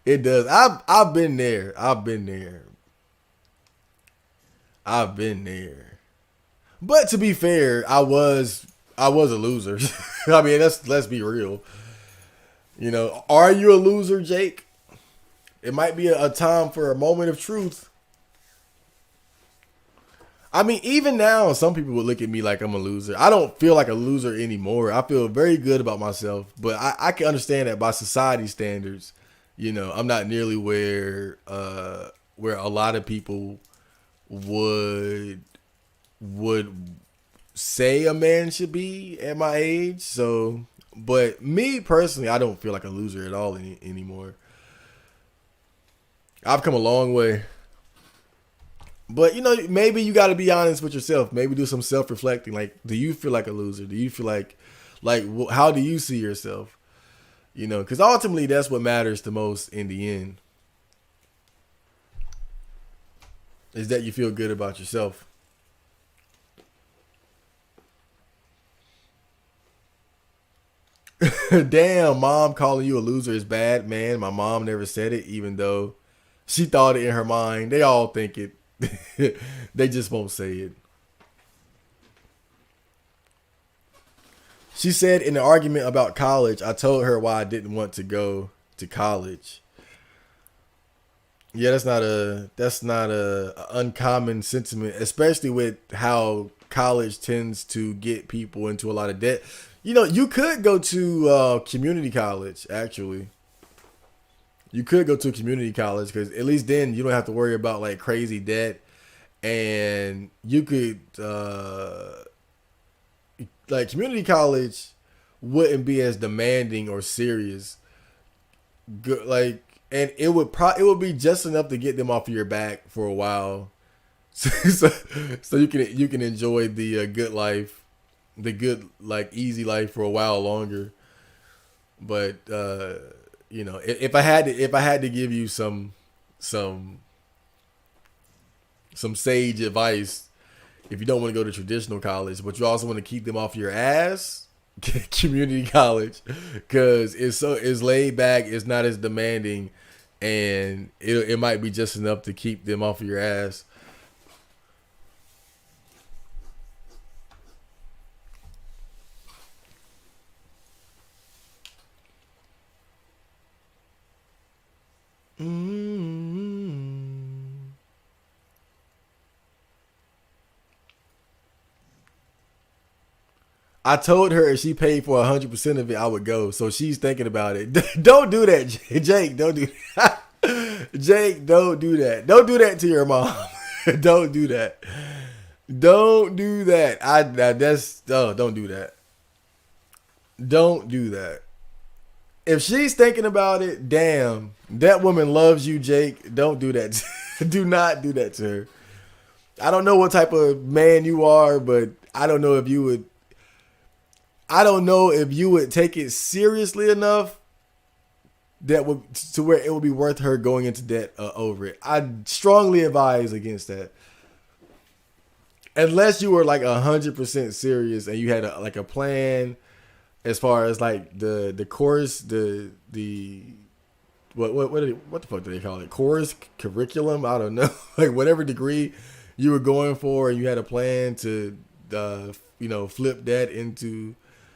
It does. I've been there. I've been there. I've been there. But to be fair, I was a loser. I mean, let's be real. You know, are you a loser, Jake? It might be a time for a moment of truth. I mean, even now, some people would look at me like I'm a loser. I don't feel like a loser anymore. I feel very good about myself, but I can understand that by society standards, you know, I'm not nearly where a lot of people would say a man should be at my age. So, but me personally, I don't feel like a loser at all anymore. I've come a long way. But, you know, maybe you got to be honest with yourself. Maybe do some self-reflecting. Like, do you feel like a loser? Do you feel like how do you see yourself? You know, because ultimately that's what matters the most in the end. Is that you feel good about yourself. Damn, mom calling you a loser is bad, man. My mom never said it, even though she thought it in her mind. They all think it. They just won't say it. She said in an argument about college, I told her why I didn't want to go to college. Yeah, that's not a uncommon sentiment, especially with how college tends to get people into a lot of debt. You know, you could go to community college, actually. You could go to a community college because at least then you don't have to worry about like crazy debt. And you could, like community college wouldn't be as demanding or serious. Like, and it would be just enough to get them off of your back for a while. So you can enjoy the good life, the good, like easy life for a while longer. But, you know, if I had to give you some sage advice, if you don't want to go to traditional college, but you also want to keep them off your ass, community college, because it's laid back, it's not as demanding, and it might be just enough to keep them off of your ass. I told her if she paid for 100% of it, I would go. So she's thinking about it. Don't do that, Jake. Don't do that. Jake, don't do that. Don't do that to your mom. Don't do that. Don't do that. Don't do that. Don't do that. If she's thinking about it, damn, that woman loves you, Jake. Don't do that. Do not do that to her. I don't know what type of man you are, but I don't know if you would. I don't know if you would take it seriously enough that would to where it would be worth her going into debt over it. I strongly advise against that. Unless you were like 100% serious and you had a plan as far as like the course, the what the fuck do they call it? Course curriculum? I don't know. Like whatever degree you were going for, and you had a plan to flip that into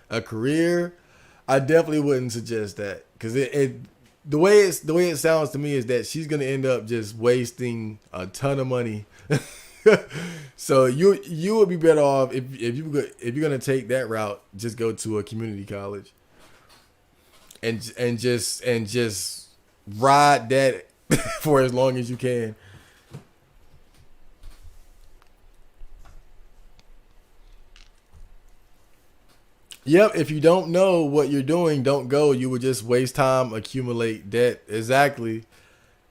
a career. I definitely wouldn't suggest that, because the way it sounds to me is that she's gonna end up just wasting a ton of money. So you would be better off if you're gonna take that route, just go to a community college and just ride that for as long as you can. Yep, if you don't know what you're doing, don't go. You would just waste time, accumulate debt. Exactly.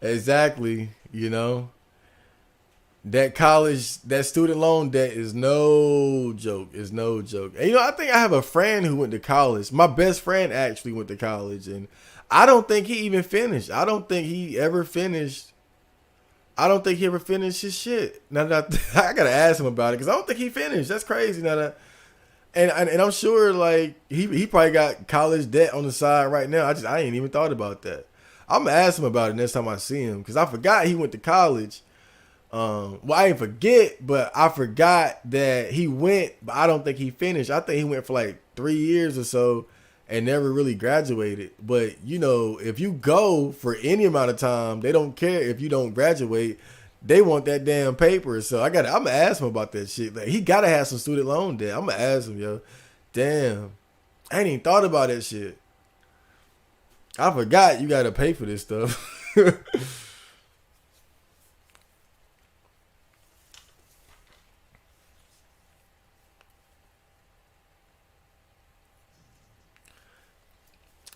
You know, that student loan debt is no joke. It's no joke. And I think I have a friend who went to college. My best friend actually went to college, and I don't think he even finished. I don't think he ever finished his shit. Now that I gotta ask him about it, because I don't think he finished. That's crazy. And I'm sure like he probably got college debt on the side right now. I ain't even thought about that. I'm gonna ask him about it next time I see him, because I forgot he went to college. Well, I didn't forget, but I forgot that he went, but I don't think he finished. I think he went for like 3 years or so and never really graduated. But if you go for any amount of time, they don't care if you don't graduate. They want that damn paper. So I'm gonna ask him about that shit. Like, he gotta have some student loan debt. I'm gonna ask him, yo. Damn. I ain't even thought about that shit. I forgot you gotta pay for this stuff.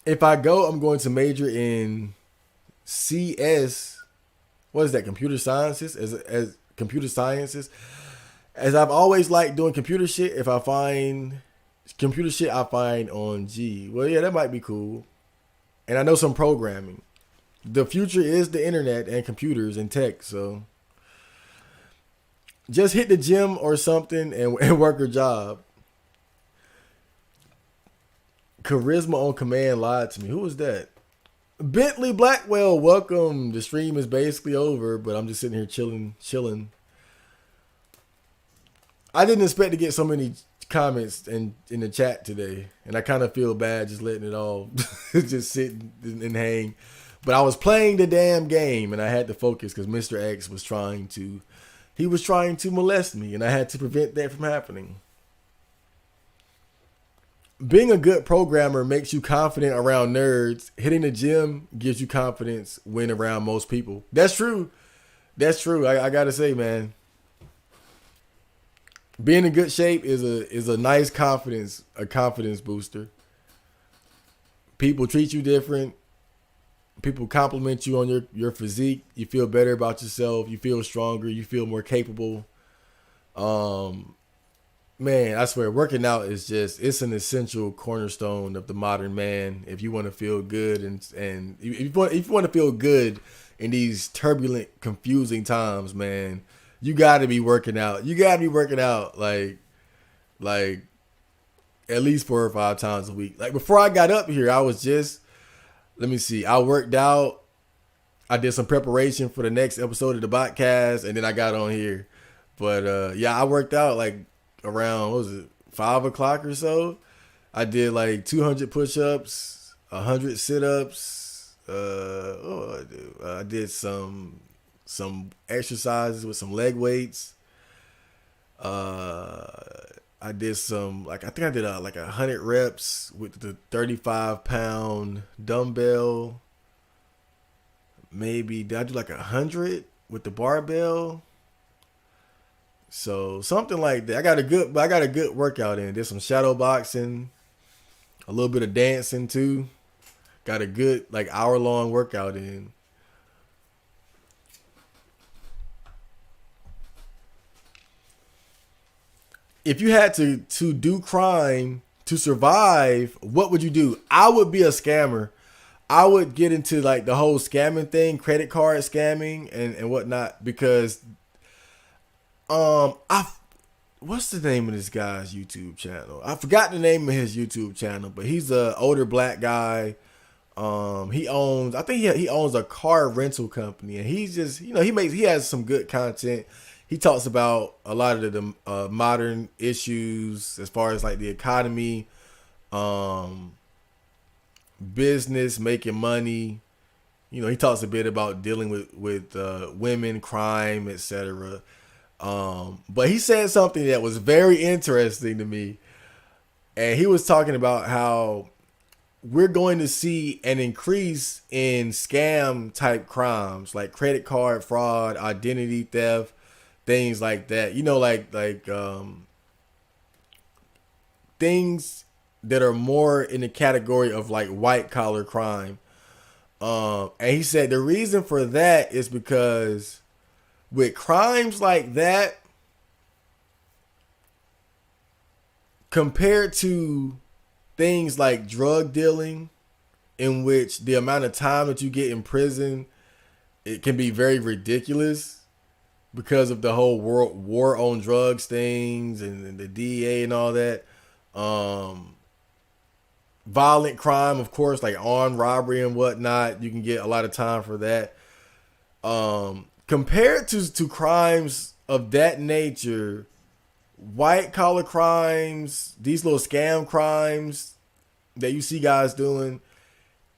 If I go, I'm going to major in CS. What is that? Computer sciences? As computer sciences. As I've always liked doing computer shit. If I find computer shit, I find on G. Well, yeah, that might be cool. And I know some programming. The future is the internet and computers and tech. So just hit the gym or something and work a job. Charisma on command lied to me. Who was that? Bentley Blackwell, welcome. The stream is basically over, but I'm just sitting here chilling. I didn't expect to get so many comments in the chat today, and I kind of feel bad just letting it all just sit and hang. But I was playing the damn game, and I had to focus because Mr. X was trying to molest me, and I had to prevent that from happening. Being a good programmer makes you confident around nerds. Hitting the gym gives you confidence when around most people. That's true. I gotta say, man. Being in good shape is a nice confidence booster. People treat you different. People compliment you on your physique. You feel better about yourself. You feel stronger. You feel more capable. Man, I swear, working out is it's an essential cornerstone of the modern man. If you want to feel good and if you want to feel good in these turbulent, confusing times, man, you got to be working out. You got to be working out like at least 4 or 5 times a week. Like before I got up here, I was I worked out. I did some preparation for the next episode of the podcast, and then I got on here. But yeah, I worked out like around, what was it, 5 o'clock or so. I did like 200 push-ups, 100 sit-ups. I did some exercises with some leg weights. I did some, I think I did 100 reps with the 35-pound dumbbell. maybe did I do like 100 with the barbell? So something like that. I got a good workout in. Did some shadow boxing, a little bit of dancing too. Got a good like hour-long workout in. If you had to do crime to survive, what would you do? I would be a scammer. I would get into like the whole scamming thing, credit card scamming and whatnot, because I what's the name of this guy's YouTube channel? I forgot the name of his YouTube channel, but he's a older black guy. He owns, I think he owns a car rental company, and he's just, he has some good content. He talks about a lot of the modern issues as far as like the economy, business, making money. He talks a bit about dealing with women, crime, etc. But he said something that was very interesting to me, and he was talking about how we're going to see an increase in scam type crimes like credit card fraud, identity theft, things like that. Things that are more in the category of like white collar crime. And he said the reason for that is because with crimes like that, compared to things like drug dealing, in which the amount of time that you get in prison, it can be very ridiculous because of the whole war on drugs things and the DEA and all that. Violent crime, of course, like armed robbery and whatnot, you can get a lot of time for that. Compared to crimes of that nature, white collar crimes, these little scam crimes that you see guys doing,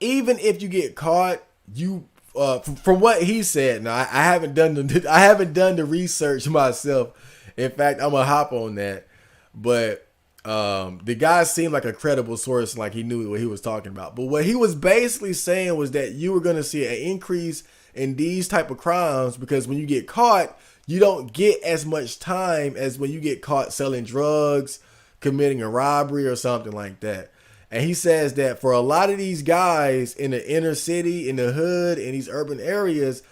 even if you get caught, you from what he said. Now I haven't done the research myself. In fact, I'm gonna hop on that. But the guy seemed like a credible source, like he knew what he was talking about. But what he was basically saying was that you were gonna see an increase in these type of crimes because when you get caught, you don't get as much time as when you get caught selling drugs, committing a robbery or something like that. And he says that for a lot of these guys in the inner city, in the hood, in these urban areas,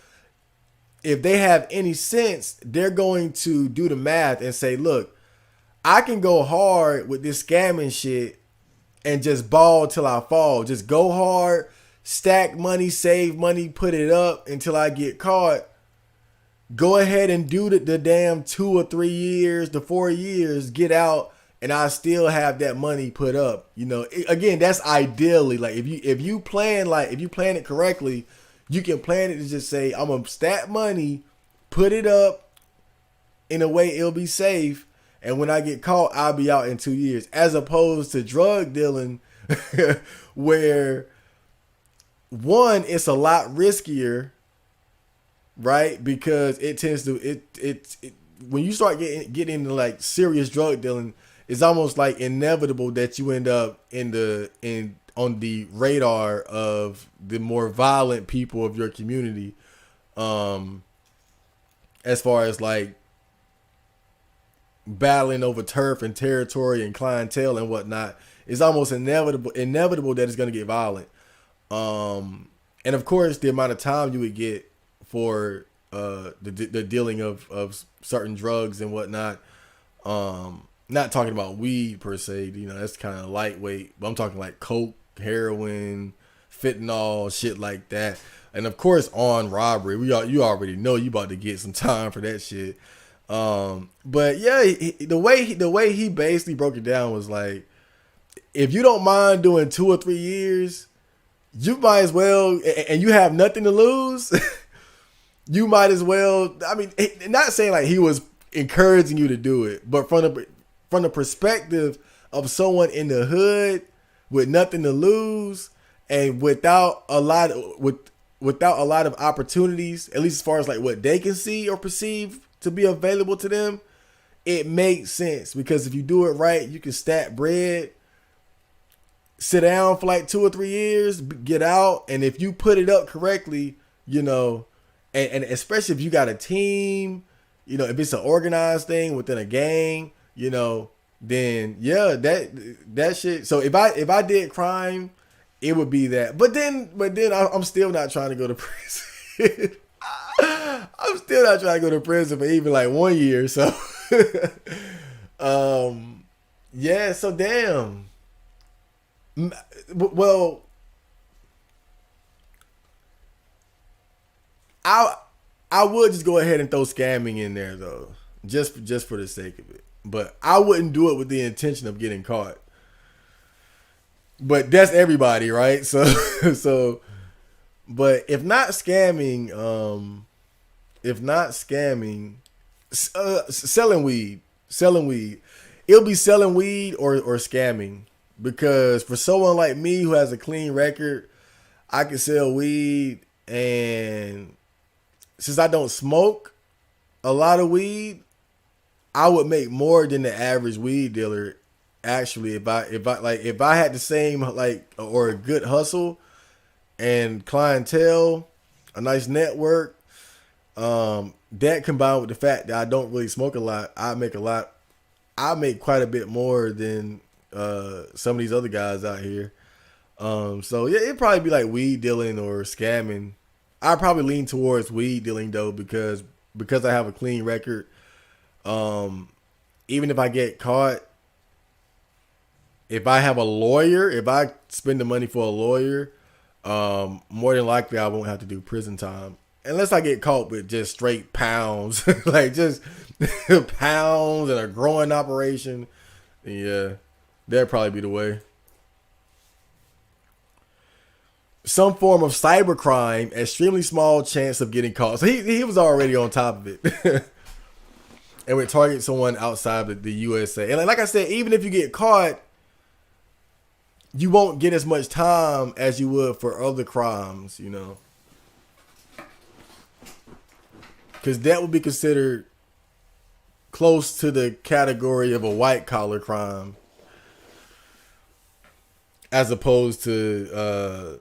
if they have any sense, they're going to do the math and say, look, I can go hard with this scamming shit and just ball till I fall. Just go hard, stack money, save money, put it up until I get caught. Go ahead and do the damn 2 or 3 years, the 4 years, get out, and I still have that money put up. Again, that's ideally, like if you plan it correctly, you can plan it to just say, I'm gonna stack money, put it up in a way it'll be safe, and when I get caught, I'll be out in 2 years. As opposed to drug dealing, where one, it's a lot riskier, right? Because it tends to when you start getting into like serious drug dealing, it's almost like inevitable that you end up on the radar of the more violent people of your community, as far as like battling over turf and territory and clientele and whatnot. It's almost inevitable that it's going to get violent. And of course, the amount of time you would get for the dealing of certain drugs and whatnot. Not talking about weed per se, that's kind of lightweight, but I'm talking like coke, heroin, fentanyl, shit like that. And of course, on robbery, you already know you about to get some time for that shit. But yeah, the way he basically broke it down was like, if you don't mind doing 2 or 3 years, you might as well, and you have nothing to lose. You might as well. I mean, not saying like he was encouraging you to do it, but from the perspective of someone in the hood with nothing to lose and without a lot of opportunities, at least as far as like what they can see or perceive to be available to them, it makes sense. Because if you do it right, you can stack bread, sit down for like 2 or 3 years, get out, and if you put it up correctly, you know, and especially if you got a team, you know, if it's an organized thing within a gang, you know, then yeah, that shit. So if I did crime, it would be that. But then I'm still not trying to go to prison. I'm still not trying to go to prison for even like 1 year. So, yeah. So damn. Well, I I would just go ahead and throw scamming in there though, just for the sake of it. But I wouldn't do it with the intention of getting caught. But that's everybody, right? So so but if not scamming, selling weed, it'll be selling weed or scamming because for someone like me who has a clean record, I can sell weed and since I don't smoke a lot of weed, I would make more than the average weed dealer. Actually, if I had the same like or a good hustle and clientele, a nice network, that combined with the fact that I don't really smoke a lot, I make a lot. I make quite a bit more than some of these other guys out here. So yeah, it'd probably be like weed dealing or scamming. I probably lean towards weed dealing though because I have a clean record. Even if I get caught, if I have a lawyer, if I spend the money for a lawyer, more than likely I won't have to do prison time unless I get caught with just straight pounds, like just pounds and a growing operation. Yeah, that'd probably be the way. Some form of cybercrime, extremely small chance of getting caught. So he was already on top of it. And would target someone outside of the USA. And like I said, even if you get caught, you won't get as much time as you would for other crimes, you know. Because that would be considered close to the category of a white collar crime. As opposed to,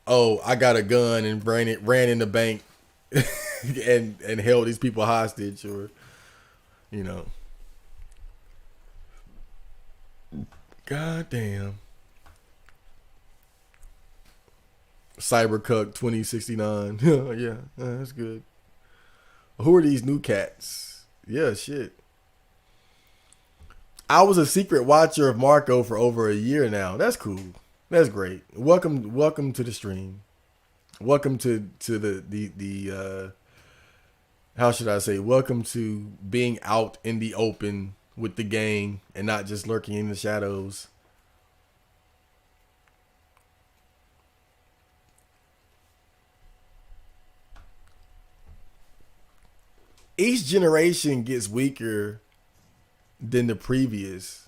oh, I got a gun and ran in the bank and held these people hostage or, you know. God damn. Cybercuck 2069. Yeah, that's good. Who are these new cats? Yeah, shit. I was a secret watcher of Marco for over a year now. That's cool. That's great. Welcome to the stream. Welcome to the how should I say? Welcome to being out in the open with the gang and not just lurking in the shadows. Each generation gets weaker than the previous.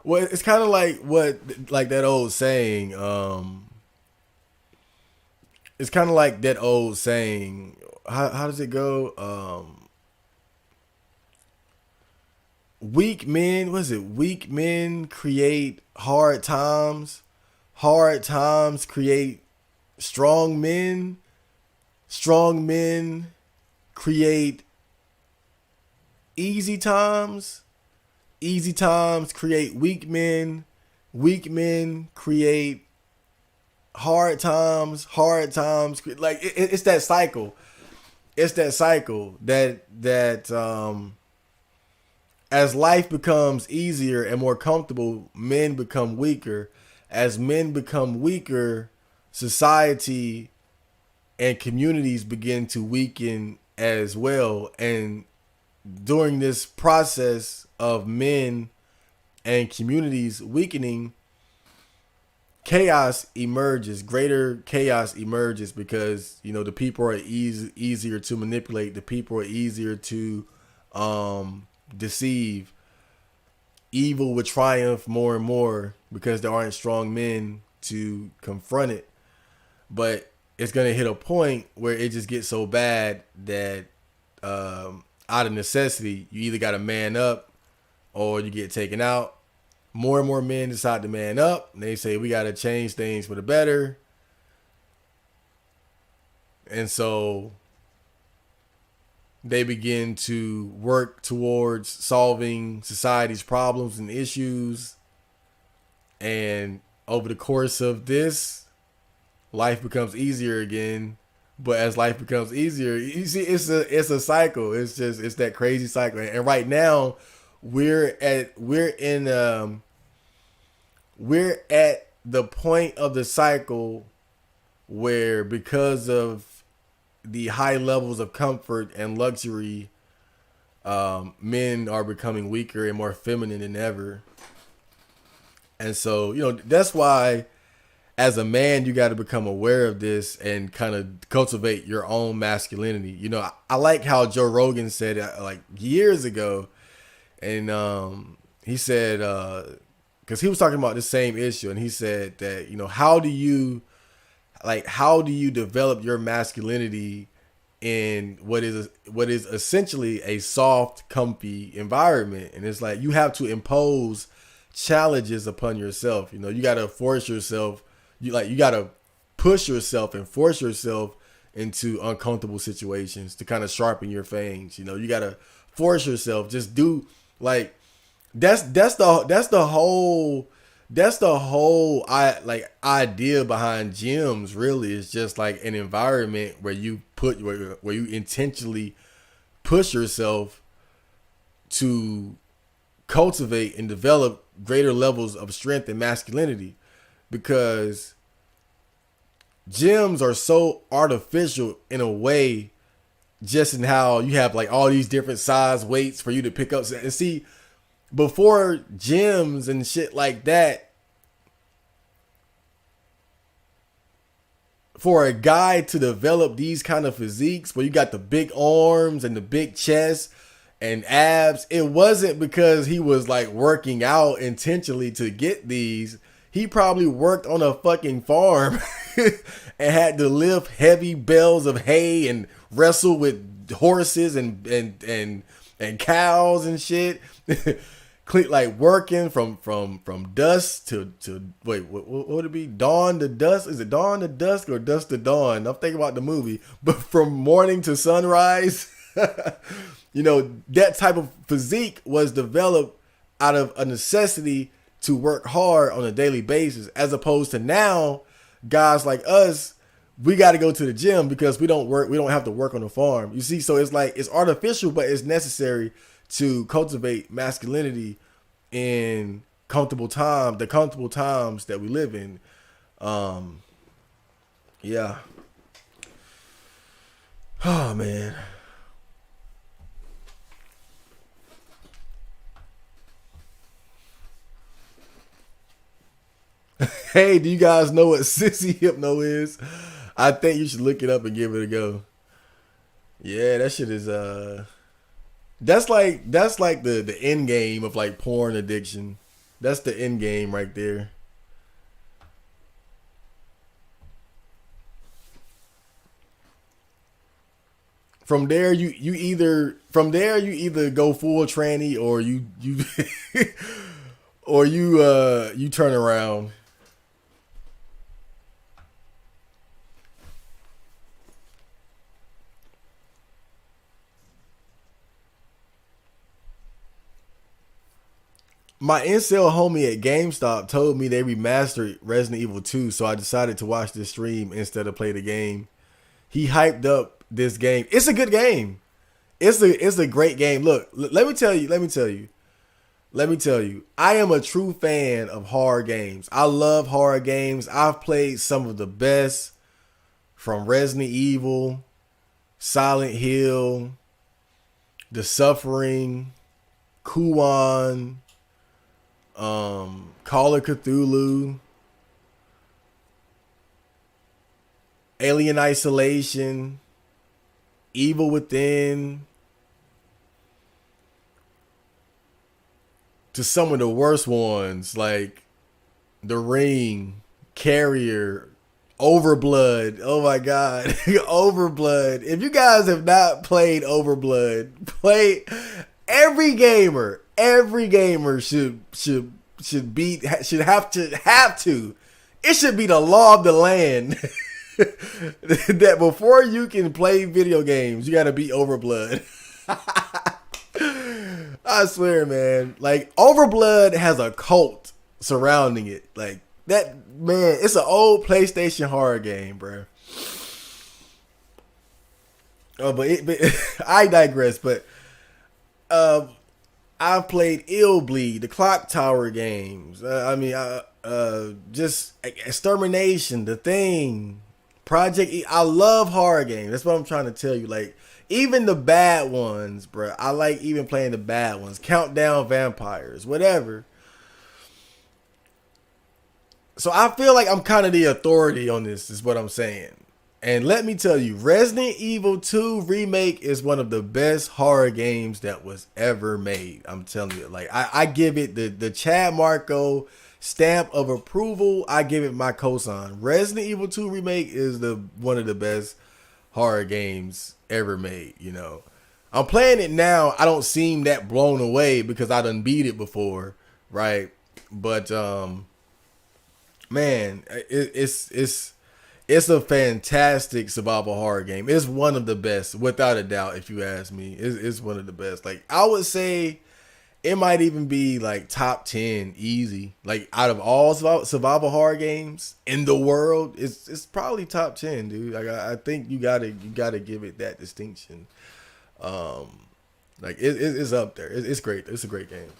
Well, it's kind of like that old saying. It's kind of like that old saying. How does it go? Weak men. What is it? Weak men create hard times. Hard times create strong men. Strong men create easy times. Easy times create weak men. Weak men create hard times. Hard times like it's that cycle. It's that cycle that as life becomes easier and more comfortable, men become weaker. As men become weaker, society and communities begin to weaken as well. And during this process of men and communities weakening, chaos emerges. Greater chaos emerges because, you know, the people are easier to manipulate. The people are easier to deceive. Evil would triumph more and more because there aren't strong men to confront it. But it's going to hit a point where it just gets so bad that out of necessity, you either got to man up or you get taken out. More and more men decide to man up. And they say, we got to change things for the better. And so they begin to work towards solving society's problems and issues. And over the course of this, life becomes easier again. But as life becomes easier, you see, it's a cycle. It's that crazy cycle. And right now, we're at the point of the cycle where, because of the high levels of comfort and luxury, men are becoming weaker and more feminine than ever. And so, that's why, as a man, you got to become aware of this and kind of cultivate your own masculinity. I like how Joe Rogan said it like years ago. And he said, because he was talking about the same issue, and he said that, how do you develop your masculinity in what is essentially a soft, comfy environment? And it's like, you have to impose challenges upon yourself. You got to force yourself. You got to push yourself and force yourself into uncomfortable situations to kind of sharpen your fangs. You got to force yourself. Just do that's the whole idea behind gyms. Really, is just like an environment where you intentionally push yourself to cultivate and develop greater levels of strength and masculinity. Because gyms are so artificial in a way, just in how you have like all these different size weights for you to pick up. And see, before gyms and shit like that, for a guy to develop these kind of physiques where you got the big arms and the big chest and abs, it wasn't because he was like working out intentionally to get these. He probably worked on a fucking farm and had to lift heavy bales of hay and wrestle with horses and cows and shit. Like working from dusk to wait, what would it be? Dawn to dusk? Is it dawn to dusk or dusk to dawn? I'm thinking about the movie, but from morning to sunrise. That type of physique was developed out of a necessity to work hard on a daily basis, as opposed to now, guys like us, we got to go to the gym because we don't have to work on the farm. You see, so it's like, it's artificial, but it's necessary to cultivate masculinity in the comfortable times that we live in. Yeah. Oh man. Hey, do you guys know what sissy hypno is? I think you should look it up and give it a go. Yeah, that shit is that's like the end game of like porn addiction. That's the end game right there. From there you either go full tranny or you or you turn around. My incel homie at GameStop told me they remastered Resident Evil 2, so I decided to watch this stream instead of play the game. He hyped up this game. It's a good game. It's a great game. Look, let me tell you. I am a true fan of horror games. I love horror games. I've played some of the best, from Resident Evil, Silent Hill, The Suffering, Kuon, Call of Cthulhu, Alien Isolation, Evil Within, to some of the worst ones like The Ring, Carrier, Overblood. Oh my god. Overblood. If you guys have not played Overblood, play. Every gamer should have to. It should be the law of the land that before you can play video games, you got to beat Overblood. I swear, man. Like, Overblood has a cult surrounding it. Like, that, man, it's an old PlayStation horror game, bro. Oh, but I digress. But I've played Ill Bleed, the Clock Tower games. Just Extermination, The Thing, Project E. I love horror games. That's what I'm trying to tell you. Like, even the bad ones, bro. I like even playing the bad ones. Countdown Vampires, whatever. So I feel like I'm kind of the authority on this, is what I'm saying. And let me tell you, Resident Evil 2 Remake is one of the best horror games that was ever made. I'm telling you. Like, I give it the Chad Marco stamp of approval. I give it my cosign. Resident Evil 2 Remake is one of the best horror games ever made, you know. I'm playing it now. I don't seem that blown away because I done beat it before, right? But man, it's a fantastic survival horror game. It's one of the best, without a doubt, if you ask me. It's one of the best. Like, I would say it might even be like top 10 easy. Like, out of all survival horror games in the world, it's probably top 10, dude. Like, I think you gotta give it that distinction. Like, it's up there. It's great. It's a great game.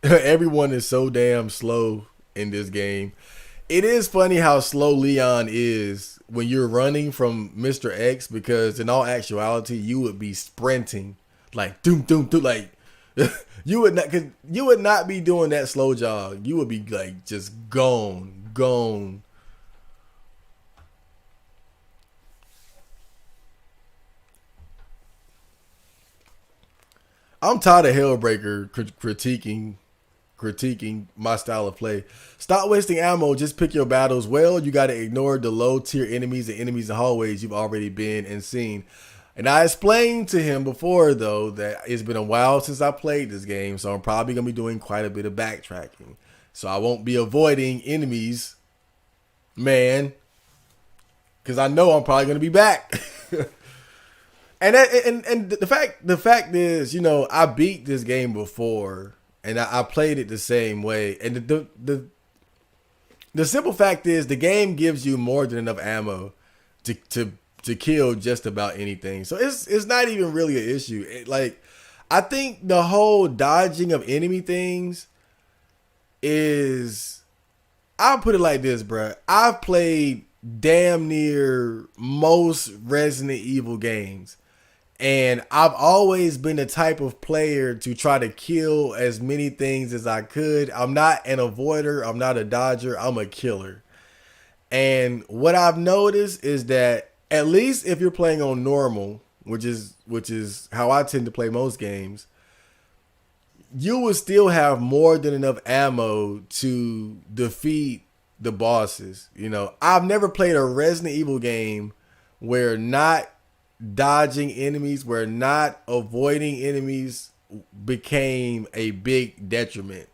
Everyone is so damn slow in this game. It is funny how slow Leon is when you're running from Mr. X, because in all actuality, you would be sprinting like doom doom doom, like you would not be doing that slow jog. You would be like just gone. I'm tired of Hellbreaker critiquing my style of play. Stop wasting ammo. Just pick your battles well. You got to ignore the low tier enemies and enemies in hallways you've already been and seen. And I explained to him before, though, that it's been a while since I played this game, so I'm probably going to be doing quite a bit of backtracking. So I won't be avoiding enemies, man, because I know I'm probably going to be back. And the fact is, you know, I beat this game before, and I played it the same way. And the simple fact is, the game gives you more than enough ammo to kill just about anything. So it's not even really an issue. I think the whole dodging of enemy things is, I'll put it like this, bro. I've played damn near most Resident Evil games, and I've always been the type of player to try to kill as many things as I could. I'm not an avoider. I'm not a dodger. I'm a killer. And what I've noticed is that, at least if you're playing on normal, which is how I tend to play most games, you will still have more than enough ammo to defeat the bosses. You know, I've never played a Resident Evil game where not dodging enemies, where not avoiding enemies became a big detriment.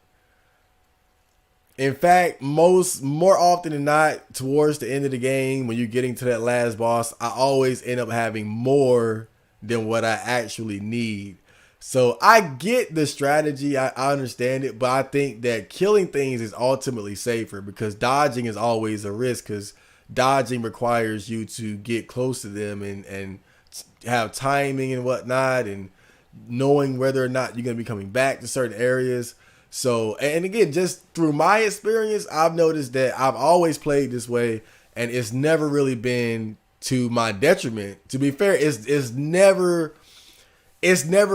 In fact, more often than not, towards the end of the game, when you're getting to that last boss, I always end up having more than what I actually need. So I get the strategy, I understand it, but I think that killing things is ultimately safer, because dodging is always a risk, because dodging requires you to get close to them and have timing and whatnot, and knowing whether or not you're going to be coming back to certain areas. So, and again, just through my experience, I've noticed that I've always played this way, and it's never really been to my detriment. To be fair, it's never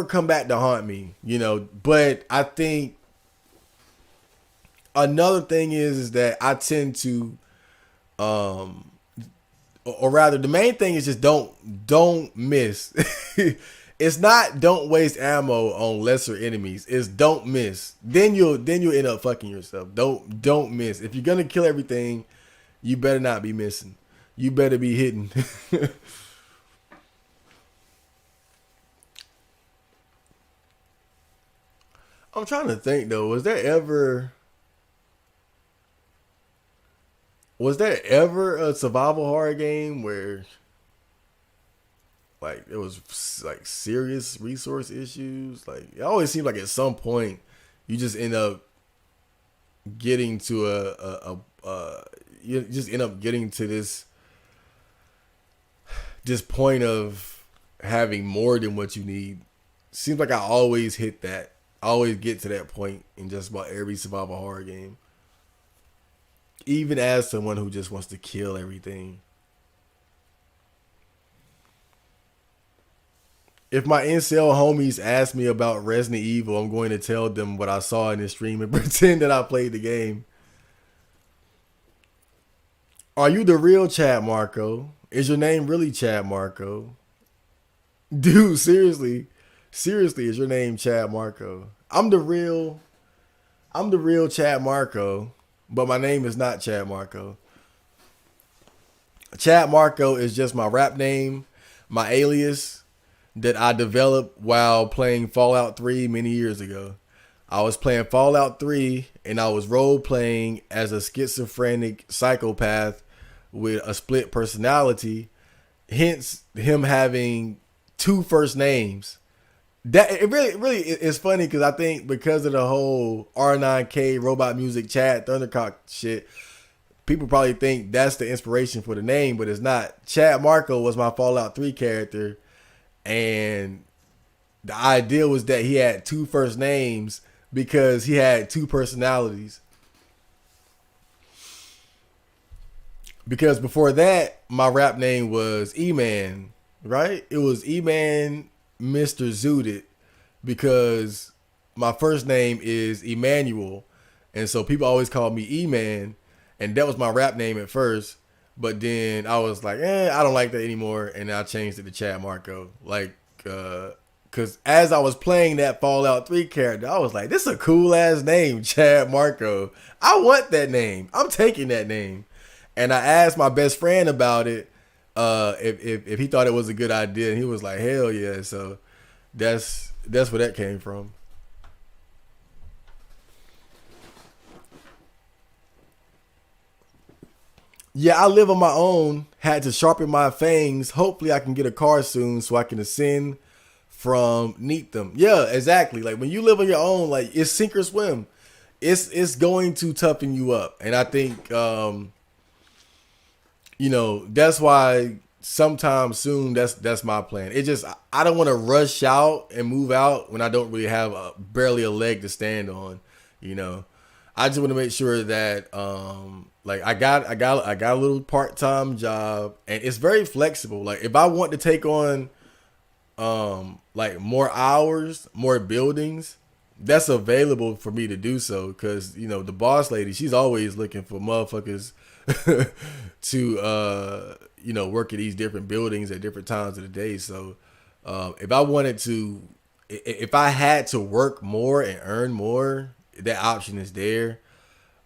come back to haunt me, you know. But I think another thing is that I tend to, or rather, the main thing is just don't miss. It's not don't waste ammo on lesser enemies. It's don't miss. Then you'll end up fucking yourself. Don't miss. If you're gonna kill everything, you better not be missing. You better be hitting. I'm trying to think though. Was there ever a survival horror game where like it was like serious resource issues? Like it always seems like at some point you just end up getting to you just end up getting to this point of having more than what you need. Seems like I always hit that. I always get to that point in just about every survival horror game. Even as someone who just wants to kill everything. If my incel homies ask me about Resident Evil, I'm going to tell them what I saw in the stream and pretend that I played the game. Are you the real Chad Marco? Is your name really Chad Marco? Dude, seriously. Seriously, is your name Chad Marco? I'm the real Chad Marco, but my name is not Chad Marco. Chad Marco is just my rap name, my alias that I developed while playing Fallout 3 many years ago. I was playing Fallout 3 and I was role playing as a schizophrenic psychopath with a split personality, hence him having two first names. That it really is funny because I think because of the whole R9K robot music Chad Thundercock shit, people probably think that's the inspiration for the name, but it's not. Chad Marco was my Fallout 3 character, and the idea was that he had two first names because he had two personalities. Because before that, my rap name was E-Man, right? It was E-Man Mr. Zooted because my first name is Emmanuel. And so people always called me E-Man. And that was my rap name at first. But then I was like, I don't like that anymore. And I changed it to Chad Marco. Like, because as I was playing that Fallout 3 character, I was like, this is a cool ass name, Chad Marco. I want that name. I'm taking that name. And I asked my best friend about it, if he thought it was a good idea, and he was like, hell yeah. So that's where that came from. Yeah, I live on my own. Had to sharpen my fangs. Hopefully I can get a car soon so I can ascend from Neatham. Yeah, exactly. Like when you live on your own, like it's sink or swim. It's going to toughen you up. And I think that's why sometime soon that's my plan. It just I don't want to rush out and move out when I don't really have barely a leg to stand on. you know I just want to make sure that like I got a little part-time job, and it's very flexible. Like if I want to take on like more hours, more buildings, that's available for me to do so, because the boss lady, she's always looking for motherfuckers to work at these different buildings at different times of the day. So if I had to work more and earn more, that option is there.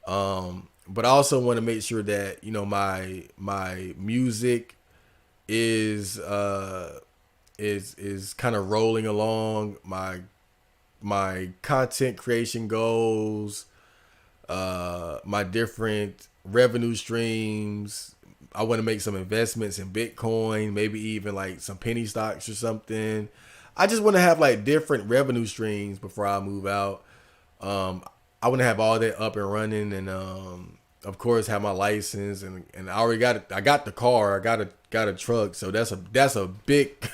But I also want to make sure that my music is kind of rolling along. My content creation goals, my different revenue streams. I want to make some investments in Bitcoin, maybe even like some penny stocks or something. I just want to have like different revenue streams before I move out. I want to have all that up and running, and of course have my license, and I already got it. I got the car. I got a truck, so that's a big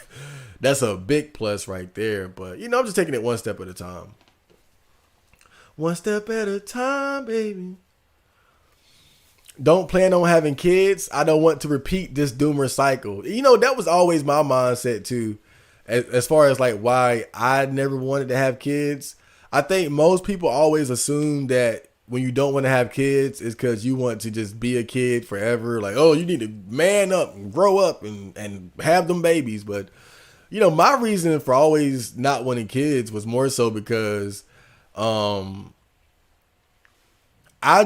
that's a big plus right there. But I'm just taking it one step at a time. One step at a time, baby. Don't plan on having kids. I don't want to repeat this doomer cycle. That was always my mindset too, as far as like why I never wanted to have kids. I think most people always assume that when you don't want to have kids, it's because you want to just be a kid forever. Like, oh, you need to man up and grow up and have them babies. But, my reason for always not wanting kids was more so because I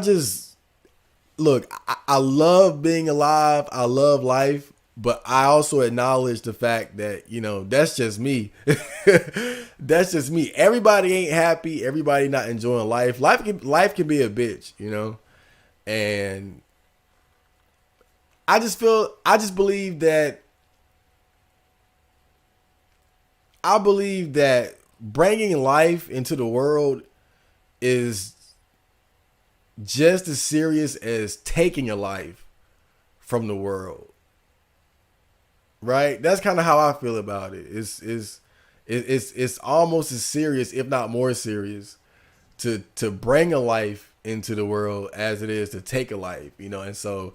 just, look, I love being alive. I love life. But I also acknowledge the fact that, that's just me. That's just me. Everybody ain't happy. Everybody not enjoying life. Life can be a bitch, And I just believe that bringing life into the world is just as serious as taking a life from the world. Right? That's kind of how I feel about it. It's almost as serious, if not more serious, to bring a life into the world as it is to take a life, And so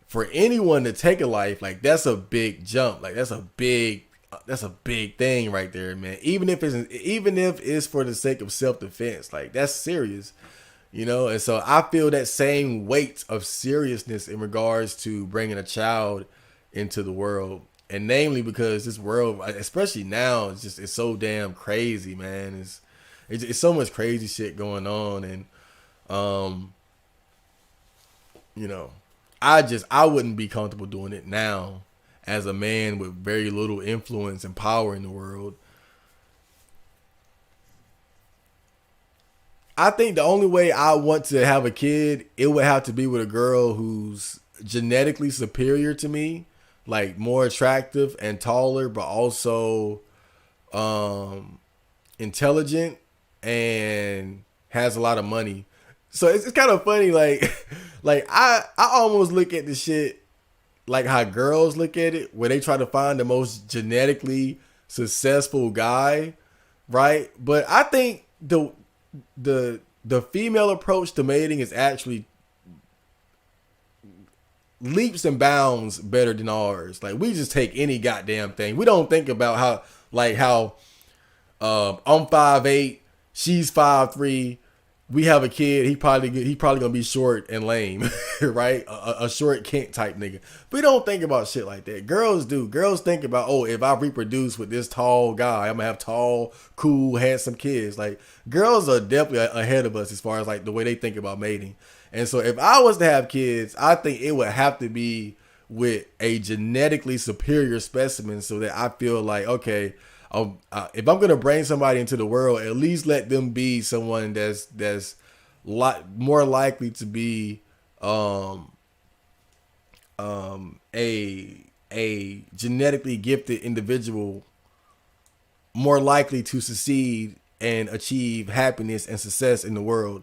for anyone to take a life, like, that's a big jump. Like, that's a big thing right there, man. Even if it's for the sake of self-defense, like, that's serious. And so I feel that same weight of seriousness in regards to bringing a child into the world, and namely because this world, especially now, it's so damn crazy, man. It's so much crazy shit going on, and I wouldn't be comfortable doing it now as a man with very little influence and power in the world. I think the only way I want to have a kid, it would have to be with a girl who's genetically superior to me, like more attractive and taller, but also intelligent and has a lot of money. So it's kind of funny, like I almost look at the shit like how girls look at it, where they try to find the most genetically successful guy, right? But I think the female approach to mating is actually leaps and bounds better than ours. Like, we just take any goddamn thing. We don't think about how I'm 5'8", she's 5'3", we have a kid, he probably gonna be short and lame, right? A short Kent type nigga. We don't think about shit like that. Girls do. Girls think about, oh, if I reproduce with this tall guy, I'm gonna have tall, cool, handsome kids. Like, girls are definitely ahead of us as far as like the way they think about mating. And so if I was to have kids, I think it would have to be with a genetically superior specimen, so that I feel like, okay, if I'm gonna bring somebody into the world, at least let them be someone that's more likely to be a genetically gifted individual, more likely to succeed and achieve happiness and success in the world.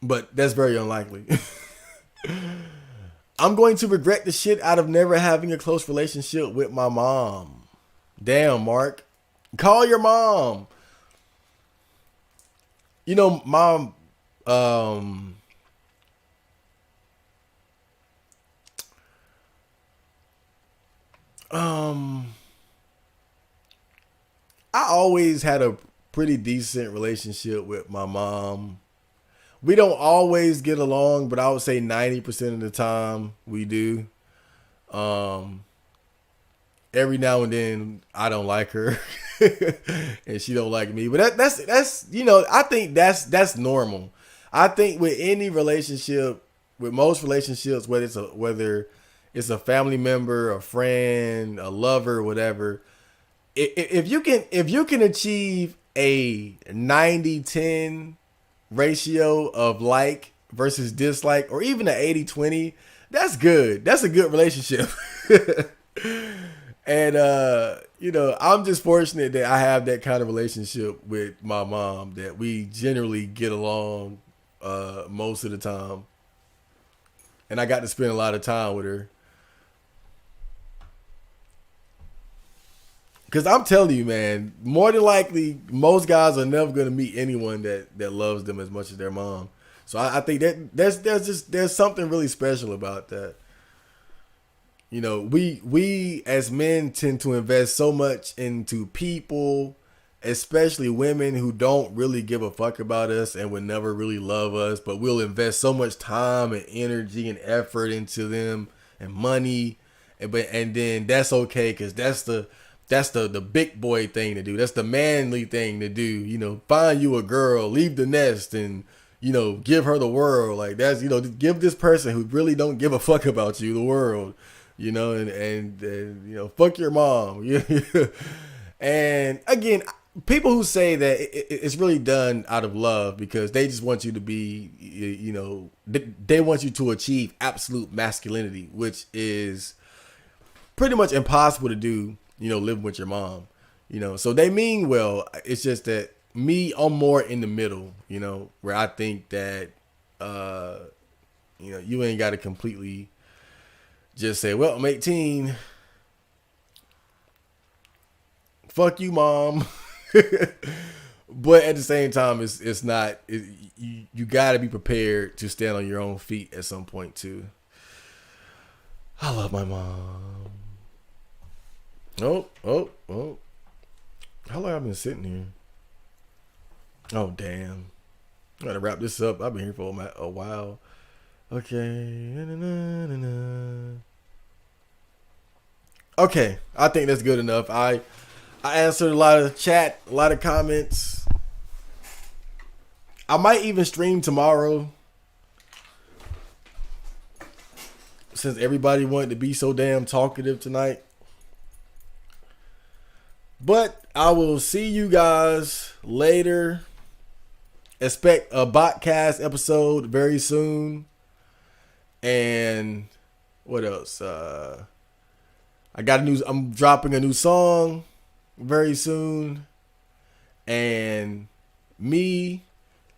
But that's very unlikely. I'm going to regret the shit out of never having a close relationship with my mom. Damn, Mark. Call your mom. Mom, I always had a pretty decent relationship with my mom. We don't always get along, but I would say 90% of the time we do. Every now and then I don't like her and she don't like me, but that's I think that's normal. I think with any relationship, with most relationships, whether it's a family member, a friend, a lover, whatever, if you can achieve a 90-10 ratio of like versus dislike, or even an 80-20, that's good. That's a good relationship. And I'm just fortunate that I have that kind of relationship with my mom, that we generally get along most of the time, and I got to spend a lot of time with her. Because I'm telling you, man, more than likely, most guys are never going to meet anyone that loves them as much as their mom. So I think that there's something really special about that. We as men tend to invest so much into people, especially women who don't really give a fuck about us and would never really love us, but we'll invest so much time and energy and effort into them and money, and then that's okay, because that's the big boy thing to do. That's the manly thing to do. Find you a girl, leave the nest, and give her the world. Like that's, give this person who really don't give a fuck about you the world, and fuck your mom. And again, people who say that it's really done out of love because they just want you to be, they want you to achieve absolute masculinity, which is pretty much impossible to do, living with your mom, so they mean well. It's just that I'm more in the middle, where I think that, you ain't got to completely just say, well, I'm 18. Fuck you, mom. But at the same time, it's not. You got to be prepared to stand on your own feet at some point too. I love my mom. Oh. How long have I been sitting here? Oh damn! I gotta wrap this up. I've been here for a while. Okay. Okay, I think that's good enough. I answered a lot of chat, a lot of comments. I might even stream tomorrow, since everybody wanted to be so damn talkative tonight. But I will see you guys later. Expect a Botcast episode very soon. And what else? I'm dropping a new song very soon. And me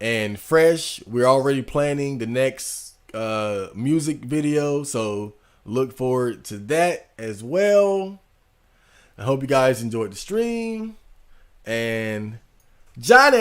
and Fresh, we're already planning the next music video. So look forward to that as well. I hope you guys enjoyed the stream. And Johnny!